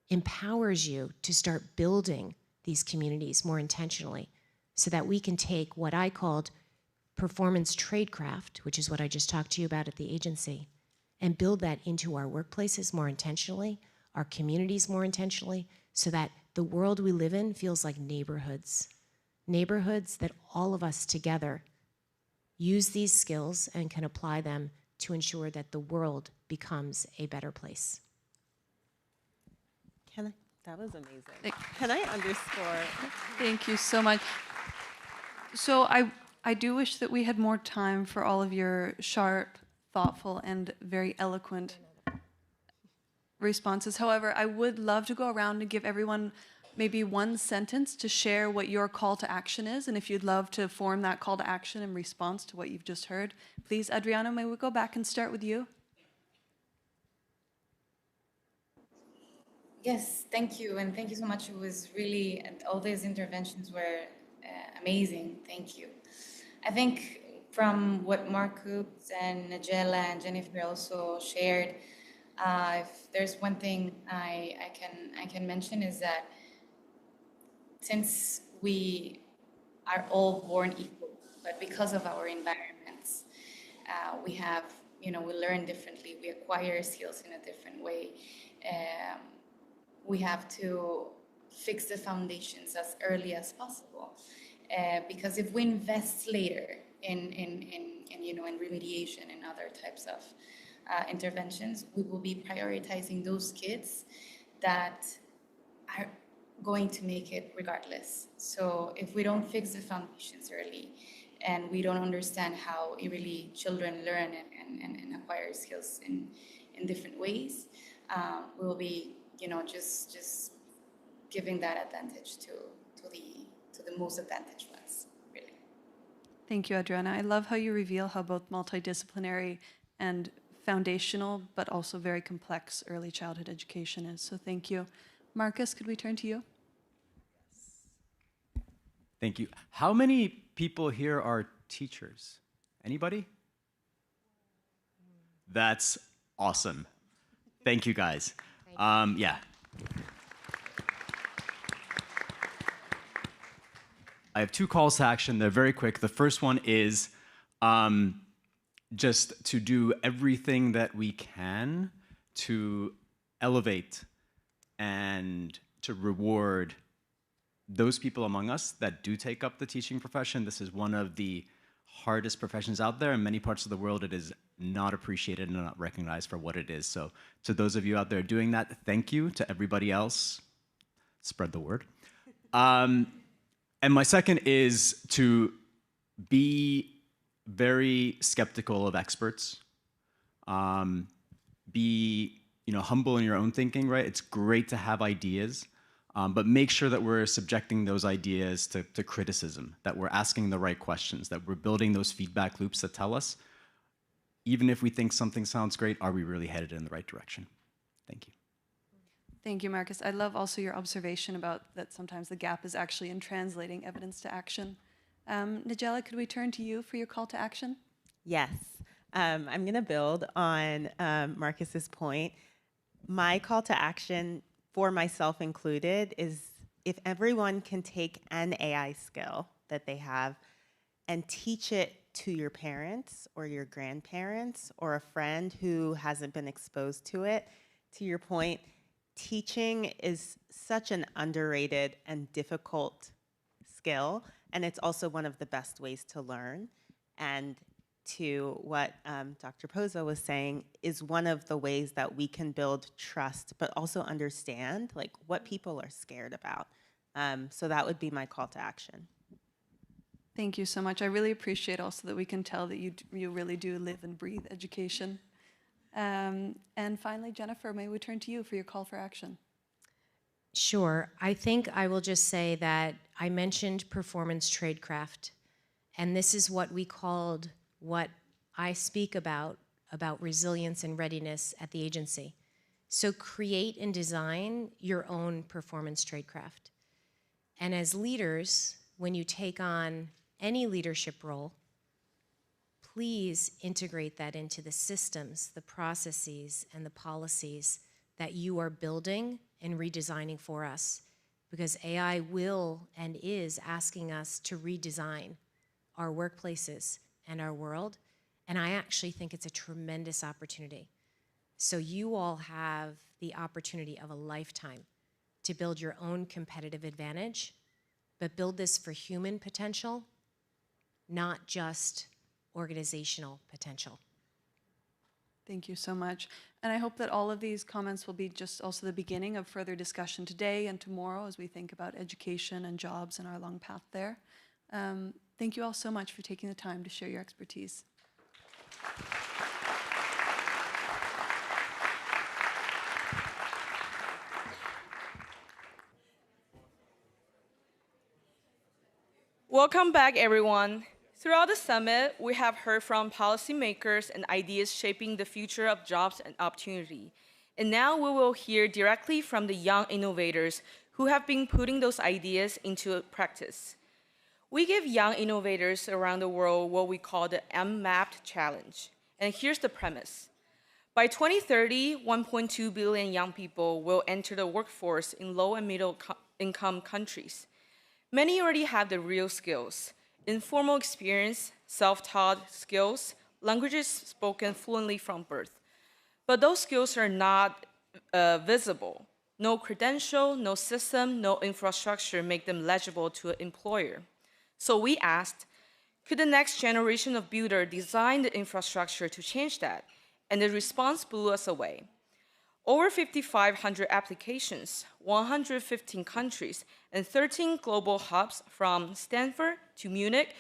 empowers you to start building these communities more intentionally so that we can take what I called performance tradecraft, which is what I just talked to you about at the agency, and build that into our workplaces more intentionally, our communities more intentionally, so that the world we live in feels like neighborhoods. Neighborhoods that all of us together use these skills and can apply them to ensure that the world becomes a better place. That was amazing. Can I underscore? Thank you so much. So I do wish that we had more time for all of your sharp, thoughtful, and very eloquent responses. However, I would love to go around and give everyone maybe one sentence to share what your call to action is, and if you'd love to form that call to action in response to what you've just heard. Please, Adriano, may we go back and start with you? Yes, thank you, and thank you so much. It was really, and all these interventions were amazing. Thank you. I think from what Marcus and Nigella and Jennifer also shared, if there's one thing I can mention is that since we are all born equal, but because of our environments, we have we learn differently, we acquire skills in a different way. We have to fix the foundations as early as possible. Because if we invest later in remediation and other types of interventions, we will be prioritizing those kids that are going to make it regardless. So if we don't fix the foundations early, and we don't understand how really children learn and acquire skills in different ways, we will be, just giving that advantage to the most advantaged ones, really. Thank you, Adriana. I love how you reveal how both multidisciplinary and foundational, but also very complex early childhood education is. So thank you. Marcus, could we turn to you? Thank you. How many people here are teachers? Anybody? That's awesome. Thank you, guys. Yeah. I have 2 calls to action. They're very quick. The first one is just to do everything that we can to elevate and to reward those people among us that do take up the teaching profession. This is one of the hardest professions out there. In many parts of the world, it is not appreciated and not recognized for what it is. So to those of you out there doing that, thank you. To everybody else, spread the word. And my second is to be very skeptical of experts. Be humble in your own thinking, right? It's great to have ideas, but make sure that we're subjecting those ideas to criticism, that we're asking the right questions, that we're building those feedback loops that tell us, even if we think something sounds great, are we really headed in the right direction? Thank you. Thank you, Marcus. I love also your observation about that sometimes the gap is actually in translating evidence to action. Nigella, could we turn to you for your call to action? Yes. I'm going to build on Marcus's point. My call to action, for myself included, is if everyone can take an AI skill that they have and teach it to your parents or your grandparents or a friend who hasn't been exposed to it. To your point, teaching is such an underrated and difficult skill, and it's also one of the best ways to learn. And to what Dr. Poza was saying, is one of the ways that we can build trust, but also understand what people are scared about. So that would be my call to action. Thank you so much. I really appreciate also that we can tell that you really do live and breathe education. And finally, Jennifer, may we turn to you for your call for action? Sure. I think I will just say that I mentioned performance tradecraft, and this is what we called what I speak about resilience and readiness at the agency. So create and design your own performance tradecraft. And as leaders, when you take on any leadership role, please integrate that into the systems, the processes, and the policies that you are building and redesigning for us, because AI will and is asking us to redesign our workplaces and our world, and I actually think it's a tremendous opportunity. So you all have the opportunity of a lifetime to build your own competitive advantage, but build this for human potential, not just organizational potential. Thank you so much. And I hope that all of these comments will be just also the beginning of further discussion today and tomorrow as we think about education and jobs and our long path there. Thank you all so much for taking the time to share your expertise. Welcome back, everyone. Throughout the summit, we have heard from policymakers and ideas shaping the future of jobs and opportunity. And now we will hear directly from the young innovators who have been putting those ideas into practice. We give young innovators around the world what we call the M-Mapped Challenge. And here's the premise. By 2030, 1.2 billion young people will enter the workforce in low and middle income countries. Many already have the real skills: informal experience, self-taught skills, languages spoken fluently from birth. But those skills are not visible. No credential, no system, no infrastructure make them legible to an employer. So we asked, could the next generation of builder design the infrastructure to change that? And the response blew us away. Over 5,500 applications, 115 countries, and 13 global hubs from Stanford to Munich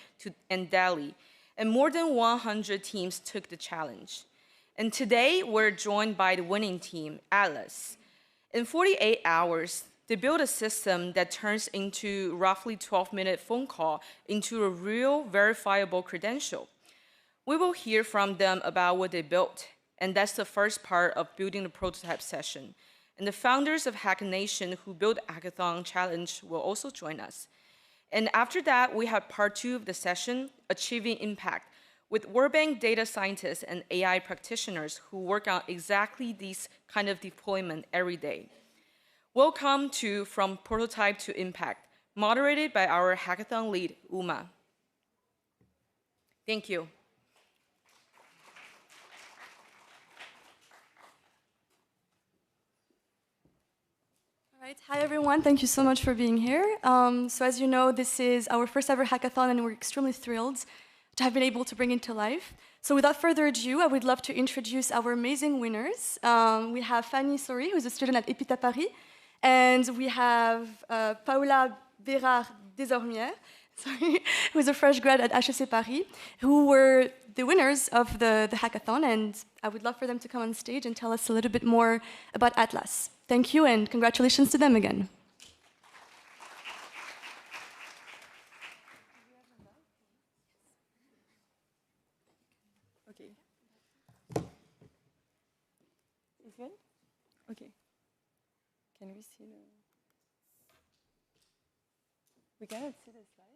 and Delhi, and more than 100 teams took the challenge. And today, we're joined by the winning team, Atlas. In 48 hours, they built a system that turns into roughly 12-minute phone call into a real verifiable credential. We will hear from them about what they built, and that's the first part of building the prototype session. And the founders of Hack Nation who built Hackathon Challenge will also join us. And after that, we have part 2 of the session, Achieving Impact, with World Bank data scientists and AI practitioners who work on exactly these kind of deployment every day. Welcome to From Prototype to Impact, moderated by our Hackathon lead, Uma. Thank you. All right. Hi, everyone. Thank you so much for being here. So as you know, this is our first ever hackathon, and we're extremely thrilled to have been able to bring it to life. So without further ado, I would love to introduce our amazing winners. We have Fanny Sori, who's a student at Epita Paris, and we have Paola Bérard Desormières, who's a fresh grad at HEC Paris, who were the winners of the hackathon, and I would love for them to come on stage and tell us a little bit more about Atlas. Thank you, and congratulations to them again. Okay. Is good? Okay. Can we see the... We cannot see the slides?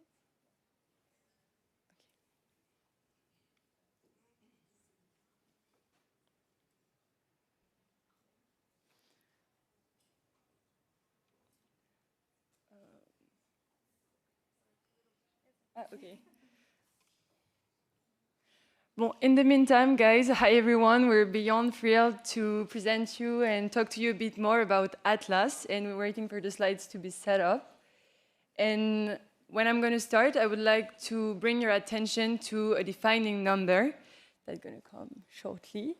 Okay. Well, in the meantime, guys, hi everyone. We're beyond thrilled to present you and talk to you a bit more about Atlas, and we're waiting for the slides to be set up. And when I'm going to start, I would like to bring your attention to a defining number that's going to come shortly.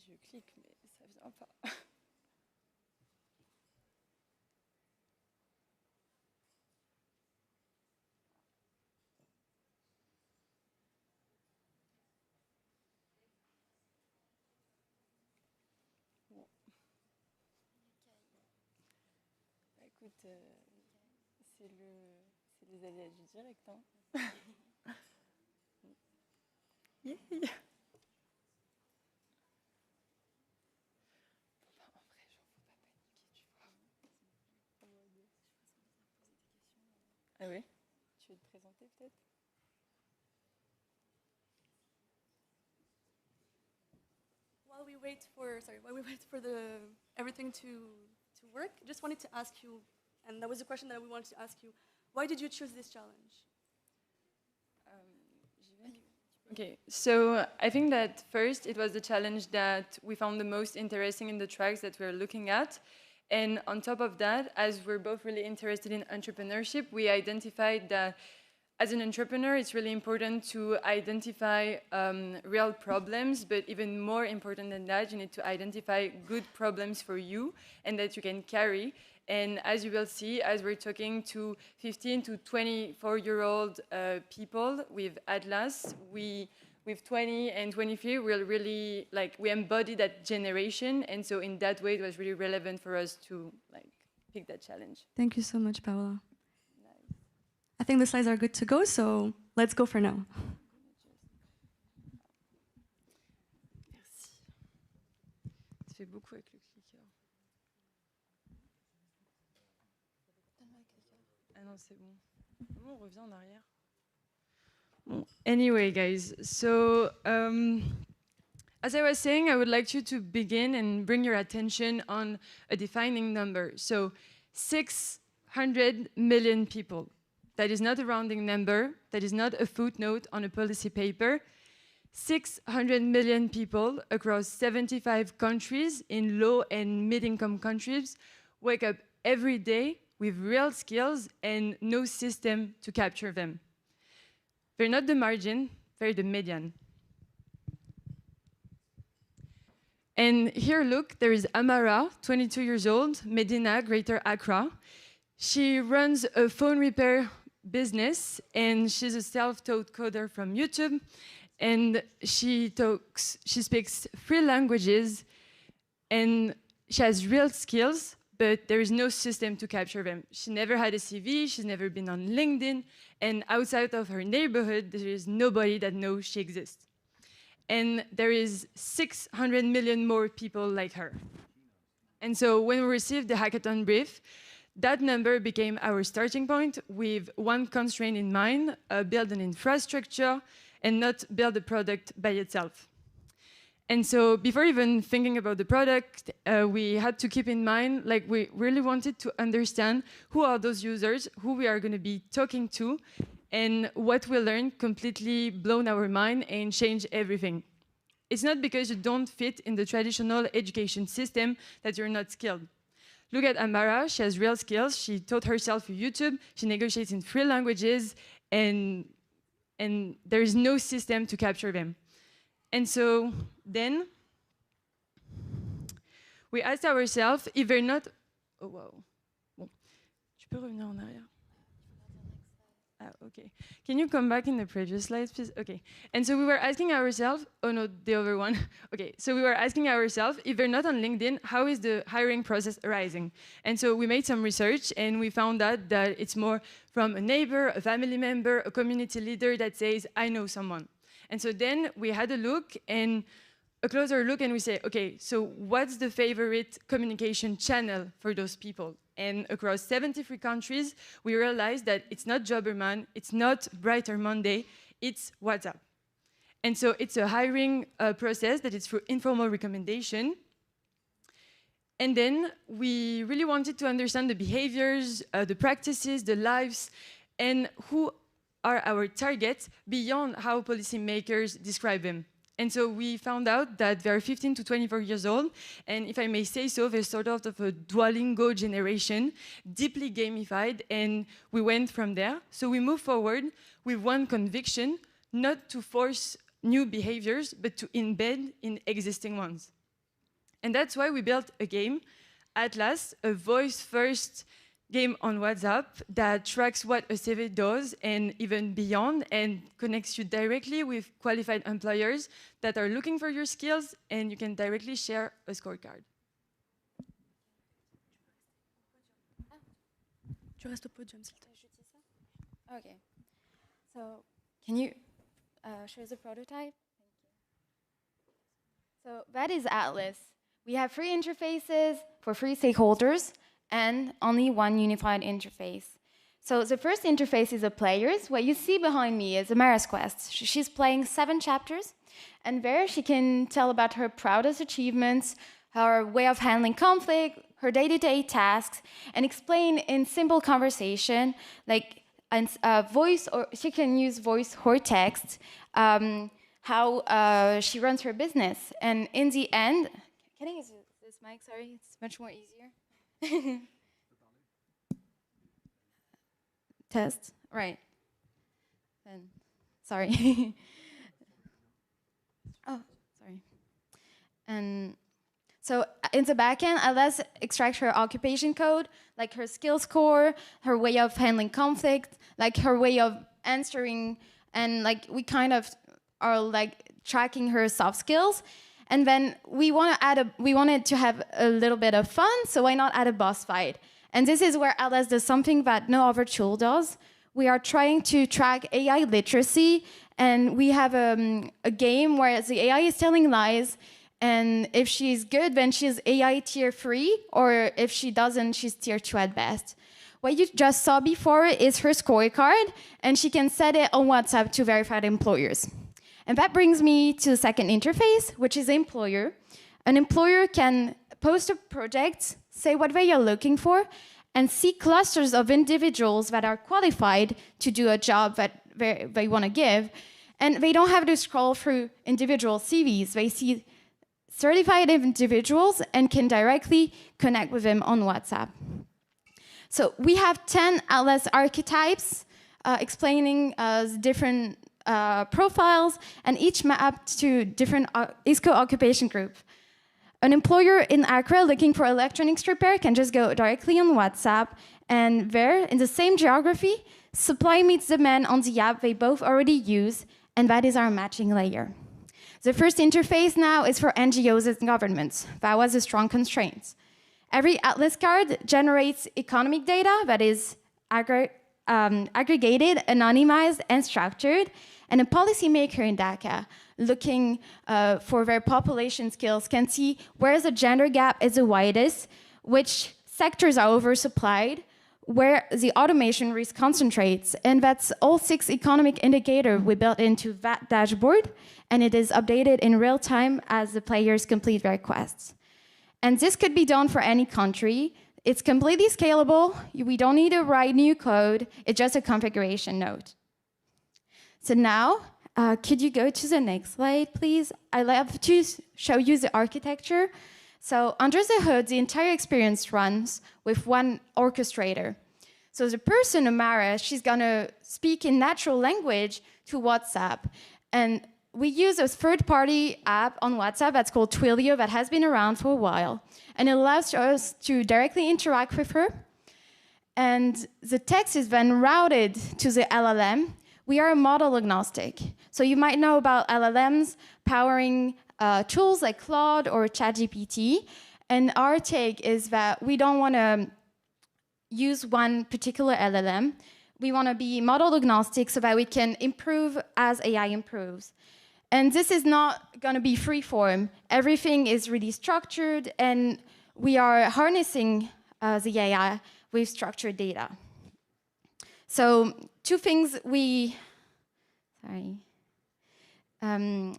Je clique, mais ça vient pas. Bon. Écoute, c'est les aléas du direct, hein. Yeah. Ah oui? Tu veux te présenter peut-être? While we wait for everything to work, I just wanted to ask you, and that was a question that we wanted to ask you, why did you choose this challenge? Okay, so I think that first it was the challenge that we found the most interesting in the tracks that we're looking at. And on top of that, as we're both really interested in entrepreneurship, we identified that as an entrepreneur, it's really important to identify real problems, but even more important than that, you need to identify good problems for you and that you can carry. And as you will see, as we're talking to 15 to 24-year-old people with Atlas, with 20 and 23, we'll really, we embody that generation. And so in that way, it was really relevant for us to, pick that challenge. Thank you so much, Paola. Nice. I think the slides are good to go, so let's go for now. Merci. Ça fait beaucoup avec le clicker. Ah non, c'est bon. On revient en arrière. Bon, anyway, guys, so As I was saying, I would like you to begin and bring your attention on a defining number. So 600 million people. That is not a rounding number. That is not a footnote on a policy paper. 600 million people across 75 countries in low and mid-income countries wake up every day with real skills and no system to capture them. They're not the margin, they're the median. And here, look, there is Amara, 22 years old, Medina, Greater Accra. She runs a phone repair business, and she's a self-taught coder from YouTube. And she speaks 3 languages, and she has real skills, but there is no system to capture them. She never had a CV, she's never been on LinkedIn, and outside of her neighborhood, there is nobody that knows she exists. And there is 600 million more people like her. And so when we received the hackathon brief, that number became our starting point with one constraint in mind, build an infrastructure and not build a product by itself. And so before even thinking about the product, we had to keep in mind, like we really wanted to understand who are those users, who we are going to be talking to, and what we learned completely blown our mind and changed everything. It's not because you don't fit in the traditional education system that you're not skilled. Look at Amara, she has real skills, she taught herself through YouTube, she negotiates in 3 languages, and there is no system to capture them. And so then, we asked ourselves if they're not... Oh, wow. Bon. Tu peux revenir en arrière? Okay. Can you come back in the previous slides, please? Okay. And so we were asking ourselves, oh no, the other one. Okay. So we were asking ourselves, if they're not on LinkedIn, how is the hiring process arising? And so we made some research and we found out that it's more from a neighbor, a family member, a community leader that says, I know someone. And so then we had a look and a closer look and we say, okay, so what's the favorite communication channel for those people? And across 73 countries, we realized that it's not Jobberman, it's not Brighter Monday, it's WhatsApp. And so it's a hiring process that is through informal recommendation. And then we really wanted to understand the behaviors, the practices, the lives, and who are our targets beyond how policymakers describe them. And so we found out that they're 15 to 24 years old, and if I may say so, they're sort of a Duolingo generation, deeply gamified, and we went from there. So we moved forward with one conviction, not to force new behaviors, but to embed in existing ones. And that's why we built a game, Atlas, a voice-first game on WhatsApp that tracks what a CV does and even beyond and connects you directly with qualified employers that are looking for your skills, and you can directly share a scorecard. Okay. So can you show the prototype? So that is Atlas. We have 3 interfaces for 3 stakeholders and only one unified interface. So the first interface is the players. What you see behind me is Amara's quest. She's playing 7 chapters, and there she can tell about her proudest achievements, her way of handling conflict, her day-to-day tasks, and explain in simple conversation, like voice, or she can use voice or text, how she runs her business. And in the end, can I use this mic? Sorry, it's much more easier. Test, right. And sorry. Oh, sorry. And so in the backend, Atlas extracts her occupation code, like her skill score, her way of handling conflict, like her way of answering, and like we kind of are like tracking her soft skills. And then we wanted to have a little bit of fun, so why not add a boss fight? And this is where Atlas does something that no other tool does. We are trying to track AI literacy, and we have a game where the AI is telling lies, and if she's good, then she's AI tier 3, or if she doesn't, she's tier 2 at best. What you just saw before is her scorecard, and she can set it on WhatsApp to verified employers. And that brings me to the second interface, which is employer. An employer can post a project, say what they are looking for, and see clusters of individuals that are qualified to do a job that they want to give. And they don't have to scroll through individual CVs. They see certified individuals and can directly connect with them on WhatsApp. So we have 10 Atlas archetypes explaining different profiles, and each mapped to different ISCO occupation group. An employer in Accra looking for electronics repair can just go directly on WhatsApp, and there, in the same geography, supply meets demand on the app they both already use, and that is our matching layer. The first interface now is for NGOs and governments. That was a strong constraint. Every Atlas card generates economic data that is aggregated, anonymized, and structured, and a policymaker in Dhaka looking for their population skills can see where the gender gap is the widest, which sectors are oversupplied, where the automation risk concentrates, and that's all 6 economic indicators we built into that dashboard, and it is updated in real time as the players complete their quests. And this could be done for any country. It's completely scalable. We don't need to write new code. It's just a configuration node. So now, could you go to the next slide, please? I'd love to show you the architecture. So under the hood, the entire experience runs with one orchestrator. So the person, Amara, she's gonna speak in natural language to WhatsApp. And we use a third-party app on WhatsApp that's called Twilio that has been around for a while. And it allows us to directly interact with her. And the text is then routed to the LLM. We are model agnostic. So you might know about LLMs powering tools like Claude or ChatGPT. And our take is that we don't want to use one particular LLM. We want to be model agnostic so that we can improve as AI improves. And this is not going to be free form. Everything is really structured, and we are harnessing the AI with structured data. So 2 things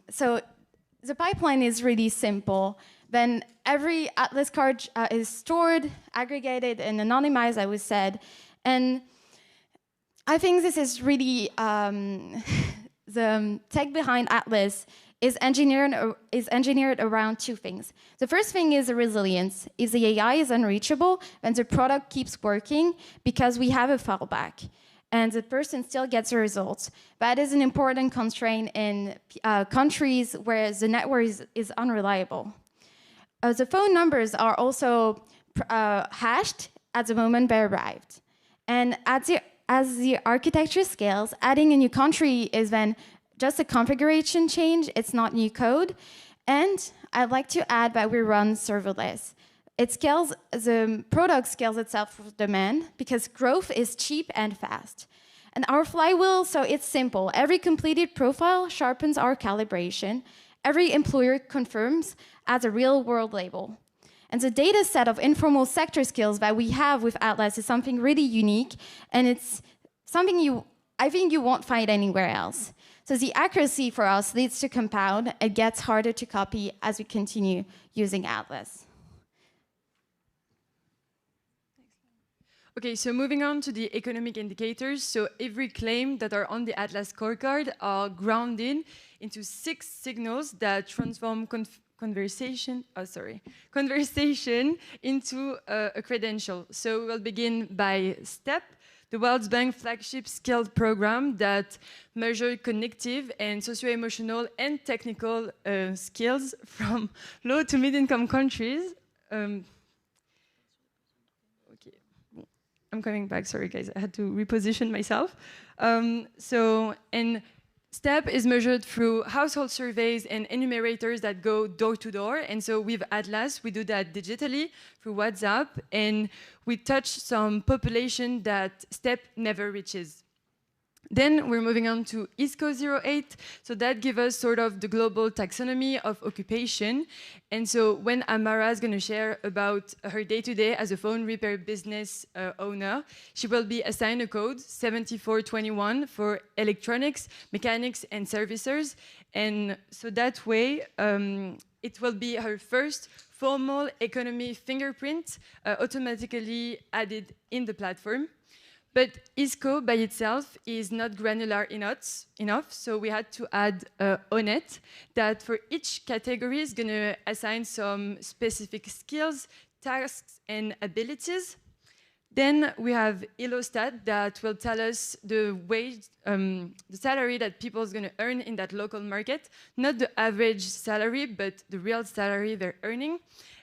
so the pipeline is really simple. Then every Atlas card is stored, aggregated, and anonymized, as we said. And I think this is really the tech behind Atlas is engineered around 2 things. The first thing is the resilience. If the AI is unreachable, then the product keeps working because we have a fallback, and the person still gets the results. That is an important constraint in countries where the network is unreliable. The phone numbers are also hashed at the moment they arrived. And as the architecture scales, adding a new country is then just a configuration change. It's not new code. And I'd like to add that we run serverless. It scales, the product scales itself with demand because growth is cheap and fast. And our flywheel, so it's simple. Every completed profile sharpens our calibration. Every employer confirms as a real-world label. And the data set of informal sector skills that we have with Atlas is something really unique, and it's something I think you won't find anywhere else. So the accuracy for us leads to compound. It gets harder to copy as we continue using Atlas. Okay, so moving on to the economic indicators. So every claim that are on the Atlas scorecard are grounded into 6 signals that transform conversation into a credential. So we'll begin by STEP, the World Bank flagship skills program that measures cognitive and socio-emotional and technical skills from low to mid-income countries. I'm coming back, sorry guys, I had to reposition myself. And STEP is measured through household surveys and enumerators that go door to door. And so with Atlas, we do that digitally through WhatsApp, and we touch some population that STEP never reaches. Then we're moving on to ISCO 08. So that gives us sort of the global taxonomy of occupation. And so when Amara is going to share about her day-to-day as a phone repair business owner, she will be assigned a code 7421 for electronics, mechanics, and servicers. And so that way, it will be her first formal economy fingerprint automatically added in the platform. But ISCO by itself is not granular enough, so we had to add ONET that for each category is going to assign some specific skills, tasks, and abilities. Then we have Illostat that will tell us the wage, the salary that people are going to earn in that local market, not the average salary, but the real salary they're earning.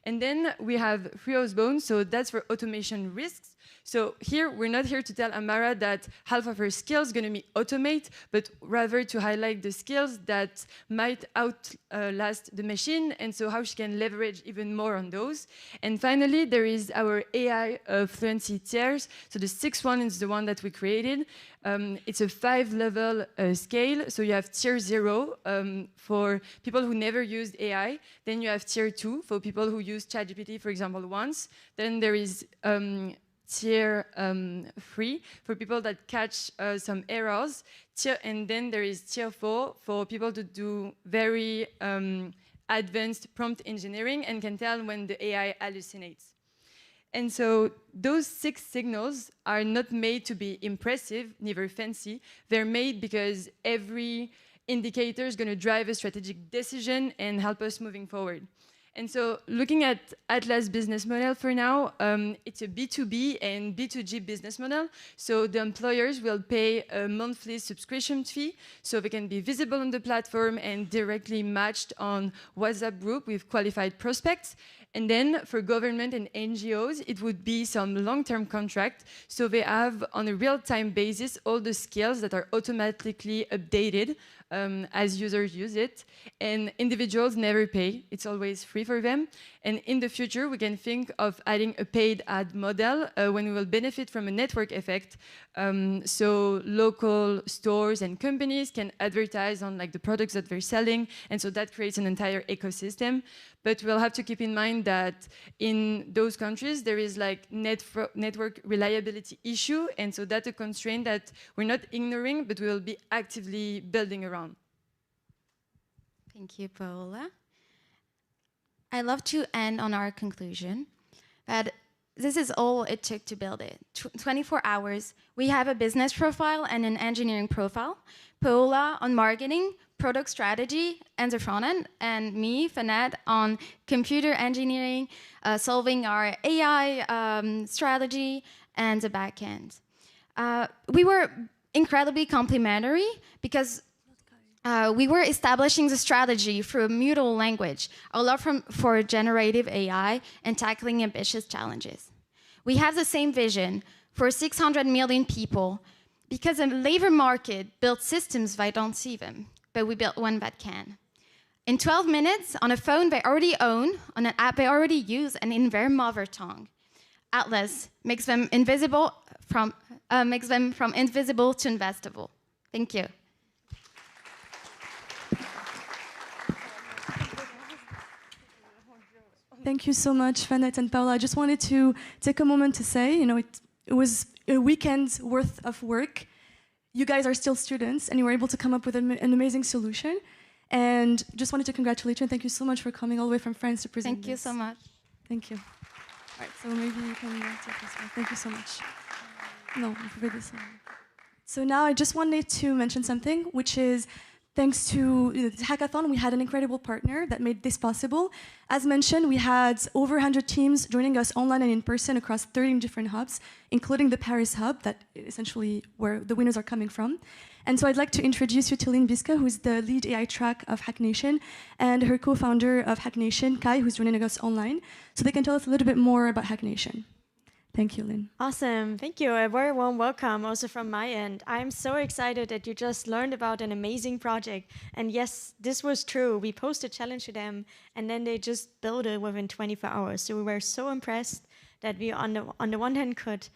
And then we have Freosbone, so that's for automation risks. So here, we're not here to tell Amara that half of her skills are going to be automate, but rather to highlight the skills that might outlast the machine, and so how she can leverage even more on those. And finally, there is our AI fluency tiers. So the sixth one is the one that we created. It's a 5-level scale. So you have tier 0 for people who never used AI. Then you have tier 2 for people who use ChatGPT, for example, once. Then there is tier 3 for people that catch some errors. And then there is tier 4 for people to do very advanced prompt engineering and can tell when the AI hallucinates. And so those 6 signals are not made to be impressive, neither fancy. They're made because every indicator is going to drive a strategic decision and help us moving forward. And so looking at Atlas business model for now, it's a B2B and B2G business model. So the employers will pay a monthly subscription fee so they can be visible on the platform and directly matched on WhatsApp group with qualified prospects. And then for government and NGOs, it would be some long-term contract. So they have, on a real-time basis, all the skills that are automatically updated as users use it. And individuals never pay. It's always free for them. And in the future, we can think of adding a paid ad model when we will benefit from a network effect. So local stores and companies can advertise on like the products that they're selling. And so that creates an entire ecosystem. But we'll have to keep in mind that in those countries, there is like network reliability issue. And so that's a constraint that we're not ignoring, but we'll be actively building around. Thank you, Paola. I love to end on our conclusion that this is all it took to build it. 24 hours. We have a business profile and an engineering profile. Paola on marketing, product strategy, and the front end, and me, Fanette, on computer engineering, solving our AI strategy, and the back end. We were incredibly complementary because we were establishing the strategy through a mutual language, a love for generative AI and tackling ambitious challenges. We have the same vision for 600 million people because the labor market built systems that don't see them, but we built one that can. In 12 minutes, on a phone they already own, on an app they already use, and in their mother tongue. Atlas makes them from invisible to investable. Thank you. Thank you so much, Fanette and Paola. I just wanted to take a moment to say, it was a weekend's worth of work. You guys are still students, and you were able to come up with an amazing solution. And just wanted to congratulate you, and thank you so much for coming all the way from France to present Thank you so much. Thank you. All right, so maybe you can take this one. Thank you so much. No, for this one. So now I just wanted to mention something, which is thanks to the hackathon, we had an incredible partner that made this possible. As mentioned, we had over 100 teams joining us online and in person across 13 different hubs, including the Paris hub, that essentially where the winners are coming from. And so I'd like to introduce you to Lynn Biska, who's the lead AI track of Hack Nation, and her co-founder of Hack Nation, Kai, who's joining us online, so they can tell us a little bit more about Hack Nation. Thank you, Lynn. Awesome. Thank you. A very warm welcome also from my end. I'm so excited that you just learned about an amazing project. And yes, this was true. We posted a challenge to them, and then they just built it within 24 hours. So we were so impressed that we, on the one hand, could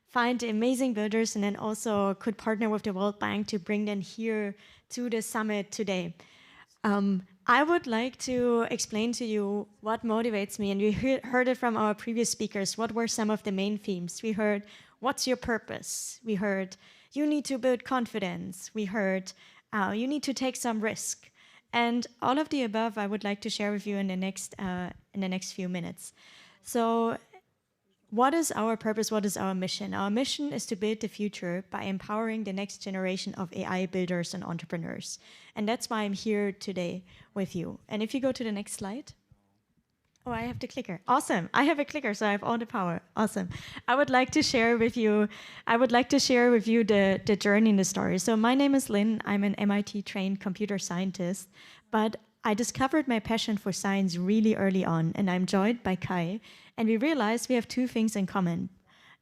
find the amazing builders, and then also could partner with the World Bank to bring them here to the summit today. I would like to explain to you what motivates me, and we heard it from our previous speakers. What were some of the main themes? We heard, what's your purpose? We heard, you need to build confidence. We heard, you need to take some risk. And all of the above, I would like to share with you in the next few minutes. So, what is our purpose? What is our mission? Our mission is to build the future by empowering the next generation of AI builders and entrepreneurs. And that's why I'm here today with you. And if you go to the next slide. Oh, I have the clicker. Awesome. I have a clicker, so I have all the power. Awesome. I would like to share with you the journey and the story. So my name is Lynn. I'm an MIT-trained computer scientist, but I discovered my passion for science really early on, and I'm joined by Kai, and we realized we have two things in common.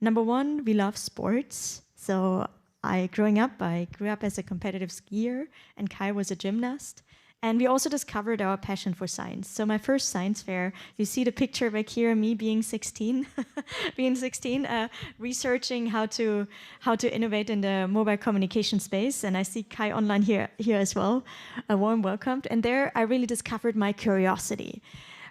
Number one, we love sports. So I grew up as a competitive skier, and Kai was a gymnast. And we also discovered our passion for science. So my first science fair, you see the picture back here, me being 16, researching how to innovate in the mobile communication space. And I see Kai online here as well. A warm welcome. And there I really discovered my curiosity.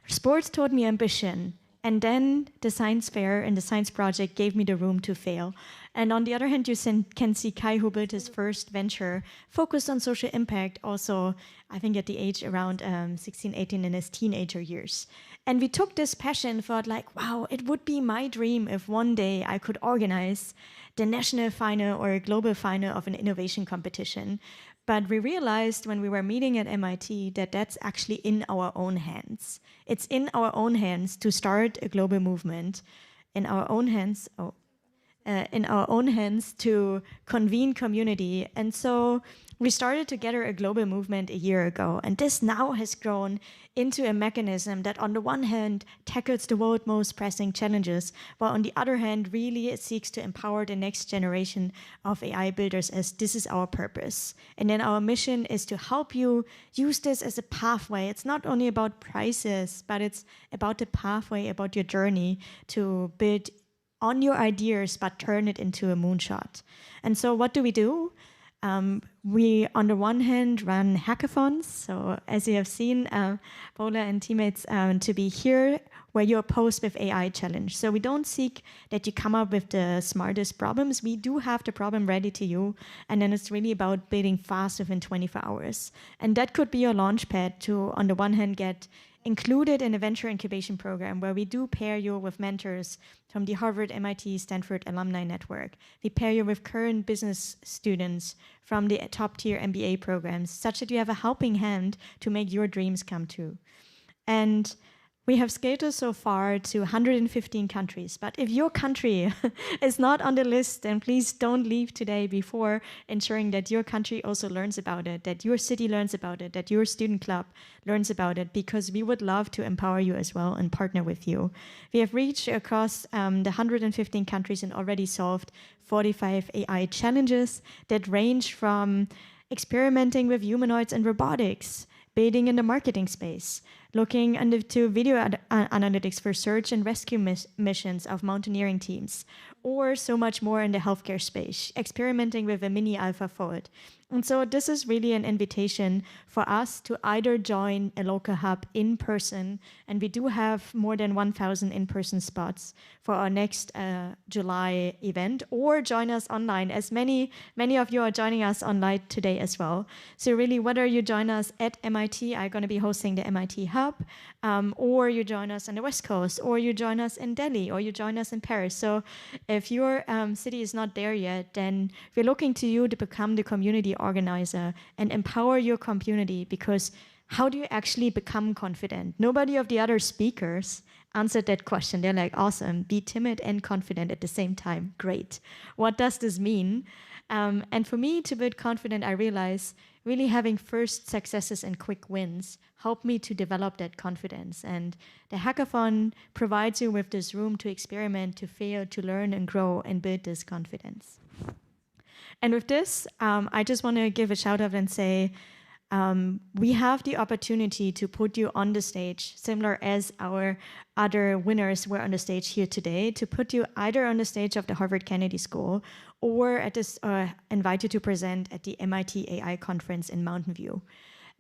Sports taught me ambition. And then the science fair and the science project gave me the room to fail. And on the other hand, you can see Kai, who built his first venture, focused on social impact, also, I think at the age around 16, 18 in his teenager years. And we took this passion, thought like, wow, it would be my dream if one day I could organize the national final or a global final of an innovation competition. But we realized when we were meeting at MIT that that's actually in our own hands. It's in our own hands to start a global movement, in our own hands to convene community. And so we started together a global movement a year ago. And this now has grown into a mechanism that on the one hand tackles the world's most pressing challenges, while on the other hand really it seeks to empower the next generation of AI builders, as this is our purpose. And then our mission is to help you use this as a pathway. It's not only about prices, but it's about the pathway, about your journey to build on your ideas, but turn it into a moonshot. And so what do? We, on the one hand, run hackathons. So as you have seen, Paula and teammates to be here, where you're posed with AI challenge. So we don't seek that you come up with the smartest problems. We do have the problem ready to you. And then it's really about building fast within 24 hours. And that could be your launch pad to, on the one hand, get included in a venture incubation program where we do pair you with mentors from the Harvard, MIT, Stanford alumni network. We pair you with current business students from the top-tier MBA programs, such that you have a helping hand to make your dreams come true. And we have scaled us so far to 115 countries. But if your country is not on the list, then please don't leave today before ensuring that your country also learns about it, that your city learns about it, that your student club learns about it, because we would love to empower you as well and partner with you. We have reached across the 115 countries and already solved 45 AI challenges that range from experimenting with humanoids and robotics, building in the marketing space, looking into video analytics for search and rescue missions of mountaineering teams, or so much more in the healthcare space, experimenting with a mini AlphaFold. And so this is really an invitation for us to either join a local hub in person, and we do have more than 1,000 in-person spots for our next July event, or join us online, as many of you are joining us online today as well. So really, whether you join us at MIT, I'm going to be hosting the MIT Hub, or you join us on the West Coast, or you join us in Delhi, or you join us in Paris. So if your city is not there yet, then we're looking to you to become the community organizer and empower your community, because how do you actually become confident? Nobody of the other speakers answered that question. They're like, awesome, be timid and confident at the same time. Great. What does this mean? And for me to build confidence, I realize really having first successes and quick wins helped me to develop that confidence. And the hackathon provides you with this room to experiment, to fail, to learn and grow and build this confidence. And with this, I just want to give a shout out and say, we have the opportunity to put you on the stage, similar as our other winners were on the stage here today, to put you either on the stage of the Harvard Kennedy School or at this, invite you to present at the MIT AI conference in Mountain View.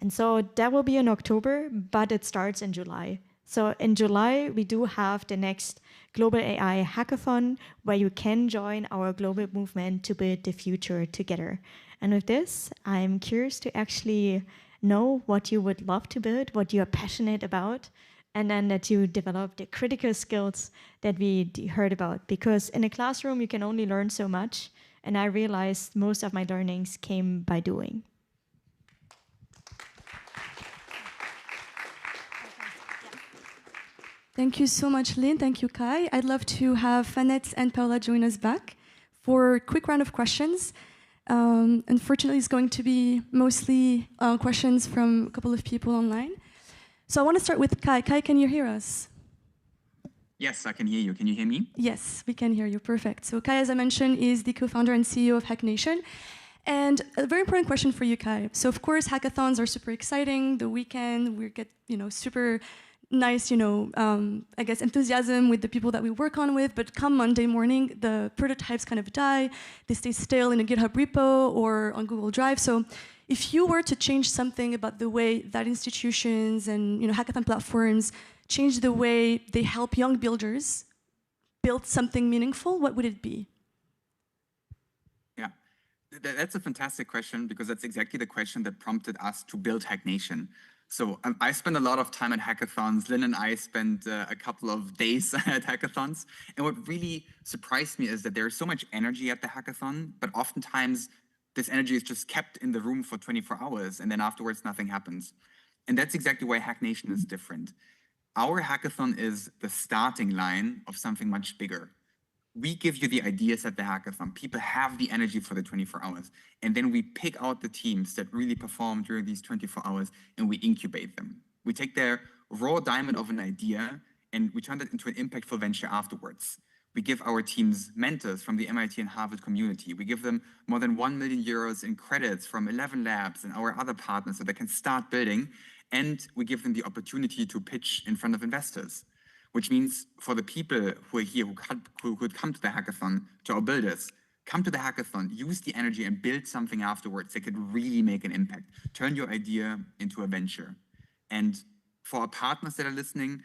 And so that will be in October, but it starts in July. So in July, we do have the next Global AI Hackathon, where you can join our global movement to build the future together. And with this, I'm curious to actually know what you would love to build, what you're passionate about, and then that you develop the critical skills that we heard about. Because in a classroom, you can only learn so much. And I realized most of my learnings came by doing. Thank you so much, Lynn. Thank you, Kai. I'd love to have Fanette and Paola join us back for a quick round of questions. Unfortunately, it's going to be mostly questions from a couple of people online. So I want to start with Kai. Kai, can you hear us? Yes, I can hear you. Can you hear me? Yes, we can hear you. Perfect. So Kai, as I mentioned, is the co-founder and CEO of Hack Nation. And a very important question for you, Kai. So of course, hackathons are super exciting. The weekend, we get super nice, I guess, enthusiasm with the people that we work on with, but come Monday morning, the prototypes kind of die. They stay stale in a GitHub repo or on Google Drive. So if you were to change something about the way that institutions and hackathon platforms change the way they help young builders build something meaningful, what would it be? Yeah, that's a fantastic question, because that's exactly the question that prompted us to build Hack Nation. So I spend a lot of time at hackathons. Lynn and I spent a couple of days at hackathons. And what really surprised me is that there's so much energy at the hackathon, but oftentimes this energy is just kept in the room for 24 hours, and then afterwards nothing happens. And that's exactly why Hack Nation is different. Our hackathon is the starting line of something much bigger. We give you the ideas at the hackathon. People have the energy for the 24 hours. And then we pick out the teams that really perform during these 24 hours, and we incubate them. We take their raw diamond of an idea and we turn that into an impactful venture afterwards. We give our teams mentors from the MIT and Harvard community. We give them more than 1 million euros in credits from 11 labs and our other partners so they can start building. And we give them the opportunity to pitch in front of investors, which means for the people who are here, who could come to the hackathon, to our builders, come to the hackathon, use the energy and build something afterwards that could really make an impact. Turn your idea into a venture. And for our partners that are listening,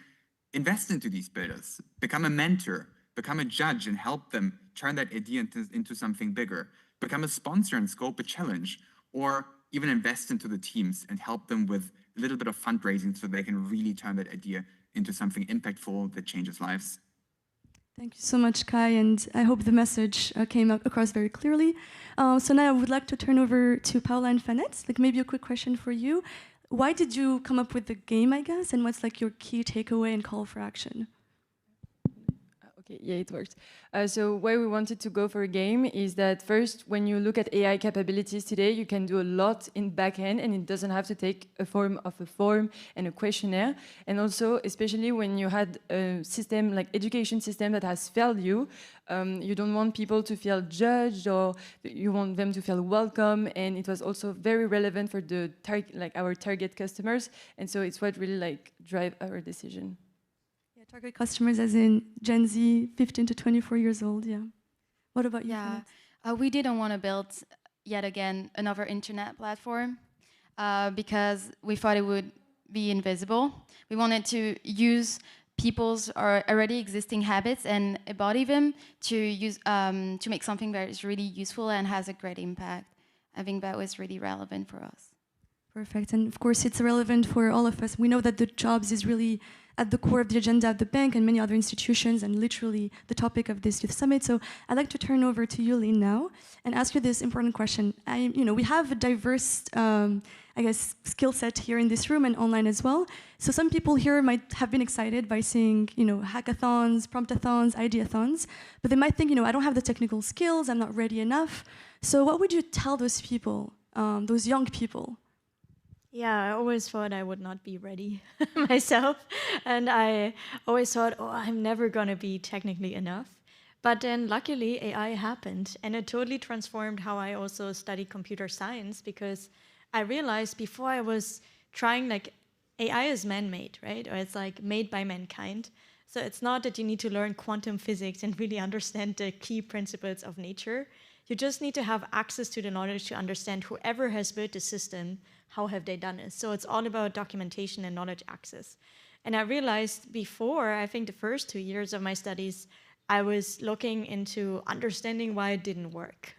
invest into these builders, become a mentor, become a judge and help them turn that idea into something bigger, become a sponsor and scope a challenge, or even invest into the teams and help them with a little bit of fundraising so they can really turn that idea into something impactful that changes lives. Thank you so much, Kai, and I hope the message came across very clearly. So now I would like to turn over to Paola and Fanette. Maybe a quick question for you. Why did you come up with the game, I guess, and what's your key takeaway and call for action? Okay, yeah, it works. So why we wanted to go for a game is that first, when you look at AI capabilities today, you can do a lot in backend, and it doesn't have to take a form of a form and a questionnaire. And also, especially when you had a system like education system that has failed you, you don't want people to feel judged, or you want them to feel welcome. And it was also very relevant for the our target customers. And so it's what really drive our decision. Target customers as in Gen Z, 15 to 24 years old, yeah. What about you? Yeah, we didn't want to build, yet again, another internet platform because we thought it would be invisible. We wanted to use people's already existing habits and embody them to make something that is really useful and has a great impact. I think that was really relevant for us. Perfect, and of course it's relevant for all of us. We know that the jobs is really at the core of the agenda of the bank and many other institutions, and literally the topic of this Youth Summit. So I'd like to turn over to you, Lynn, now, and ask you this important question. We have a diverse, skill set here in this room and online as well. So some people here might have been excited by seeing, hackathons, promptathons, ideathons, but they might think, I don't have the technical skills, I'm not ready enough. So what would you tell those people, those young people? Yeah, I always thought I would not be ready myself. And I always thought, I'm never going to be technically enough. But then luckily AI happened, and it totally transformed how I also study computer science, because I realized before I was trying, like, AI is man-made, right? Or it's like made by mankind. So it's not that you need to learn quantum physics and really understand the key principles of nature. You just need to have access to the knowledge to understand whoever has built the system, how have they done it. So it's all about documentation and knowledge access. And I realized before, I think the first 2 years of my studies, I was looking into understanding why it didn't work.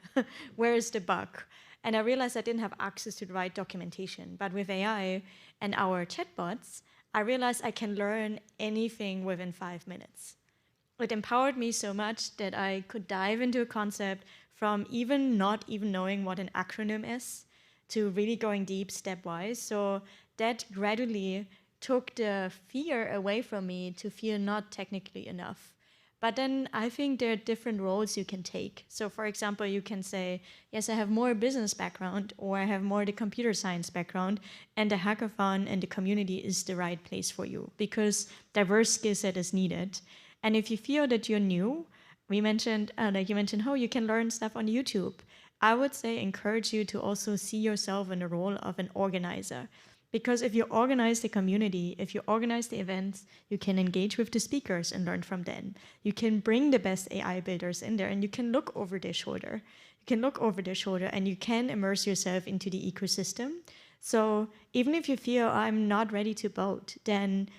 Where is the bug? And I realized I didn't have access to the right documentation. But with AI and our chatbots, I realized I can learn anything within 5 minutes. It empowered me so much that I could dive into a concept from even not even knowing what an acronym is to really going deep stepwise. So that gradually took the fear away from me to feel not technically enough. But then I think there are different roles you can take. So for example, you can say, yes, I have more business background, or I have more the computer science background, and the hackathon and the community is the right place for you because diverse skill set is needed. And if you feel that you're new, we mentioned, like you mentioned, oh, you can learn stuff on YouTube. I would say encourage you to also see yourself in the role of an organizer. Because if you organize the community, if you organize the events, you can engage with the speakers and learn from them. You can bring the best AI builders in there and you can look over their shoulder. You can look over their shoulder and you can immerse yourself into the ecosystem. So even if you feel I'm not ready to build, then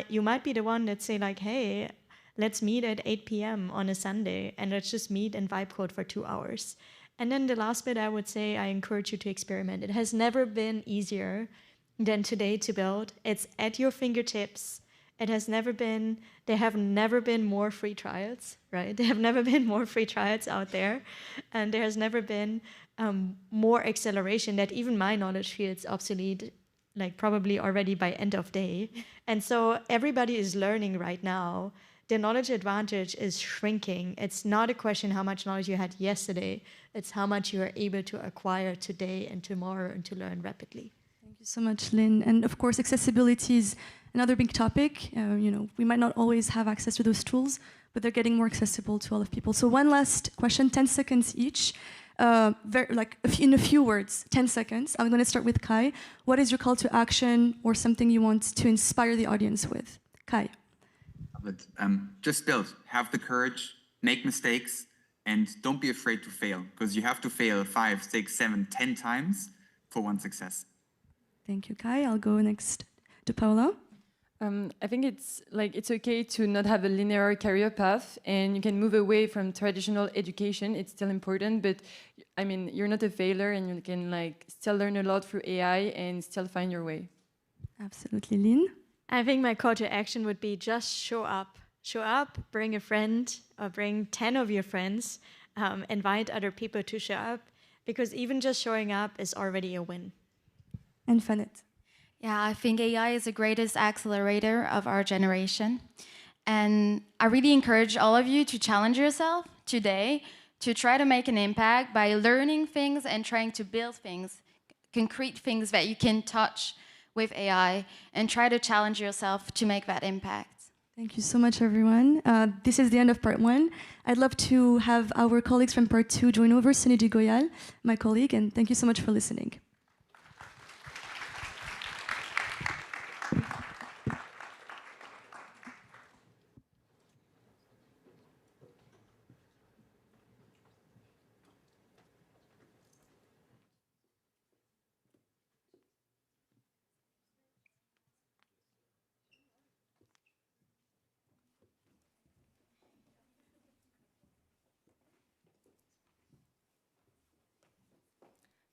you might be the one that say like, hey, let's meet at 8 p.m. on a Sunday and let's just meet and vibe code for 2 hours. And then the last bit I would say, I encourage you to experiment. It has never been easier than today to build. It's at your fingertips. There have never been more free trials, right? There have never been more free trials out there. And there has never been more acceleration that even my knowledge feels obsolete, like probably already by end of day. And so everybody is learning right now. The knowledge advantage is shrinking. It's not a question how much knowledge you had yesterday. It's how much you are able to acquire today and tomorrow and to learn rapidly. Thank you so much, Lynn. And of course, accessibility is another big topic. We might not always have access to those tools, but they're getting more accessible to all of people. So one last question, 10 seconds each. In a few words, 10 seconds. I'm going to start with Kai. What is your call to action or something you want to inspire the audience with? Kai. Just build. Have the courage, make mistakes, and don't be afraid to fail, because you have to fail 5, 6, 7, 10 times for one success. Thank you, Kai. I'll go next to Paula. I think it's okay to not have a linear career path, and you can move away from traditional education. It's still important, but I mean, you're not a failure, and you can still learn a lot through AI and still find your way. Absolutely, Lynn. I think my call to action would be just show up. Show up, bring a friend, or bring 10 of your friends, invite other people to show up, because even just showing up is already a win. And Fanet. Yeah, I think AI is the greatest accelerator of our generation. And I really encourage all of you to challenge yourself today to try to make an impact by learning things and trying to build things, concrete things that you can touch with AI, and try to challenge yourself to make that impact. Thank you so much, everyone. This is the end of part 1. I'd love to have our colleagues from part 2 join over, Sunidi Goyal, my colleague, and thank you so much for listening.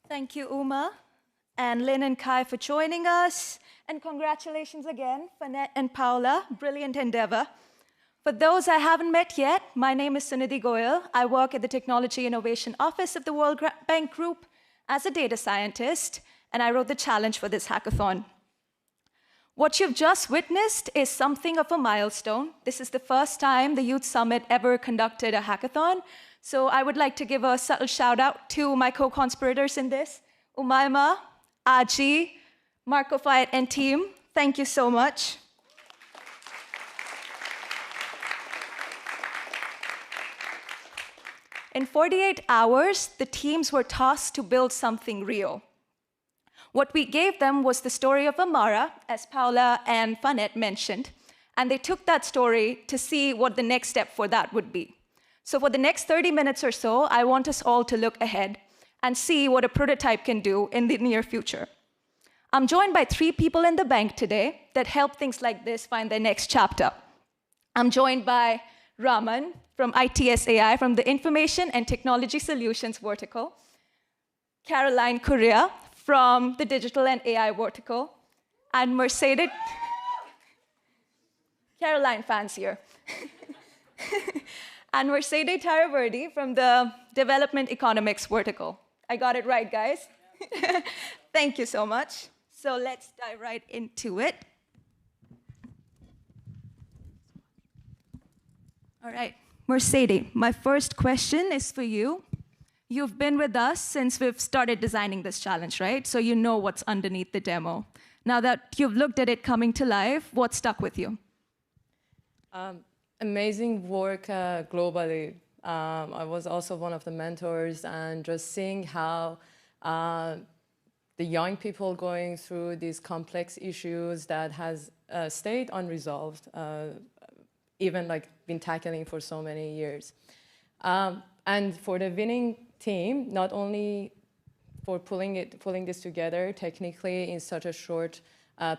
Thank you, Uma, and Lynn and Kai for joining us. And congratulations again, Fanet and Paula, brilliant endeavor. For those I haven't met yet, my name is Sunidi Goyal. I work at the Technology Innovation Office of the World Bank Group as a data scientist, and I wrote the challenge for this hackathon. What you've just witnessed is something of a milestone. This is the first time the Youth Summit ever conducted a hackathon. So I would like to give a subtle shout out to my co-conspirators in this, Umaima, Ajay, Marco Fiat, and team. Thank you so much. In 48 hours, the teams were tasked to build something real. What we gave them was the story of Amara, as Paula and Fanette mentioned, and they took that story to see what the next step for that would be. So for the next 30 minutes or so, I want us all to look ahead and see what a prototype can do in the near future. I'm joined by 3 people in the bank today that help things like this find their next chapter. I'm joined by Raman from ITS AI from the Information and Technology Solutions vertical, Caroline Correa from the Digital and AI vertical, and Mercedes, Caroline fans here, and Mercedes Taraverdi from the Development Economics vertical. I got it right, guys? Thank you so much. So let's dive right into it. All right, Mercedes, my first question is for you. You've been with us since we've started designing this challenge, right? So you know what's underneath the demo. Now that you've looked at it coming to life, what stuck with you? Amazing work globally. I was also one of the mentors, and just seeing how the young people going through these complex issues that has stayed unresolved, even like been tackling for so many years. And for the winning team, not only for pulling this together technically in such a short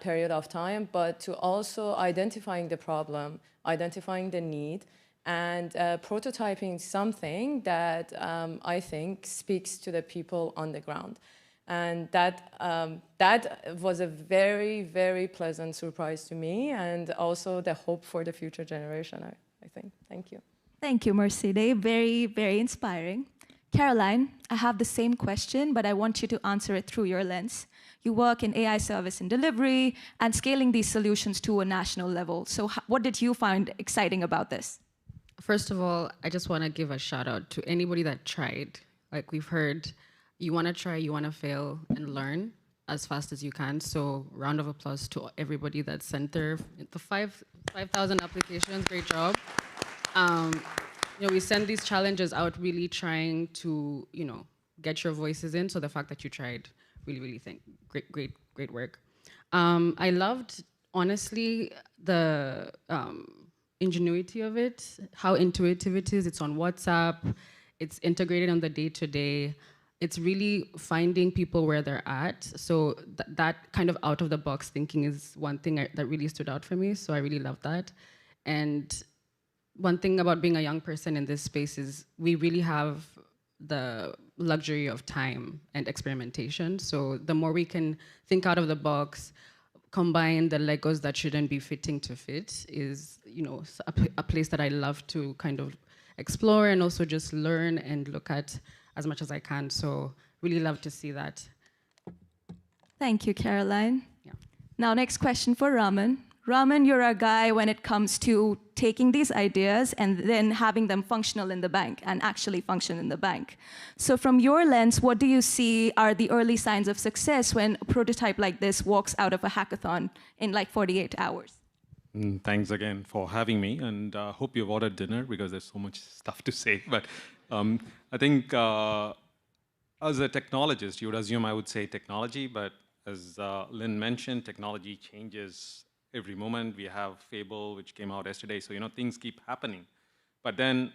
period of time, but to also identifying the problem, identifying the need, and prototyping something that I think speaks to the people on the ground. And that was a very, very pleasant surprise to me, and also the hope for the future generation, I think. Thank you. Thank you, Mercedes. Very, very inspiring. Caroline, I have the same question, but I want you to answer it through your lens. You work in AI service and delivery and scaling these solutions to a national level. So what did you find exciting about this? First of all, I just want to give a shout out to anybody that tried. Like we've heard, you want to try, you want to fail and learn as fast as you can. So round of applause to everybody that sent the 5,000 applications. Great job. We send these challenges out really trying to, get your voices in. So the fact that you tried, really great work. I loved, honestly, the ingenuity of it, how intuitive it is. It's on WhatsApp. It's integrated on the day-to-day. It's really finding people where they're at. So that kind of out-of-the-box thinking is one thing that really stood out for me. So I really love that. And one thing about being a young person in this space is we really have the luxury of time and experimentation. So the more we can think out of the box, combine the Legos that shouldn't be fitting to fit is, a place that I love to kind of explore and also just learn and look at as much as I can. So really love to see that. Thank you, Caroline. Yeah. Now, next question for Raman. Raman, you're our guy when it comes to taking these ideas and then having them functional in the bank and actually function in the bank. So from your lens, what do you see are the early signs of success when a prototype like this walks out of a hackathon in like 48 hours? Thanks again for having me, and hope you've ordered dinner because there's so much stuff to say. But I think as a technologist, you would assume I would say technology, but as Lynn mentioned, technology changes every moment. We have Fable, which came out yesterday, so things keep happening. But then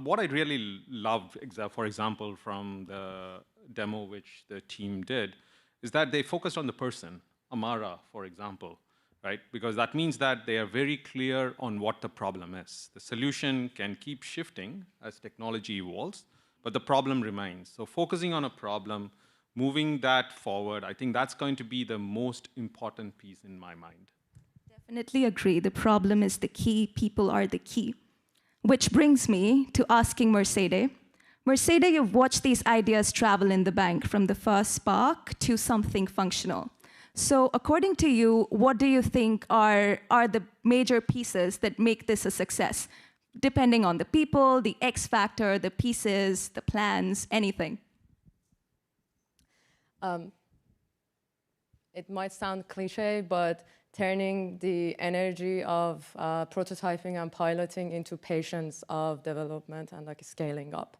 what I really loved, for example, from the demo which the team did, is that they focused on the person, Amara, for example, right? Because that means that they are very clear on what the problem is. The solution can keep shifting as technology evolves, but the problem remains. So focusing on a problem, moving that forward, I think that's going to be the most important piece in my mind. Definitely agree. The problem is the key. People are the key. Which brings me to asking Mercedes. Mercedes, you've watched these ideas travel in the bank from the first spark to something functional. So according to you, what do you think are the major pieces that make this a success? Depending on the people, the X factor, the pieces, the plans, anything. It might sound cliche, but turning the energy of prototyping and piloting into patience of development and like scaling up.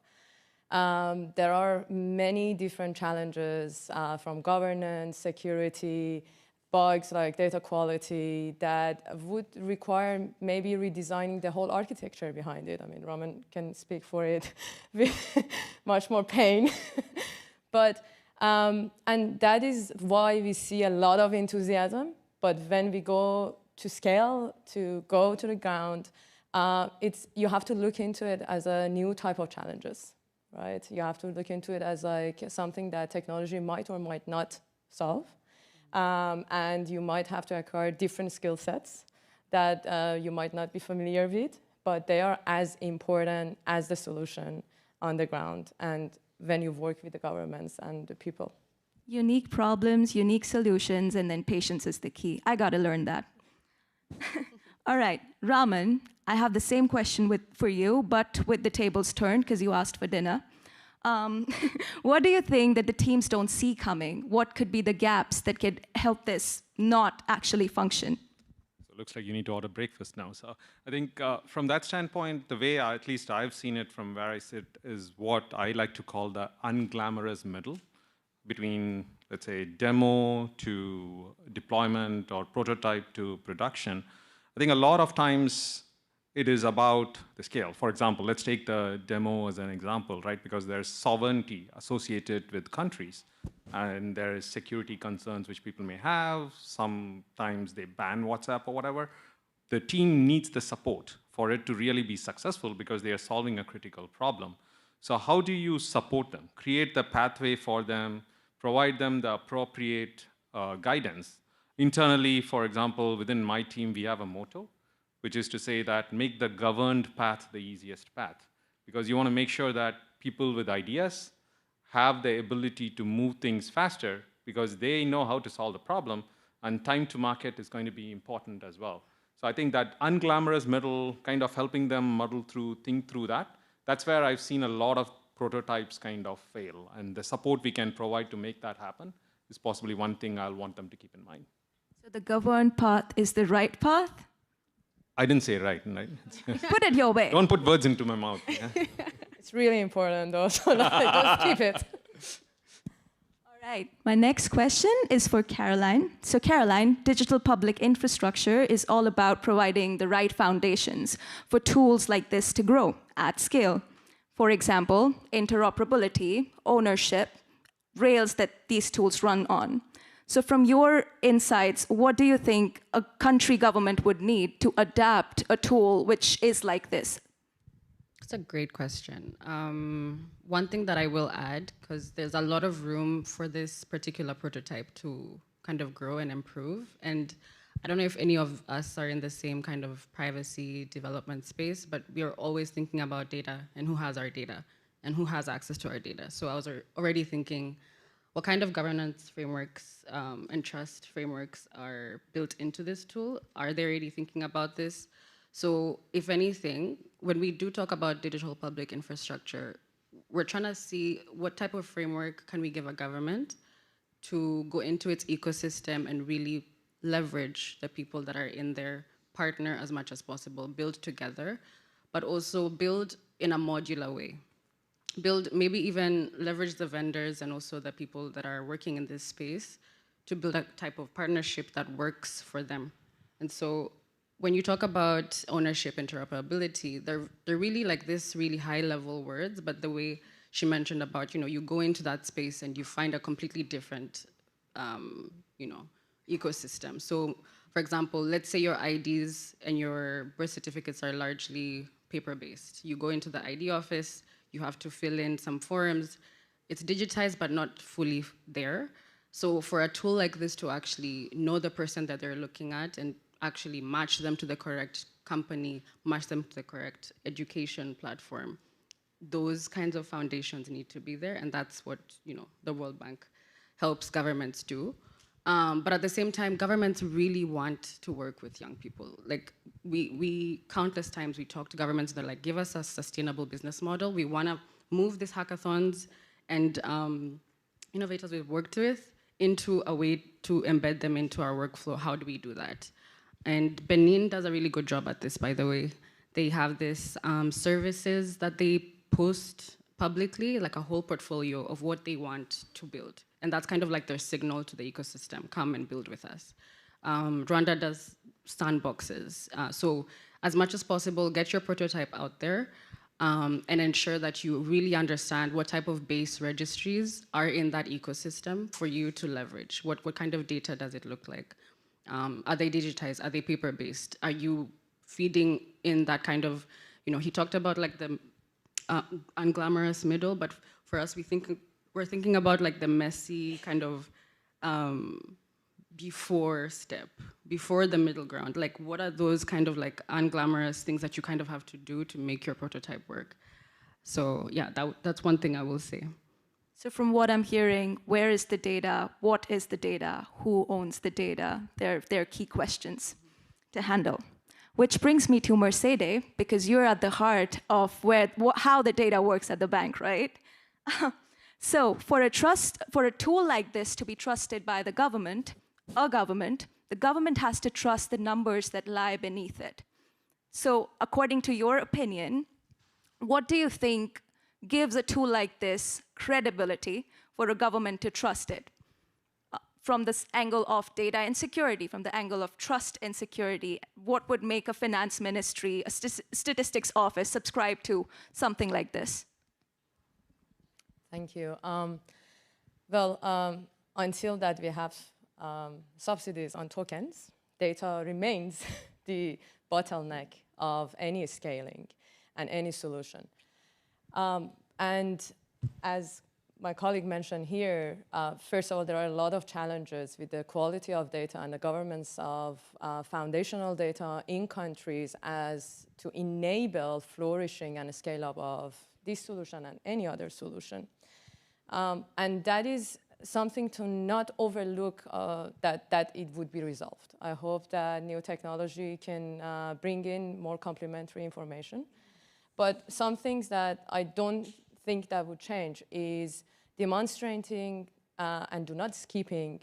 There are many different challenges from governance, security, bugs like data quality that would require maybe redesigning the whole architecture behind it. I mean, Raman can speak for it with much more pain. But, and that is why we see a lot of enthusiasm. But when we go to scale, to go to the ground, you have to look into it as a new type of challenges, right? You have to look into it as like something that technology might or might not solve. And you might have to acquire different skill sets that you might not be familiar with, but they are as important as the solution on the ground and when you work with the governments and the people. Unique problems, unique solutions, and then patience is the key. I got to learn that. All right, Raman, I have the same question for you, but with the tables turned, because you asked for dinner. What do you think that the teams don't see coming? What could be the gaps that could help this not actually function? So it looks like you need to order breakfast now. So I think from that standpoint, the way at least I've seen it from where I sit is what I like to call the unglamorous middle between, let's say, demo to deployment or prototype to production. I think a lot of times it is about the scale. For example, let's take the demo as an example, right? Because there's sovereignty associated with countries, and there is security concerns which people may have. Sometimes they ban WhatsApp or whatever. The team needs the support for it to really be successful because they are solving a critical problem. So how do you support them? Create the pathway for them, provide them the appropriate guidance. Internally, for example, within my team, we have a motto, which is to say that make the governed path the easiest path. Because you want to make sure that people with ideas have the ability to move things faster because they know how to solve the problem, and time to market is going to be important as well. So I think that unglamorous middle, kind of helping them muddle through, think through that, that's where I've seen a lot of prototypes kind of fail. And the support we can provide to make that happen is possibly one thing I'll want them to keep in mind. So the governed path is the right path? I didn't say right. Put it your way. Don't put words into my mouth. Yeah? It's really important though, so just keep it. All right, my next question is for Caroline. So Caroline, digital public infrastructure is all about providing the right foundations for tools like this to grow at scale. For example, interoperability, ownership, rails that these tools run on. So from your insights, what do you think a country government would need to adapt a tool which is like this? That's a great question. One thing that I will add, because there's a lot of room for this particular prototype to kind of grow and improve. And I don't know if any of us are in the same kind of privacy development space, but we are always thinking about data and who has our data and who has access to our data. So I was already thinking, what kind of governance frameworks and trust frameworks are built into this tool? Are they already thinking about this? So if anything, when we do talk about digital public infrastructure, we're trying to see what type of framework can we give a government to go into its ecosystem and really leverage the people that are in there, partner as much as possible, build together, but also build in a modular way. Build, maybe even leverage the vendors and also the people that are working in this space to build a type of partnership that works for them. And so when you talk about ownership, interoperability, they're really like this really high level words, but the way she mentioned about, you go into that space and you find a completely different, ecosystem. So for example, let's say your IDs and your birth certificates are largely paper-based. You go into the ID office, you have to fill in some forms. It's digitized, but not fully there. So for a tool like this to actually know the person that they're looking at and actually match them to the correct company, match them to the correct education platform, those kinds of foundations need to be there, and that's what the World Bank helps governments do. But at the same time, governments really want to work with young people. Like we countless times we talk to governments, they're like, give us a sustainable business model. We want to move these hackathons and innovators we've worked with into a way to embed them into our workflow. How do we do that? And Benin does a really good job at this, by the way. They have this services that they post publicly, like a whole portfolio of what they want to build. And that's kind of like their signal to the ecosystem, come and build with us. Rwanda does sandboxes. So as much as possible, get your prototype out there and ensure that you really understand what type of base registries are in that ecosystem for you to leverage. What kind of data does it look like? Are they digitized? Are they paper-based? Are you feeding in that kind of, he talked about like the unglamorous middle, but for us, we're thinking about like the messy kind of before step, before the middle ground. Like what are those kind of like unglamorous things that you kind of have to do to make your prototype work? So yeah, that's one thing I will say. So from what I'm hearing, where is the data? What is the data? Who owns the data? They're key questions to handle. Which brings me to Mercedes, because you're at the heart of how the data works at the bank, right? So for a tool like this to be trusted by the government, the government has to trust the numbers that lie beneath it. So according to your opinion, what do you think gives a tool like this credibility for a government to trust it? From this angle of data and security, from the angle of trust and security, what would make a finance ministry, a statistics office subscribe to something like this? Thank you. Until that we have subsidies on tokens, data remains the bottleneck of any scaling and any solution. And as my colleague mentioned here, first of all, there are a lot of challenges with the quality of data and the governance of foundational data in countries as to enable flourishing and scale up of this solution and any other solution. And that is something to not overlook that it would be resolved. I hope that new technology can bring in more complementary information. But some things that I don't think that would change is demonstrating and do not skipping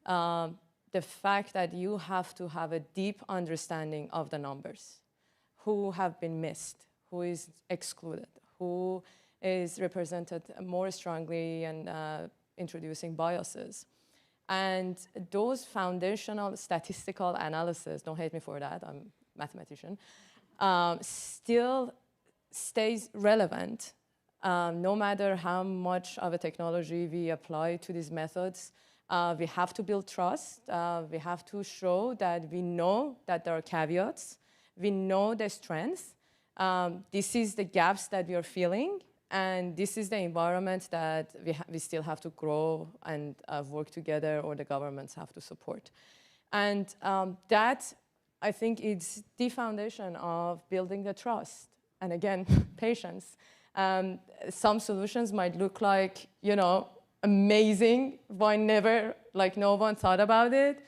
the fact that you have to have a deep understanding of the numbers. Who have been missed, who is excluded, who is represented more strongly and introducing biases. And those foundational statistical analysis, don't hate me for that, I'm a mathematician, still stays relevant no matter how much of a technology we apply to these methods. We have to build trust. We have to show that we know that there are caveats. We know the strengths. This is the gaps that we are feeling. And this is the environment that we still have to grow and work together, or the governments have to support. And that, I think, is the foundation of building the trust. And again, patience. Some solutions might look like, amazing, why never, like no one thought about it.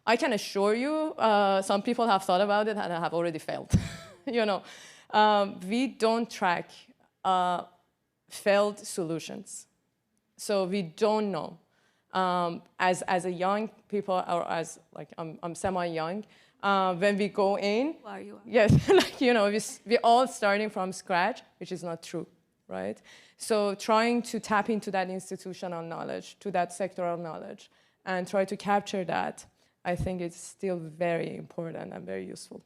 I can assure you, some people have thought about it and have already failed. We don't track failed solutions. So we don't know. As a young people, or as like I'm semi-young, when we go in, Who are you? yes, we're all starting from scratch, which is not true, right? So trying to tap into that institutional knowledge, to that sectoral knowledge, and try to capture that, I think it's still very important and very useful.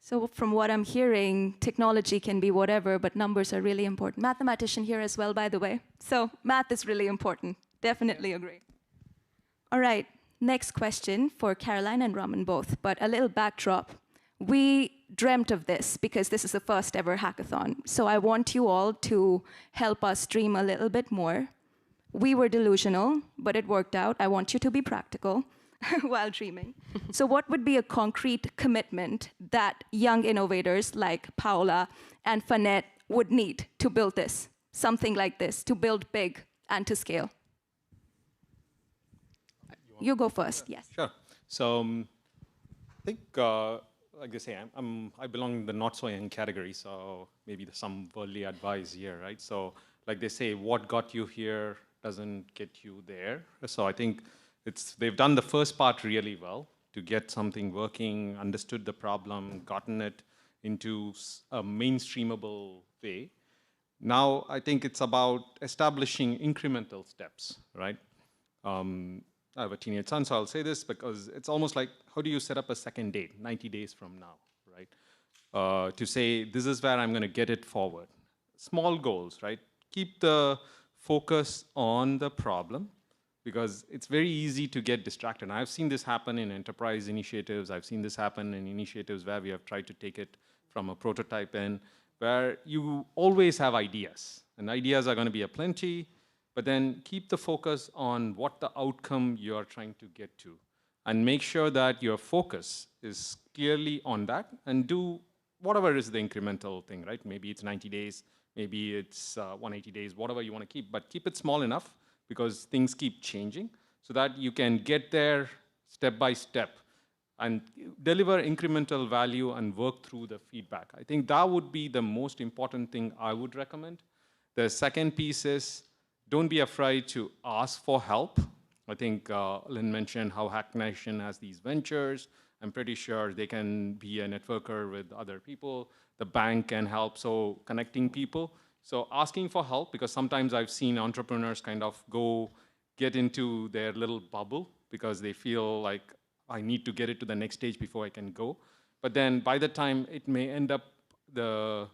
So from what I'm hearing, technology can be whatever, but numbers are really important. Mathematician here as well, by the way. So math is really important. Definitely agree. All right, next question for Caroline and Raman both, but a little backdrop. We dreamt of this because this is the first ever hackathon. So I want you all to help us dream a little bit more. We were delusional, but it worked out. I want you to be practical while dreaming. So what would be a concrete commitment that young innovators like Paula and Fanette would need to build this, something like this, to build big and to scale? You go first, yes. Sure. So I think, like they say, I belong in the not so young category, so maybe some worldly advice here, right? So like they say, what got you here doesn't get you there. So I think they've done the first part really well to get something working, understood the problem, gotten it into a mainstreamable way. Now, I think it's about establishing incremental steps, right? I have a teenage son, so I'll say this because it's almost like, how do you set up a second date 90 days from now, right? To say, this is where I'm going to get it forward. Small goals, right? Keep the focus on the problem, because it's very easy to get distracted. And I've seen this happen in enterprise initiatives. I've seen this happen in initiatives where we have tried to take it from a prototype in, where you always have ideas. And ideas are going to be aplenty, but then keep the focus on what the outcome you're trying to get to. And make sure that your focus is clearly on that, and do whatever is the incremental thing, right? Maybe it's 90 days, maybe it's 180 days, whatever you want to keep, but keep it small enough, because things keep changing, so that you can get there step by step and deliver incremental value and work through the feedback. I think that would be the most important thing I would recommend. The second piece is, don't be afraid to ask for help. I think Lynn mentioned how Hack Nation has these ventures. I'm pretty sure they can be a networker with other people. The bank can help, so connecting people. So asking for help, because sometimes I've seen entrepreneurs kind of get into their little bubble because they feel like, I need to get it to the next stage before I can go. But then by the time it may end up, the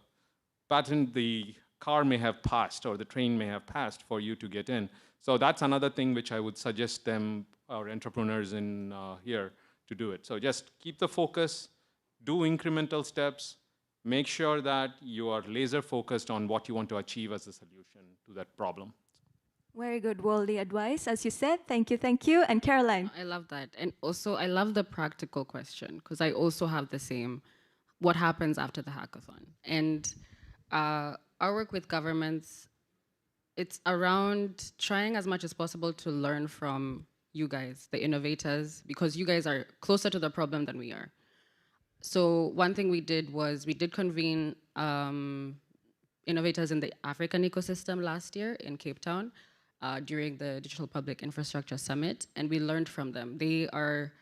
car may have passed, or the train may have passed for you to get in. So that's another thing which I would suggest them, our entrepreneurs in here, to do it. So just keep the focus, do incremental steps, make sure that you are laser focused on what you want to achieve as a solution to that problem. Very good worldly advice, as you said. Thank you, thank you. And Caroline? I love that. And also, I love the practical question, because I also have the same, what happens after the hackathon? And our work with governments, it's around trying as much as possible to learn from you guys, the innovators, because you guys are closer to the problem than we are. So one thing we did was we did convene innovators in the African ecosystem last year in Cape Town during the Digital Public Infrastructure Summit, and we learned from them. They are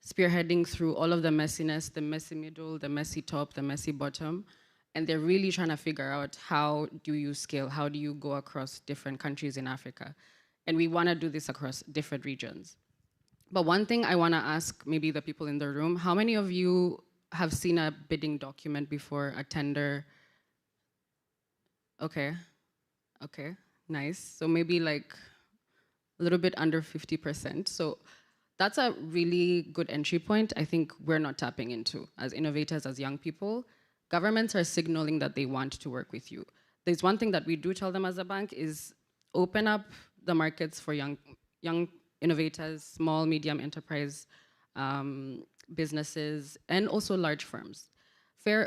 spearheading through all of the messiness, the messy middle, the messy top, the messy bottom, and they're really trying to figure out, how do you scale? How do you go across different countries in Africa? And we want to do this across different regions. But one thing I want to ask maybe the people in the room, how many of you have seen a bidding document before, a tender? Okay, okay, nice. So maybe like a little bit under 50%. So that's a really good entry point I think we're not tapping into as innovators, as young people. Governments are signaling that they want to work with you. There's one thing that we do tell them as a bank is open up the markets for young innovators, small, medium enterprise businesses, and also large firms.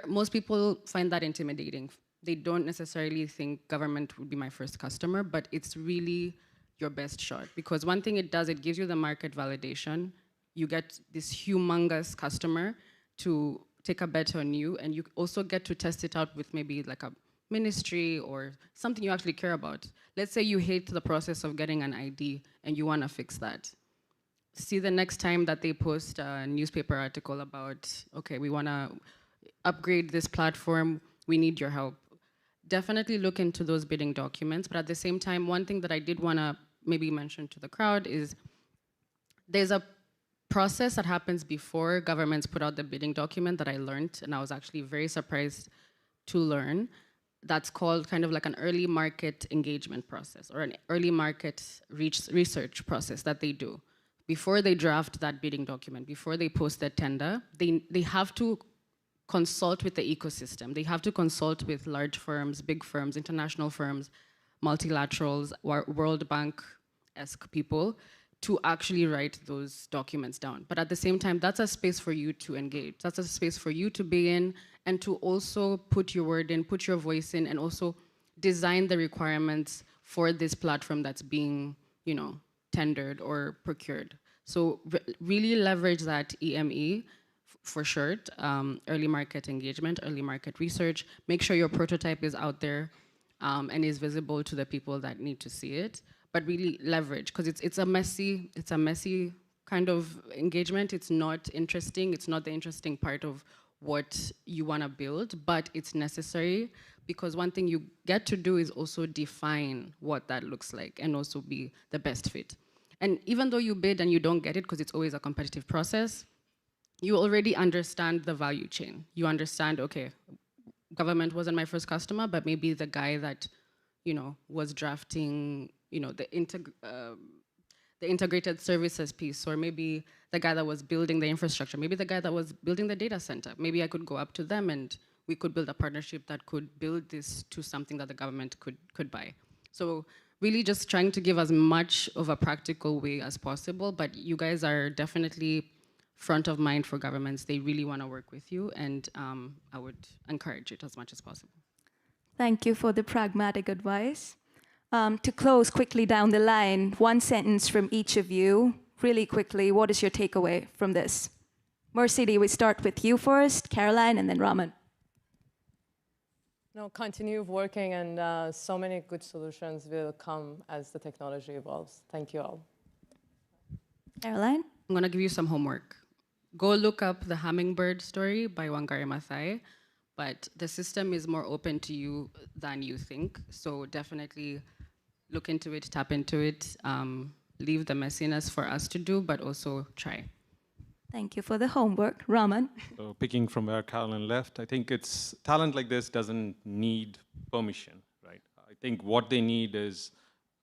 Most people find that intimidating. They don't necessarily think government would be my first customer, but it's really your best shot. Because one thing it does, it gives you the market validation. You get this humongous customer to take a bet on you, and you also get to test it out with maybe like a ministry or something you actually care about. Let's say you hate the process of getting an ID and you want to fix that. See the next time that they post a newspaper article about, okay, we want to upgrade this platform, we need your help. Definitely look into those bidding documents, but at the same time, one thing that I did want to maybe mention to the crowd is there's a process that happens before governments put out the bidding document that I learned, and I was actually very surprised to learn. That's called kind of like an early market engagement process, or an early market research process that they do. Before they draft that bidding document, before they post their tender, they have to consult with the ecosystem. They have to consult with large firms, big firms, international firms, multilaterals, World Bank-esque people to actually write those documents down. But at the same time, that's a space for you to engage. That's a space for you to be in and to also put your word in, put your voice in, and also design the requirements for this platform that's being, tendered or procured. So really leverage that EME for short, early market engagement, early market research. Make sure your prototype is out there and is visible to the people that need to see it. But really leverage, because it's a messy kind of engagement. It's not interesting. It's not the interesting part of what you want to build, but it's necessary. because one thing you get to do is also define what that looks like and also be the best fit. And even though you bid and you don't get it, because it's always a competitive process, you already understand the value chain. You understand, okay, government wasn't my first customer, but maybe the guy that, was drafting, the integrated services piece, or maybe the guy that was building the infrastructure, maybe the guy that was building the data center. Maybe I could go up to them and we could build a partnership that could build this to something that the government could buy. So really just trying to give as much of a practical way as possible, but you guys are definitely front of mind for governments. They really want to work with you, and I would encourage it as much as possible. Thank you for the pragmatic advice. To close quickly down the line, one sentence from each of you, really quickly, what is your takeaway from this? Mercedes, we start with you first, Caroline, and then Raman. No, continue working, and so many good solutions will come as the technology evolves. Thank you all. Caroline? I'm gonna give you some homework. Go look up the hummingbird story by Wangari Maathai, but the system is more open to you than you think. So definitely look into it, tap into it, leave the messiness for us to do, but also try. Thank you for the homework. Raman? So picking from where Caroline left, I think talent like this doesn't need permission, right? I think what they need is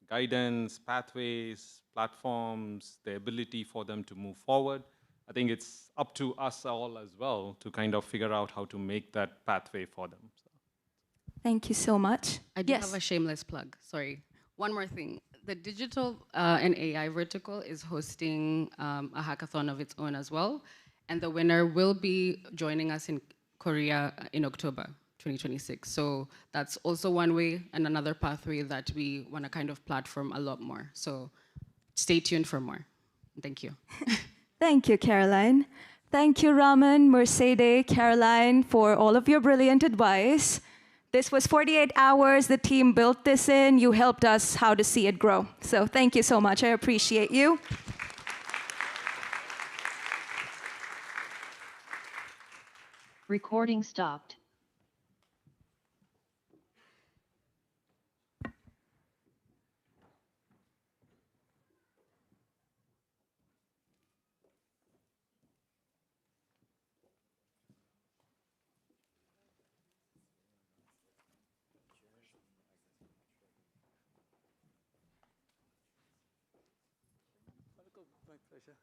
guidance, pathways, platforms, the ability for them to move forward. I think it's up to us all as well to kind of figure out how to make that pathway for them. So. Thank you so much. I do have a shameless plug, sorry. One more thing. The digital and AI vertical is hosting a hackathon of its own as well. And the winner will be joining us in Korea in October 2026. So that's also one way and another pathway that we want to kind of platform a lot more. So stay tuned for more. Thank you. Thank you, Caroline. Thank you, Raman, Mercedes, Caroline, for all of your brilliant advice. This was 48 hours. The team built this in. You helped us how to see it grow. So thank you so much. I appreciate you. Recording stopped. My pleasure.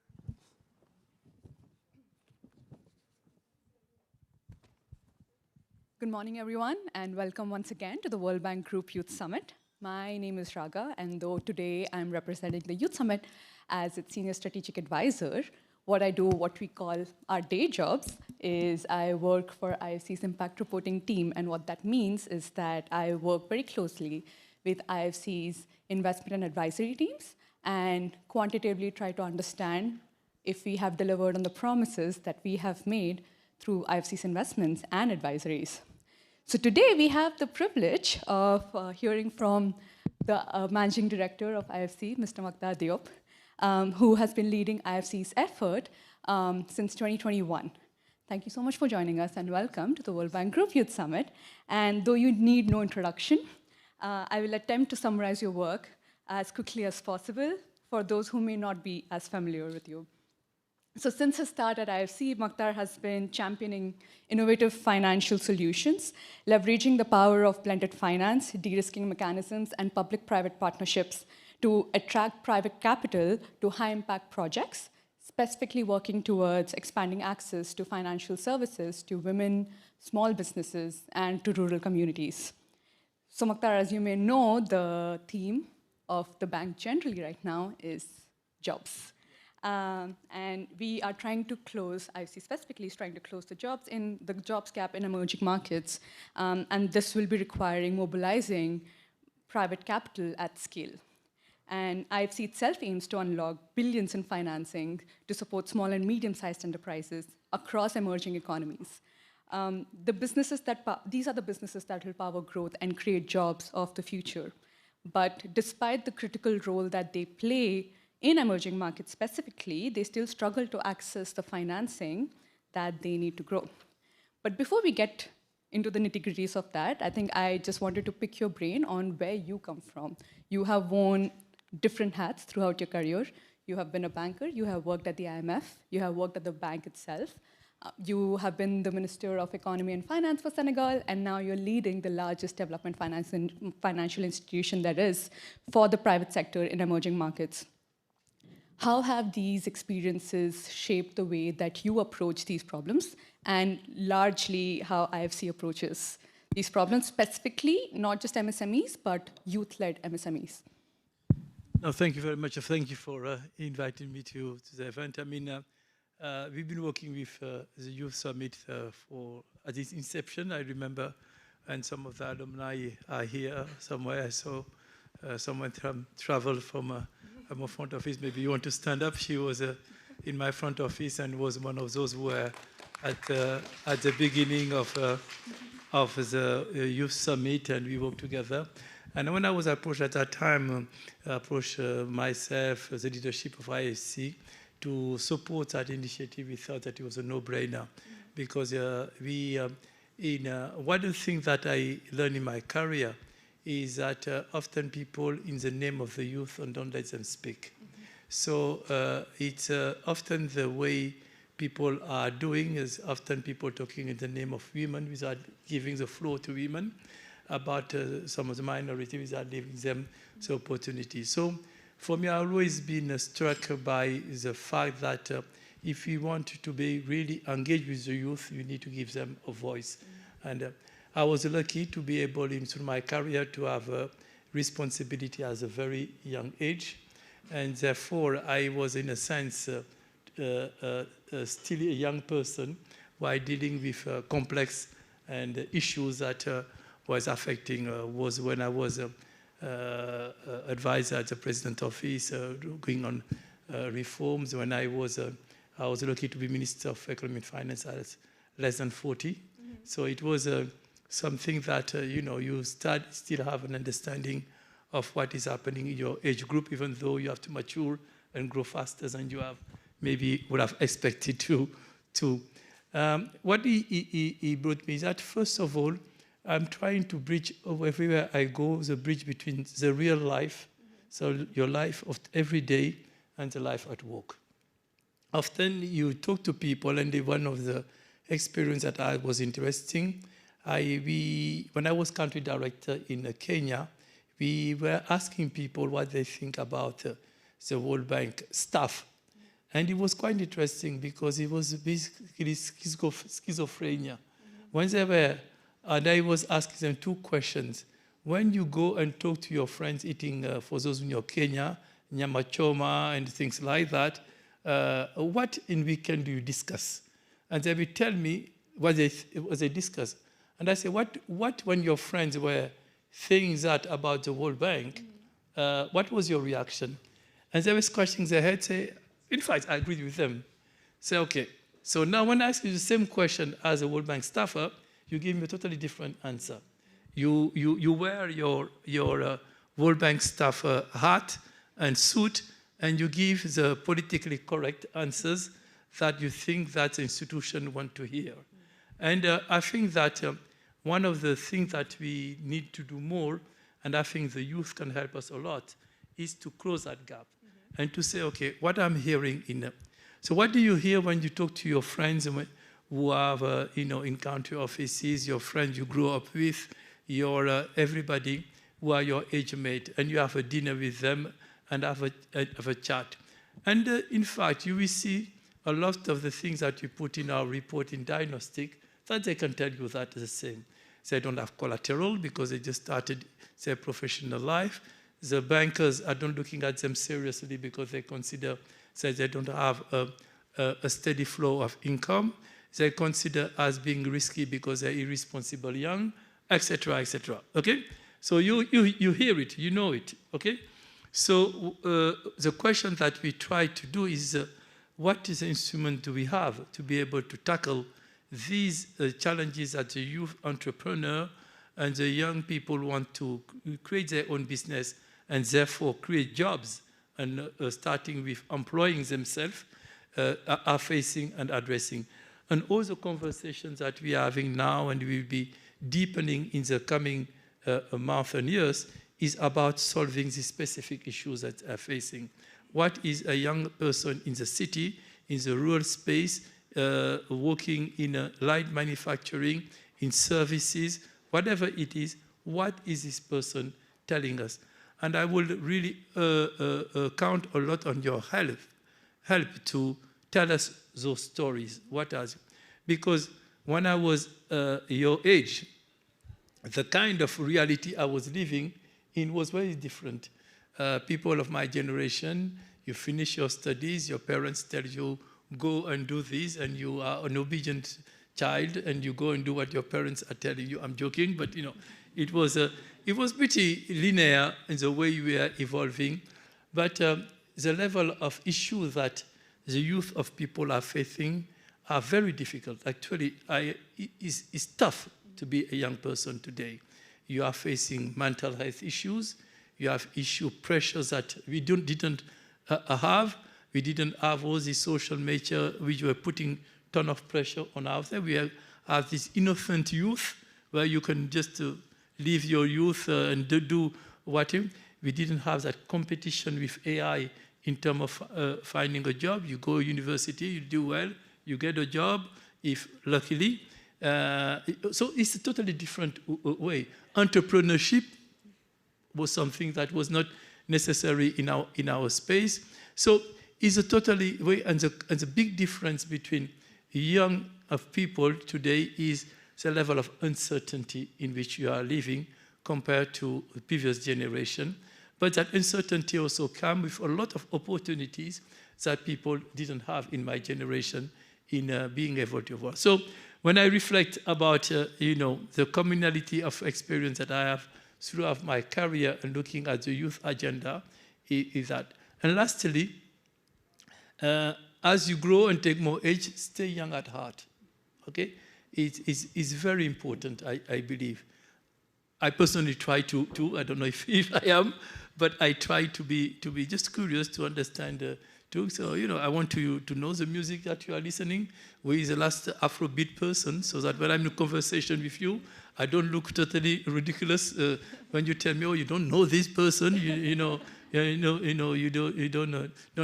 Good morning, everyone, and welcome once again to the World Bank Group Youth Summit. My name is Raga, and though today I'm representing the Youth Summit as its Senior Strategic Advisor, what I do, what we call our day jobs, is I work for IFC's Impact Reporting team, and what that means is that I work very closely with IFC's investment and advisory teams and quantitatively try to understand if we have delivered on the promises that we have made through IFC's investments and advisories. So today we have the privilege of hearing from the Managing Director of IFC, Mr. Makhtar Diop, who has been leading IFC's effort since 2021. Thank you so much for joining us and welcome to the World Bank Group Youth Summit. And though you need no introduction, I will attempt to summarize your work as quickly as possible for those who may not be as familiar with you. So since his start at IFC, Makhtar has been championing innovative financial solutions, leveraging the power of blended finance, de-risking mechanisms, and public-private partnerships to attract private capital to high-impact projects, specifically working towards expanding access to financial services to women, small businesses, and to rural communities. So Makhtar, as you may know, the theme of the bank generally right now is jobs. And we are trying to close, IFC specifically is trying to close the jobs gap in emerging markets. And this will be requiring mobilizing private capital at scale. And IFC itself aims to unlock billions in financing to support small and medium-sized enterprises across emerging economies. These are the businesses that will power growth and create jobs of the future. But despite the critical role that they play in emerging markets specifically, they still struggle to access the financing that they need to grow. But before we get into the nitty-gritties of that, I think I just wanted to pick your brain on where you come from. You have worn different hats throughout your career. You have been a banker, you have worked at the IMF, you have worked at the bank itself. You have been the Minister of Economy and Finance for Senegal, and now you're leading the largest development financial institution there is for the private sector in emerging markets. How have these experiences shaped the way that you approach these problems, and largely how IFC approaches these problems, specifically not just MSMEs, but youth-led MSMEs? No, thank you very much. Thank you for inviting me to the event. I mean, we've been working with the Youth Summit at its inception. I remember, and some of the alumni are here somewhere. I saw someone travel from my front office. Maybe you want to stand up. She was in my front office and was one of those who were at the beginning of the Youth Summit, and we worked together. And when I was approached at that time, I approached myself, the leadership of IFC, to support that initiative. We thought that it was a no-brainer because one of the things that I learned in my career is that often people, in the name of the youth, don't let them speak. So it's often the way people are doing is often people talking in the name of women without giving the floor to women about some of the minorities without giving them the opportunity. So for me, I've always been struck by the fact that if you want to be really engaged with the youth, you need to give them a voice. And I was lucky to be able, through my career, to have a responsibility at a very young age. And therefore, I was, in a sense, still a young person while dealing with complex and issues that was affecting, was when I was advisor at the President's office, going on reforms. When I was lucky to be Minister of Economy and Finance at less than 40. So it was something that, you still have an understanding of what is happening in your age group, even though you have to mature and grow faster than you have maybe would have expected to. What he brought me is that, first of all, I'm trying to bridge everywhere I go, the bridge between the real life, so your life of every day, and the life at work. Often you talk to people, and one of the experience that I was interesting, when I was country director in Kenya, we were asking people what they think about the World Bank staff. And it was quite interesting because it was basically schizophrenia. When they were, and I was asking them two questions. When you go and talk to your friends eating, for those in your Kenya, nyama choma and things like that, what in weekend do you discuss? And they would tell me what they discuss. And I say, what when your friends were saying that about the World Bank, what was your reaction? And they were scratching their head, say, in fact, I agreed with them. Say, okay, so now when I ask you the same question as a World Bank staffer, you give me a totally different answer. You wear your World Bank staffer hat and suit, and you give the politically correct answers that you think that the institution want to hear. And I think that one of the things that we need to do more, and I think the youth can help us a lot, is to close that gap and to say, okay, what I'm hearing so what do you hear when you talk to your friends who have, in country offices, your friends you grew up with, your everybody who are your age mate, and you have a dinner with them and have a chat. And in fact, you will see a lot of the things that you put in our report in diagnostic that they can tell you that is the same. They don't have collateral because they just started their professional life. The bankers are not looking at them seriously because they consider that they don't have a steady flow of income. They consider as being risky because they're irresponsible young, etc., etc. Okay? So you hear it, you know it. Okay? So the question that we try to do is, what is the instrument do we have to be able to tackle these challenges that the youth entrepreneur and the young people want to create their own business and therefore create jobs and starting with employing themselves are facing and addressing. And all the conversations that we are having now and we will be deepening in the coming months and years is about solving the specific issues that are facing. What is a young person in the city, in the rural space, working in a light manufacturing, in services, whatever it is, what is this person telling us? And I will really count a lot on your help to tell us those stories. What are they? Because when I was your age, the kind of reality I was living in was very different. People of my generation, you finish your studies, your parents tell you, go and do this, and you are an obedient child, and you go and do what your parents are telling you. I'm joking, but you know, it was pretty linear in the way we are evolving. But the level of issues that the youth of people are facing are very difficult. Actually, it's tough to be a young person today. You are facing mental health issues. You have pressures that we didn't have. We didn't have all the social media which were putting ton of pressure on ourselves. We have this innocent youth where you can just live your youth and do what you. We didn't have that competition with AI in terms of finding a job. You go to university, you do well, you get a job, if luckily. So it's a totally different way. Entrepreneurship was something that was not necessary in our space. So it's a totally way, and the big difference between young of people today is the level of uncertainty in which you are living compared to the previous generation. But that uncertainty also comes with a lot of opportunities that people didn't have in my generation in being able to work. So when I reflect about the communality of experience that I have throughout my career and looking at the youth agenda, is that. And lastly, as you grow and take more age, stay young at heart. Okay, it's very important. I believe. I personally try to. I don't know if I am, but I try to be just curious to understand. So I want you to know the music that you are listening. Who is the last Afrobeat person, so that when I'm in conversation with you, I don't look totally ridiculous when you tell me, oh, you don't know this person. You don't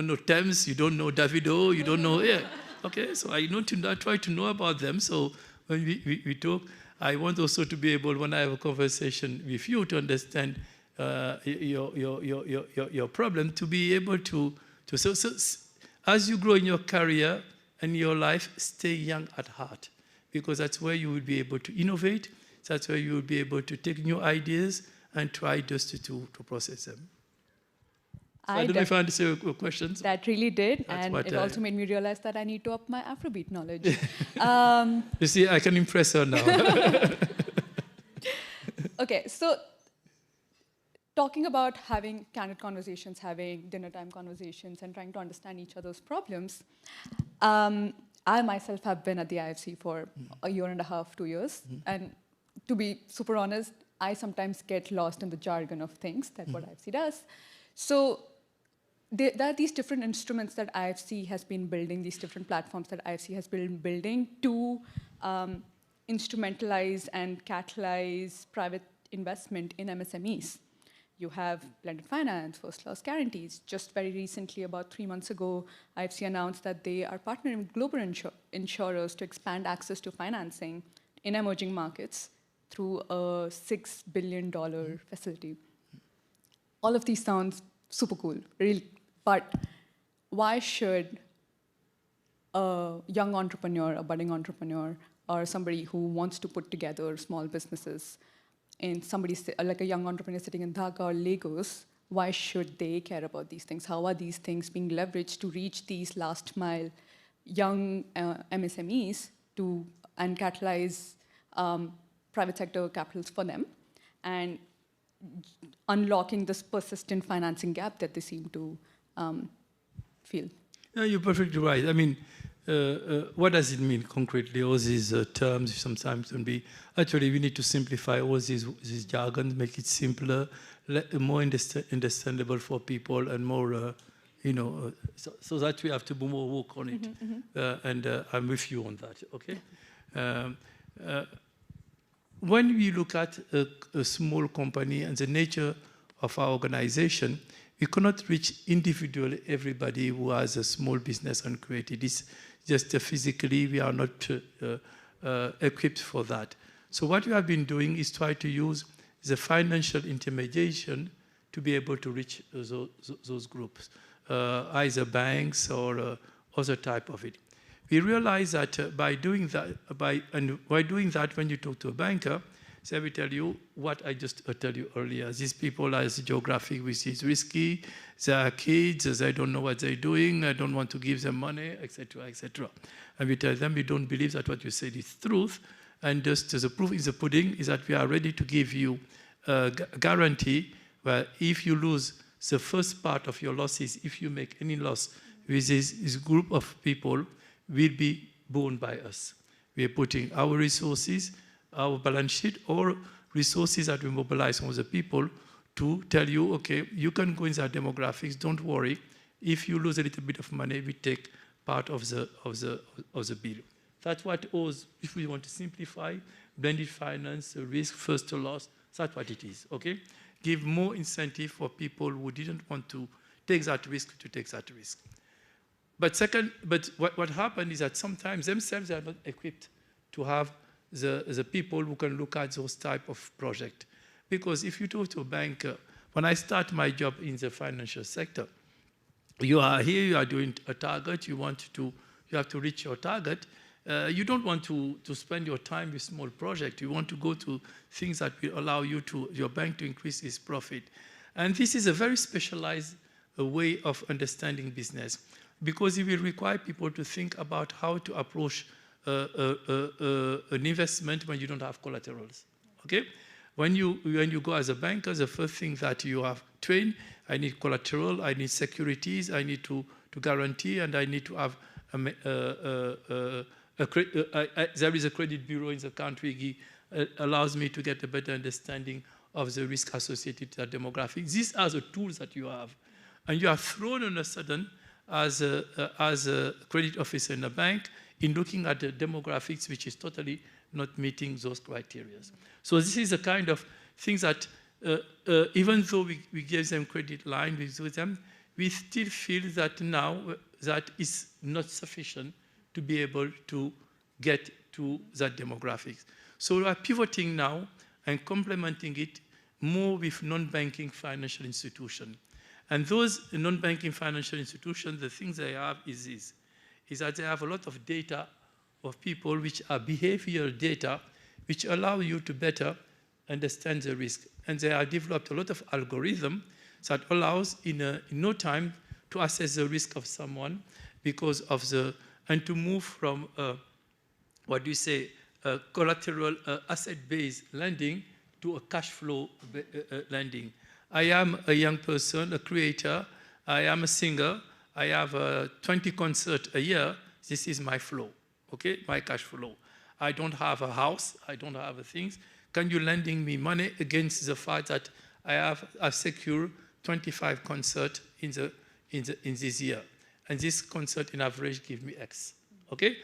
know Thames, you don't know Davido, you don't know. Yeah, okay. So I try to know about them. So when we talk, I want also to be able, when I have a conversation with you, to understand your problem, to be able to so as you grow in your career and your life, stay young at heart, because that's where you will be able to innovate. That's where you will be able to take new ideas and try just to process them. So I don't know if I answered your questions. That really did, and it also made me realize that I need to up my Afrobeat knowledge. You see, I can impress her now. Okay, so talking about having candid conversations, having dinner time conversations, and trying to understand each other's problems, I myself have been at the IFC for a year and a half, 2 years, and to be super honest, I sometimes get lost in the jargon of things that what IFC does. So there are these different instruments that IFC has been building, these different platforms that IFC has been building to instrumentalize and catalyze private investment in MSMEs. You have blended finance, first-class guarantees. Just very recently, about 3 months ago, IFC announced that they are partnering with global insurers to expand access to financing in emerging markets through a $6 billion facility. All of these sounds super cool, really. But why should a young entrepreneur, a budding entrepreneur, or somebody who wants to put together small businesses, and somebody like a young entrepreneur sitting in Dhaka or Lagos, why should they care about these things? How are these things being leveraged to reach these last mile young MSMEs and catalyze private sector capitals for them, and unlocking this persistent financing gap that they seem to feel? No, you're perfectly right. I mean, what does it mean concretely? All these terms sometimes can be. Actually, we need to simplify all these jargons, make it simpler, more understandable for people, and more so that we have to do more work on it. And I'm with you on that, okay? When we look at a small company and the nature of our organization, we cannot reach individually everybody who has a small business and created this. Just physically, we are not equipped for that. So what we have been doing is try to use the financial intermediation to be able to reach those groups, either banks or other type of it. We realize that by doing that, when you talk to a banker, they will tell you what I just told you earlier. These people are geographic, which is risky. They are kids. They don't know what they're doing. I don't want to give them money, etc., etc. And we tell them we don't believe that what you said is truth. And just the proof in the pudding is that we are ready to give you a guarantee where if you lose the first part of your losses, if you make any loss with this group of people, will be borne by us. We are putting our resources, our balance sheet, or resources that we mobilize from the people to tell you, okay, you can go in the demographics, don't worry. If you lose a little bit of money, we take part of the bill. That's what owes, if we want to simplify, blended finance, risk, first to loss, that's what it is, okay? Give more incentive for people who didn't want to take that risk to take that risk. But what happened is that sometimes themselves are not equipped to have the people who can look at those type of projects. Because if you talk to a banker, when I start my job in the financial sector, you are here, you are doing a target, you have to reach your target. You don't want to spend your time with small projects. You want to go to things that will allow your bank to increase its profit. And this is a very specialized way of understanding business, because it will require people to think about how to approach an investment when you don't have collaterals, okay? When you go as a banker, the first thing that you have trained, I need collateral, I need securities, I need to guarantee, and I need to have there is a credit bureau in the country allows me to get a better understanding of the risk associated to that demographic. These are the tools that you have. And you are thrown on a sudden as a credit officer in a bank in looking at the demographics, which is totally not meeting those criteria. So this is a kind of things that even though we gave them credit line with them, we still feel that now that is not sufficient to be able to get to that demographics. So we are pivoting now and complementing it more with non-banking financial institutions. And those non-banking financial institutions, the things they have is this, is that they have a lot of data of people which are behavioral data, which allow you to better understand the risk. And they have developed a lot of algorithm that allows in no time to assess the risk of someone because of and to move from, collateral asset-based lending to a cash flow lending. I am a young person, a creator. I am a singer. I have 20 concerts a year. This is my flow, okay, my cash flow. I don't have a house. I don't have things. Can you lending me money against the fact that I've secured 25 concerts in this year? And this concert in average give me X, okay?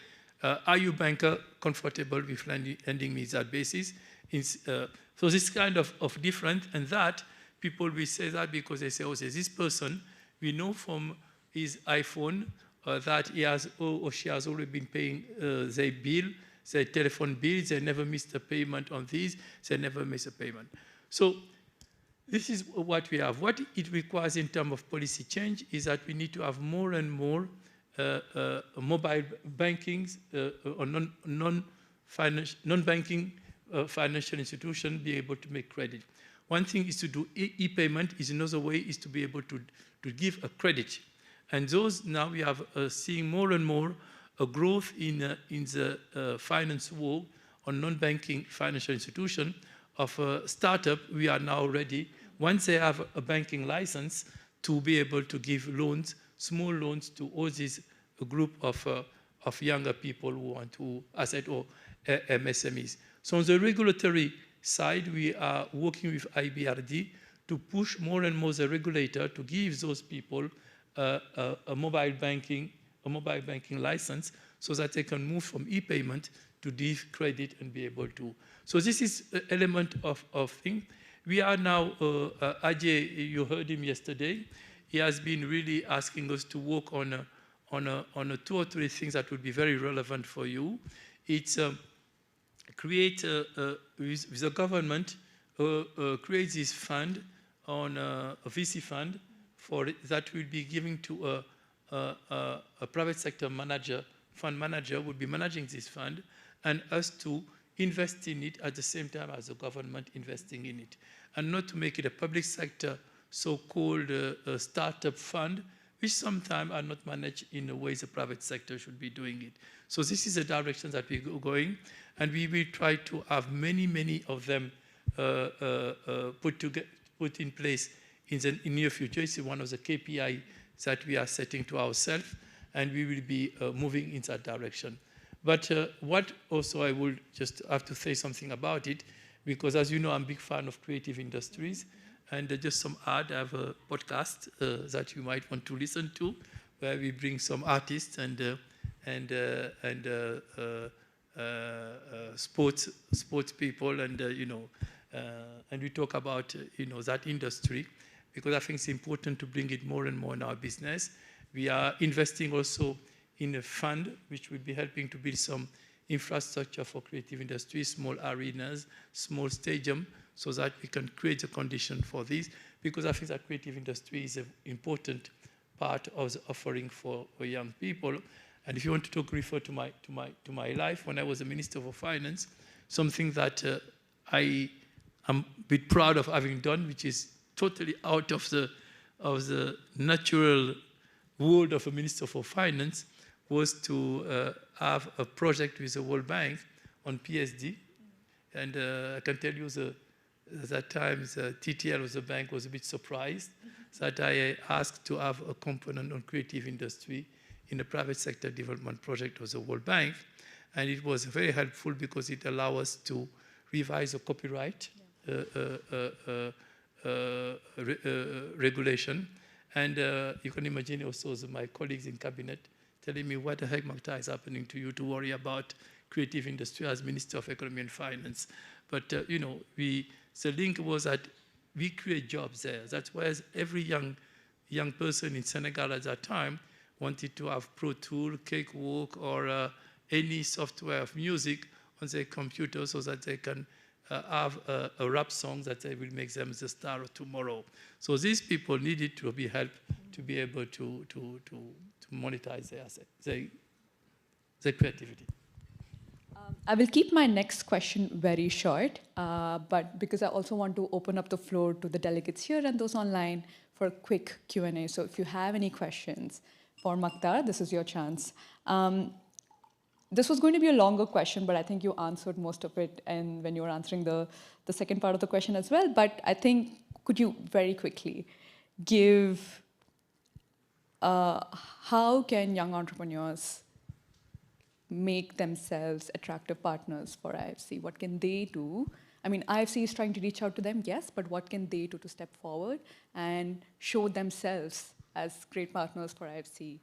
Are you banker comfortable with lending me that basis? So this kind of different, and that people will say that because they say, oh, this person, we know from his iPhone that he has or she has already been paying their bill, their telephone bill, they never missed a payment on these, they never miss a payment. So this is what we have. What it requires in terms of policy change is that we need to have more and more mobile bankings or non-banking financial institutions be able to make credit. One thing is to do e-payment, is another way is to be able to give a credit. And those now we have seeing more and more a growth in the finance world on non-banking financial institution of a startup. We are now ready, once they have a banking license, to be able to give loans, small loans to all these group of younger people who want to asset or MSMEs. So on the regulatory side, we are working with IBRD to push more and more the regulator to give those people a mobile banking license so that they can move from e-payment to this credit and be able to. So this is an element of thing. We are now, Ajay, you heard him yesterday. He has been really asking us to work on two or three things that would be very relevant for you. It's create, with the government, create this fund on a VC fund that will be giving to a private sector manager, fund manager would be managing this fund, and us to invest in it at the same time as the government investing in it, and not to make it a public sector so-called startup fund, which sometimes are not managed in the way the private sector should be doing it. So this is the direction that we're going, and we will try to have many of them put in place in the near future. It's one of the KPI that we are setting to ourselves, and we will be moving in that direction. But what also I will just have to say something about it, because as you know, I'm a big fan of creative industries, and just some ad, I have a podcast that you might want to listen to, where we bring some artists and sports people, and and we talk about that industry, because I think it's important to bring it more and more in our business. We are investing also in a fund which will be helping to build some infrastructure for creative industries, small arenas, small stadium, so that we can create a condition for this, because I think that creative industry is an important part of the offering for young people. And if you want to refer to my life, when I was a Minister for Finance, something that I am a bit proud of having done, which is totally out of the natural world of a Minister for Finance, was to have a project with the World Bank on PSD. And I can tell you that time the TTL of the bank was a bit surprised that I asked to have a component on creative industry in the private sector development project of the World Bank. And it was very helpful because it allowed us to revise the copyright regulation. And you can imagine also my colleagues in cabinet telling me, what the heck, Makhtar, is happening to you to worry about creative industry as Minister of Economy and Finance? But, the link was that we create jobs there. That's why every young person in Senegal at that time wanted to have Pro Tool, Cakewalk, or any software of music on their computer so that they can have a rap song that they will make them the star of tomorrow. So these people needed to be helped to be able to monetize their creativity. I will keep my next question very short, but because I also want to open up the floor to the delegates here and those online for a quick Q&A. So if you have any questions for Makhtar, this is your chance. This was going to be a longer question, but I think you answered most of it, and when you were answering the second part of the question as well. But I think, could you very quickly give how can young entrepreneurs make themselves attractive partners for IFC? What can they do? I mean, IFC is trying to reach out to them, yes, but what can they do to step forward and show themselves as great partners for IFC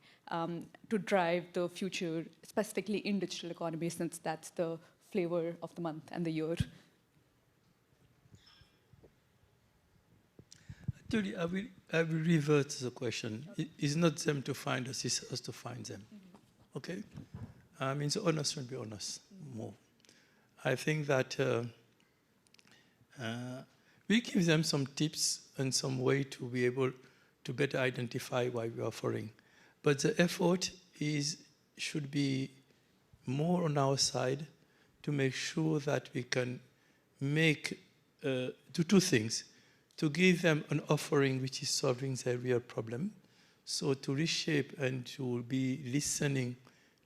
to drive the future, specifically in digital economy, since that's the flavor of the month and the year? Actually, I will revert the question. It's not them to find us, it's us to find them. Okay? I mean, the honest should be honest more. I think that we give them some tips and some way to be able to better identify what we're offering. But the effort should be more on our side to make sure that we can do two things. To give them an offering which is solving their real problem. So to reshape and to be listening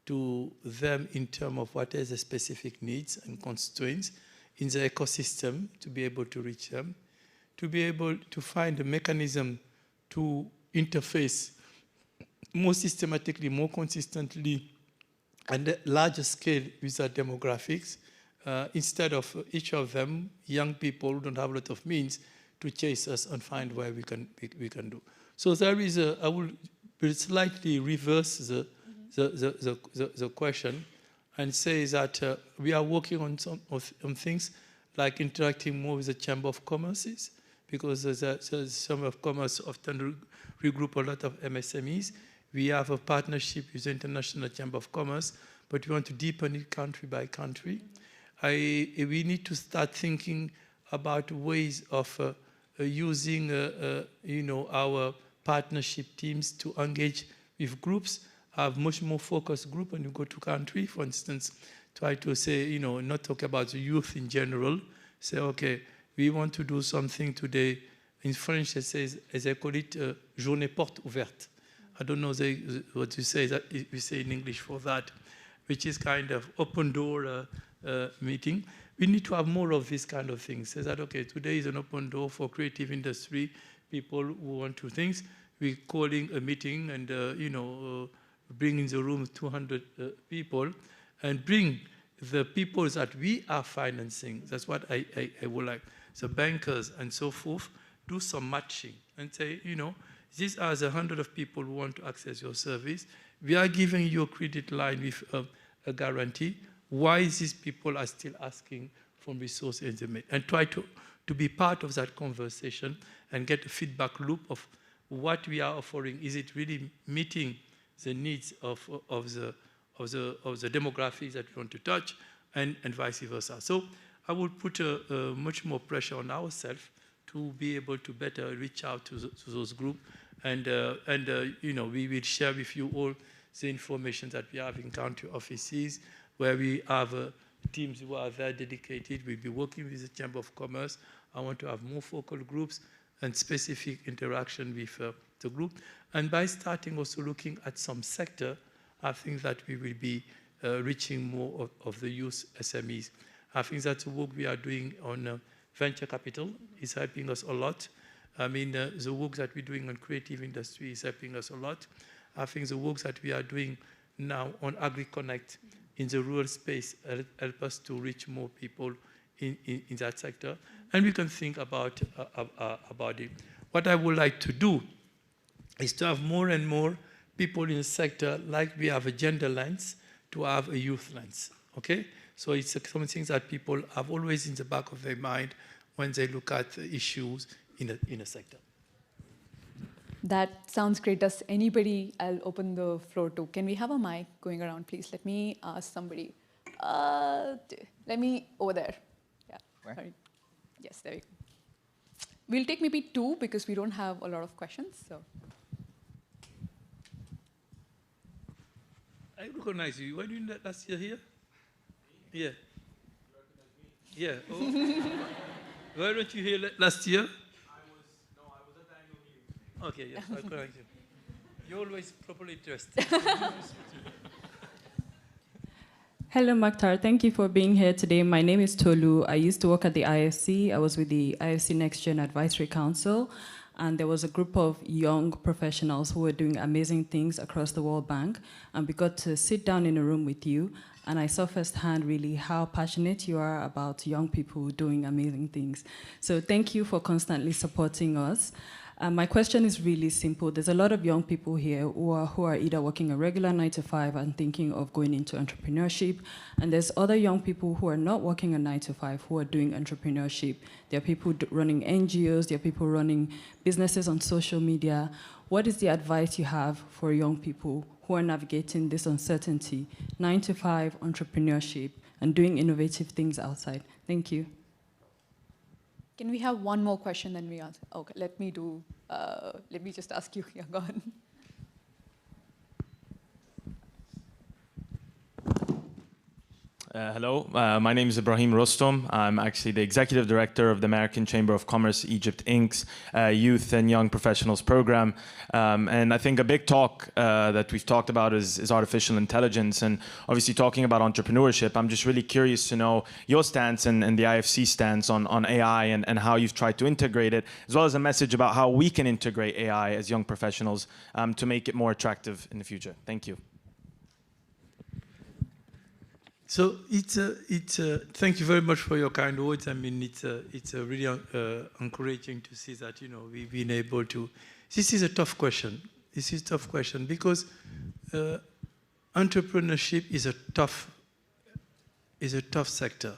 to them in terms of what is the specific needs and constraints in the ecosystem to be able to reach them, to be able to find a mechanism to interface more systematically, more consistently, and at larger scale with our demographics, instead of each of them, young people who don't have a lot of means, to chase us and find where we can do. So there is I will but slightly reverse the question and say that we are working on on things like interacting more with the Chamber of Commerce, because the Chamber of Commerce often regroup a lot of MSMEs. We have a partnership with the International Chamber of Commerce, but we want to deepen it country by country. We need to start thinking about ways of using our partnership teams to engage with groups, have much more focused group when you go to country. For instance, try to say, not talk about the youth in general. Say, okay, we want to do something today. In French, they call it journée porte ouverte. I don't know what you say, that we say in English for that, which is kind of open door meeting. We need to have more of this kind of things. Say that, okay, today is an open door for creative industry, people who want to things. We're calling a meeting and, bring in the room 200 people and bring the people that we are financing. That's what I would like. The bankers and so forth, do some matching and say, these are the 100 of people who want to access your service. We are giving you a credit line with a guarantee. Why these people are still asking for resources, and try to be part of that conversation and get a feedback loop of what we are offering. Is it really meeting the needs of the demographics that we want to touch, and vice versa? So I would put much more pressure on ourselves to be able to better reach out to those groups, and we will share with you all the information that we have in country offices, where we have teams who are very dedicated. We'll be working with the Chamber of Commerce. I want to have more focal groups and specific interaction with the group. And by starting also looking at some sector, I think that we will be reaching more of the youth SMEs. I think that's the work we are doing on venture capital is helping us a lot. I mean, the work that we're doing on creative industry is helping us a lot. I think the work that we are doing now on AgriConnect in the rural space help us to reach more people in that sector. And we can think about it. What I would like to do is to have more and more people in the sector, like we have a gender lens, to have a youth lens, okay? So it's something that people have always in the back of their mind when they look at the issues in a sector. That sounds great. Does anybody, I'll open the floor to, can we have a mic going around, please? Let me ask somebody. Let me, over there. Yeah. Where? Sorry. Yes, there you go. We'll take maybe two because we don't have a lot of questions, so. I recognize you. Were you doing that last year here? Yeah. Yeah. Oh. Weren't you here last year? No, I was at the annual meeting. Okay, yes, I recognize you. You're always properly dressed. Hello, Makhtar. Thank you for being here today. My name is Tolu. I used to work at the IFC. I was with the IFC Next Gen Advisory Council, and there was a group of young professionals who were doing amazing things across the World Bank, and we got to sit down in a room with you, and I saw firsthand really how passionate you are about young people doing amazing things. So thank you for constantly supporting us. My question is really simple. There's a lot of young people here who are either working a regular 9-to-5 and thinking of going into entrepreneurship, and there's other young people who are not working a 9-to-5 who are doing entrepreneurship. There are people running NGOs, there are people running businesses on social media. What is the advice you have for young people who are navigating this uncertainty, 9-to-5 entrepreneurship, and doing innovative things outside? Thank you. Can we have one more question, then we answer? Okay, let me just ask you. Yeah, go on. Hello, my name is Ibrahim Rostom. I'm actually the executive director of the American Chamber of Commerce Egypt Inc.'s Youth and Young Professionals Program. And I think a big talk that we've talked about is artificial intelligence, and obviously talking about entrepreneurship. I'm just really curious to know your stance and the IFC stance on AI and how you've tried to integrate it, as well as a message about how we can integrate AI as young professionals to make it more attractive in the future. Thank you. So thank you very much for your kind words. I mean, it's really encouraging to see that we've been able to. This is a tough question. this is a tough question because entrepreneurship is a tough sector,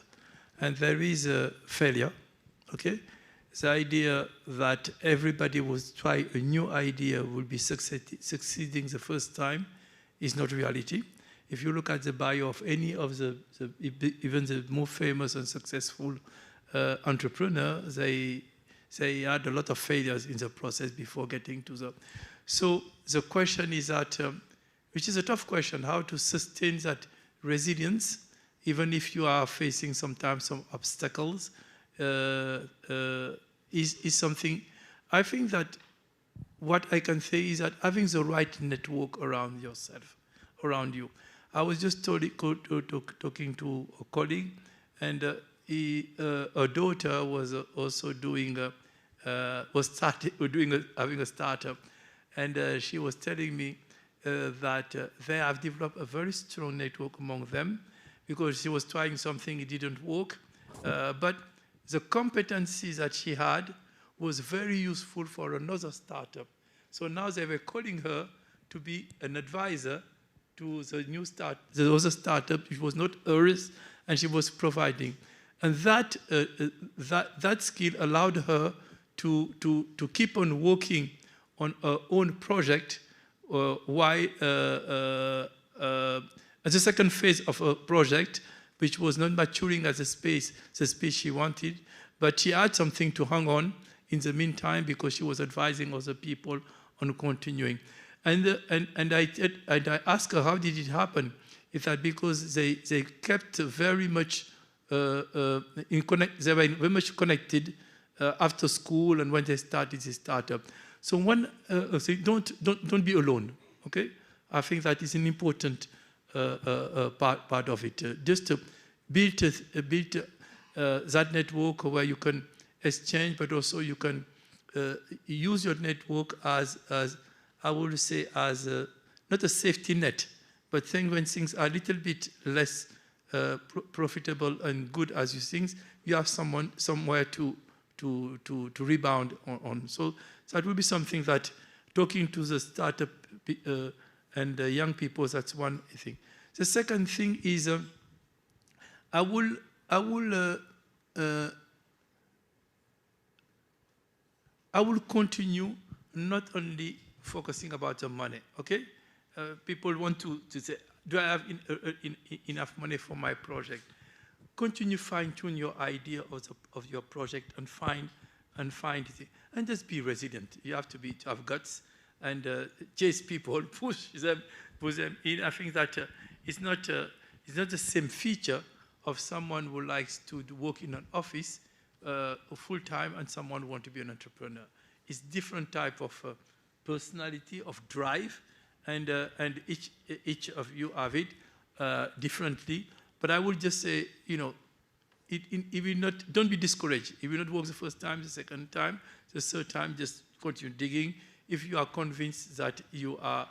and there is a failure. Okay, the idea that everybody will try a new idea will be succeeding the first time is not reality. If you look at the bio of any of even the more famous and successful entrepreneurs, they had a lot of failures in the process before getting to the. So the question is that, which is a tough question, how to sustain that resilience, even if you are facing sometimes some obstacles, is something. I think that what I can say is that having the right network around yourself, around you. I was just talking to a colleague, and her daughter was also doing having a startup, and she was telling me that they have developed a very strong network among them because she was trying something, it didn't work, but the competencies that she had was very useful for another startup. So now they were calling her to be an advisor to the other startup, which was not hers, and she was providing. And that skill allowed her to keep on working on her own project while at the second phase of her project, which was not maturing as the space she wanted, but she had something to hang on in the meantime because she was advising other people on continuing. And I asked her, how did it happen? Is that because they kept very much they were very much connected after school and when they started this startup. So don't be alone. Okay, I think that is an important part of it. Just to build that network where you can exchange, but also you can use your network as I would say as not a safety net, but when things are a little bit less profitable and good as you think, you have somewhere to rebound on. So that will be something that talking to the startup and young people, that's one thing. The second thing is I will continue not only focusing about the money, okay? People want to say, do I have enough money for my project? Continue fine-tune your idea of your project and find it. And just be resilient. You have to have guts and chase people, push them in. I think that it's not the same feature of someone who likes to work in an office full-time and someone who wants to be an entrepreneur. It's different type of personality, of drive, and each of you have it differently. But I would just say, don't be discouraged. If you not work the first time, the second time, the third time, just continue digging. If you are convinced that you are,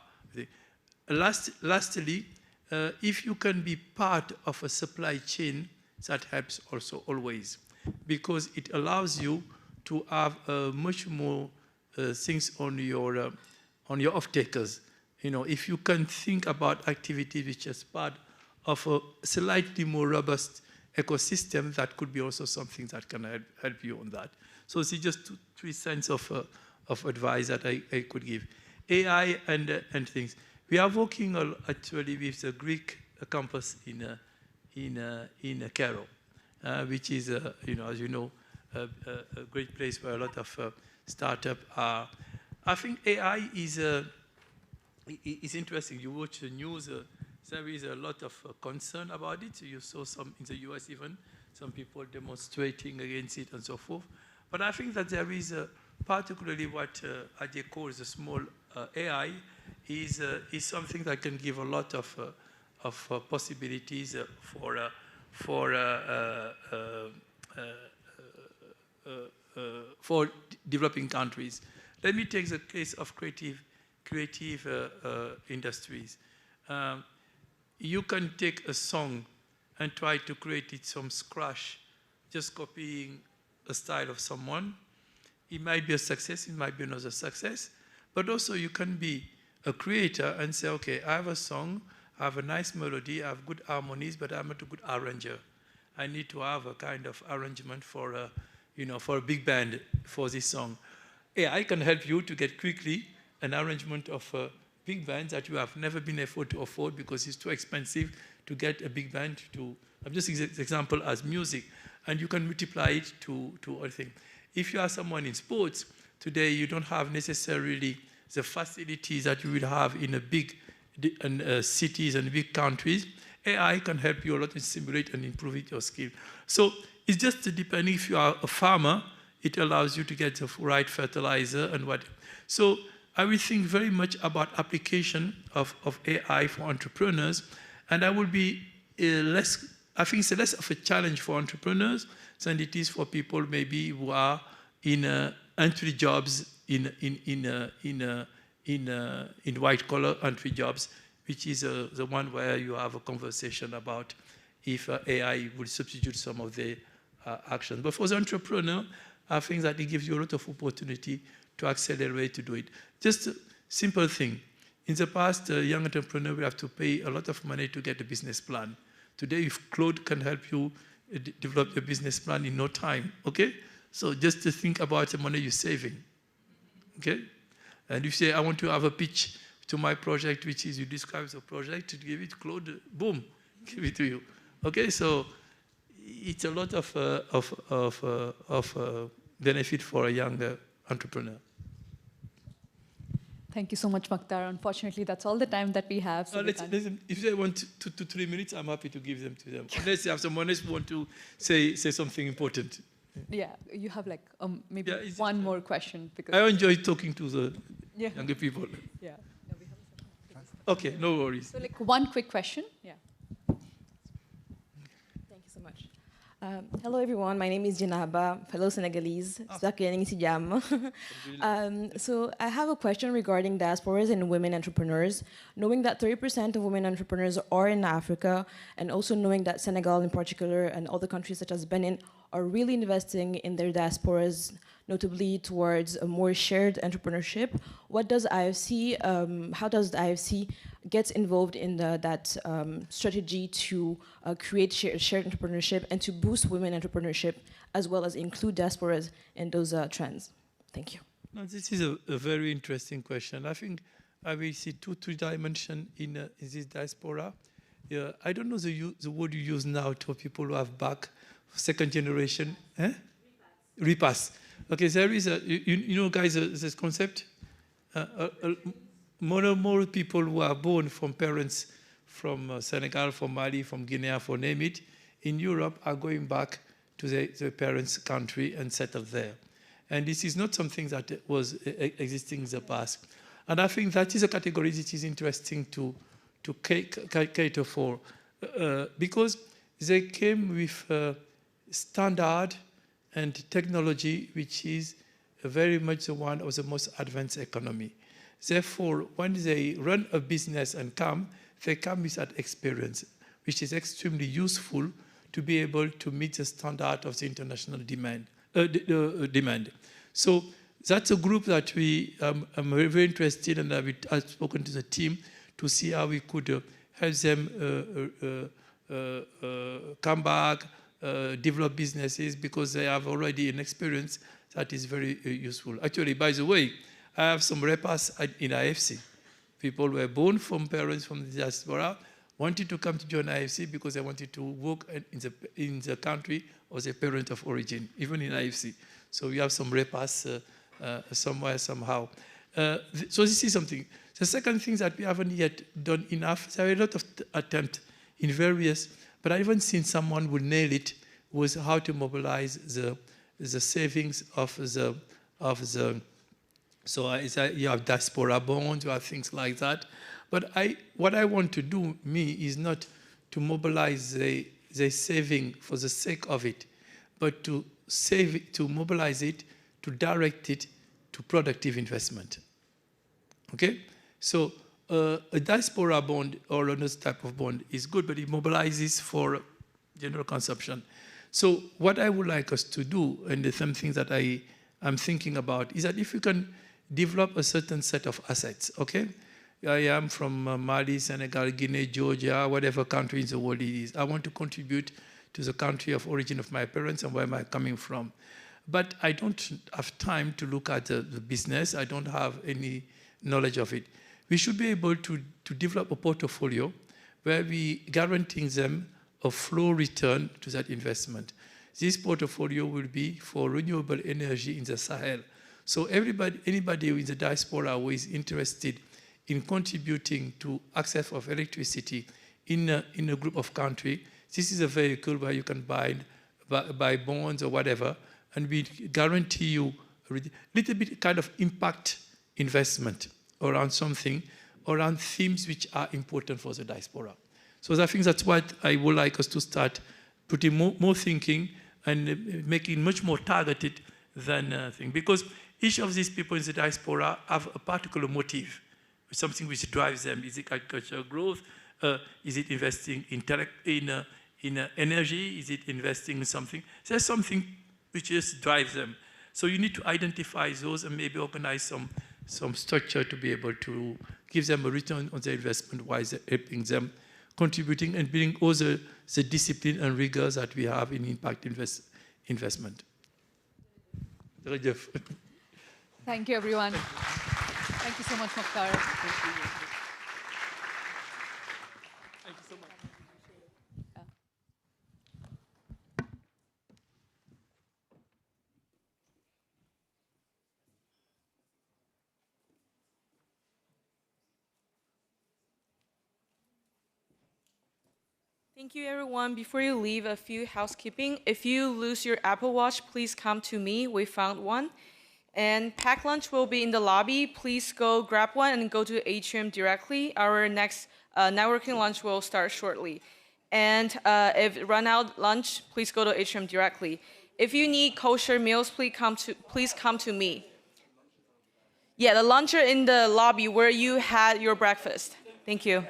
lastly, if you can be part of a supply chain, that helps also always, because it allows you to have much more things on your off-takers. If you can think about activities which is part of a slightly more robust ecosystem, that could be also something that can help you on that. So it's just 3 cents of advice that I could give. AI and things. We are working actually with the Greek campus in Cairo, which is, as you know, a great place where a lot of startups are. I think AI is interesting. You watch the news, there is a lot of concern about it. You saw some in the US even, some people demonstrating against it and so forth. But I think that there is particularly what Ajay calls a small AI is something that can give a lot of possibilities for developing countries. Let me take the case of creative industries. You can take a song and try to create it from scratch, just copying a style of someone. It might be a success, it might be another success, But also you can be a creator and say, okay, I have a song, I have a nice melody, I have good harmonies, but I'm not a good arranger. I need to have a kind of arrangement for a, for a big band for this song. AI can help you to get quickly an arrangement of big bands that you have never been able to afford because it's too expensive to get a big band to, I'm just using this example as music, and you can multiply it to other things. If you are someone in sports, today you don't have necessarily the facilities that you will have in a big cities and big countries. AI can help you a lot in simulate and improve your skill. So it's just depending if you are a farmer, it allows you to get the right fertilizer and what. So I will think very much about application of AI for entrepreneurs, and I will be I think it's less of a challenge for entrepreneurs than it is for people maybe who are in entry jobs, in white collar entry jobs, which is the one where you have a conversation about if AI will substitute some of the actions. But for the entrepreneur, I think that it gives you a lot of opportunity to accelerate to do it. Just a simple thing. In the past, a young entrepreneur will have to pay a lot of money to get a business plan. Today, if Claude can help you develop your business plan in no time, okay? So just to think about the money you're saving, okay? And if you say, I want to have a pitch to my project, which is you describe the project, to give it Claude, boom, give it to you. Okay, so it's a lot of benefit for a young entrepreneur. Thank you so much, Makhtar. Unfortunately, that's all the time that we have. So listen, if they want 2 to 3 minutes, I'm happy to give them to them. Unless you have someone else who want to say something important. Yeah, you have like maybe one more question. Because I enjoy talking to the younger people. Yeah. Okay, no worries. So like one quick question. Yeah. Thank you so much. Hello, everyone. My name is Janaba, fellow Senegalese. So I have a question regarding diasporas and women entrepreneurs. Knowing that 30% of women entrepreneurs are in Africa, and also knowing that Senegal in particular and other countries such as Benin are really investing in their diasporas, notably towards a more shared entrepreneurship, what does IFC, how does the IFC get involved in that strategy to create shared entrepreneurship and to boost women entrepreneurship, as well as include diasporas in those trends? Thank you. No, this is a very interesting question. I think I will see two dimensions in this diaspora. Yeah, I don't know the word you use now to people who have back, second generation. Repass. Okay, there is you know, guys, this concept. More people who are born from parents from Senegal, from Mali, from Guinea, for name it, in Europe are going back to the parents' country and settle there. And this is not something that was existing in the past. And I think that is a category that is interesting to cater for, because they came with standard and technology, which is very much the one of the most advanced economy. Therefore, when they run a business and they come with that experience, which is extremely useful to be able to meet the standard of the international demand. So that's a group that I'm very interested in, and I've spoken to the team to see how we could help them come back, develop businesses, because they have already an experience that is very useful. Actually, by the way, I have some repas in IFC. People were born from parents from the diaspora, wanted to come to join IFC because they wanted to work in the country of their parent of origin, even in IFC. So we have some repas somewhere, somehow. So this is something. The second thing that we haven't yet done enough, there are a lot of attempts in various, but I haven't seen someone who nail it, was how to mobilize the savings of the so you have diaspora bonds, you have things like that. But what I want to do, is not to mobilize the saving for the sake of it, but to save it, to mobilize it, to direct it to productive investment. Okay? So a diaspora bond or another type of bond is good, but it mobilizes for general consumption. So what I would like us to do, and the same thing that I'm thinking about, is that if we can develop a certain set of assets, okay? I am from Mali, Senegal, Guinea, Georgia, whatever country in the world it is. I want to contribute to the country of origin of my parents and where am I coming from. But I don't have time to look at the business. I don't have any knowledge of it. We should be able to develop a portfolio where we guarantee them a flow return to that investment. This portfolio will be for renewable energy in the Sahel. So anybody in the diaspora who is interested in contributing to access of electricity in a group of countries, this is a vehicle where you can buy bonds or whatever, and we guarantee you a little bit kind of impact investment around something, around themes which are important for the diaspora. So I think that's what I would like us to start putting more thinking and making much more targeted than thing. Because each of these people in the diaspora have a particular motive, something which drives them. Is it agricultural growth? Is it investing in energy? Is it investing in something? There's something which just drives them. So you need to identify those and maybe organize some structure to be able to give them a return on their investment while helping them, contributing and building all the discipline and rigors that we have in impact investment. Thank you, everyone. Thank you so much, Makhtar. Thank you so much. Thank you, everyone. Before you leave, a few housekeeping. If you lose your Apple Watch, please come to me. We found one. And packed lunch will be in the lobby. Please go grab one and go to Atrium directly. Our next networking lunch will start shortly. And if run out lunch, please go to Atrium directly. If you need kosher meals, please come to me. Yeah, the lunch are in the lobby where you had your breakfast. Thank you.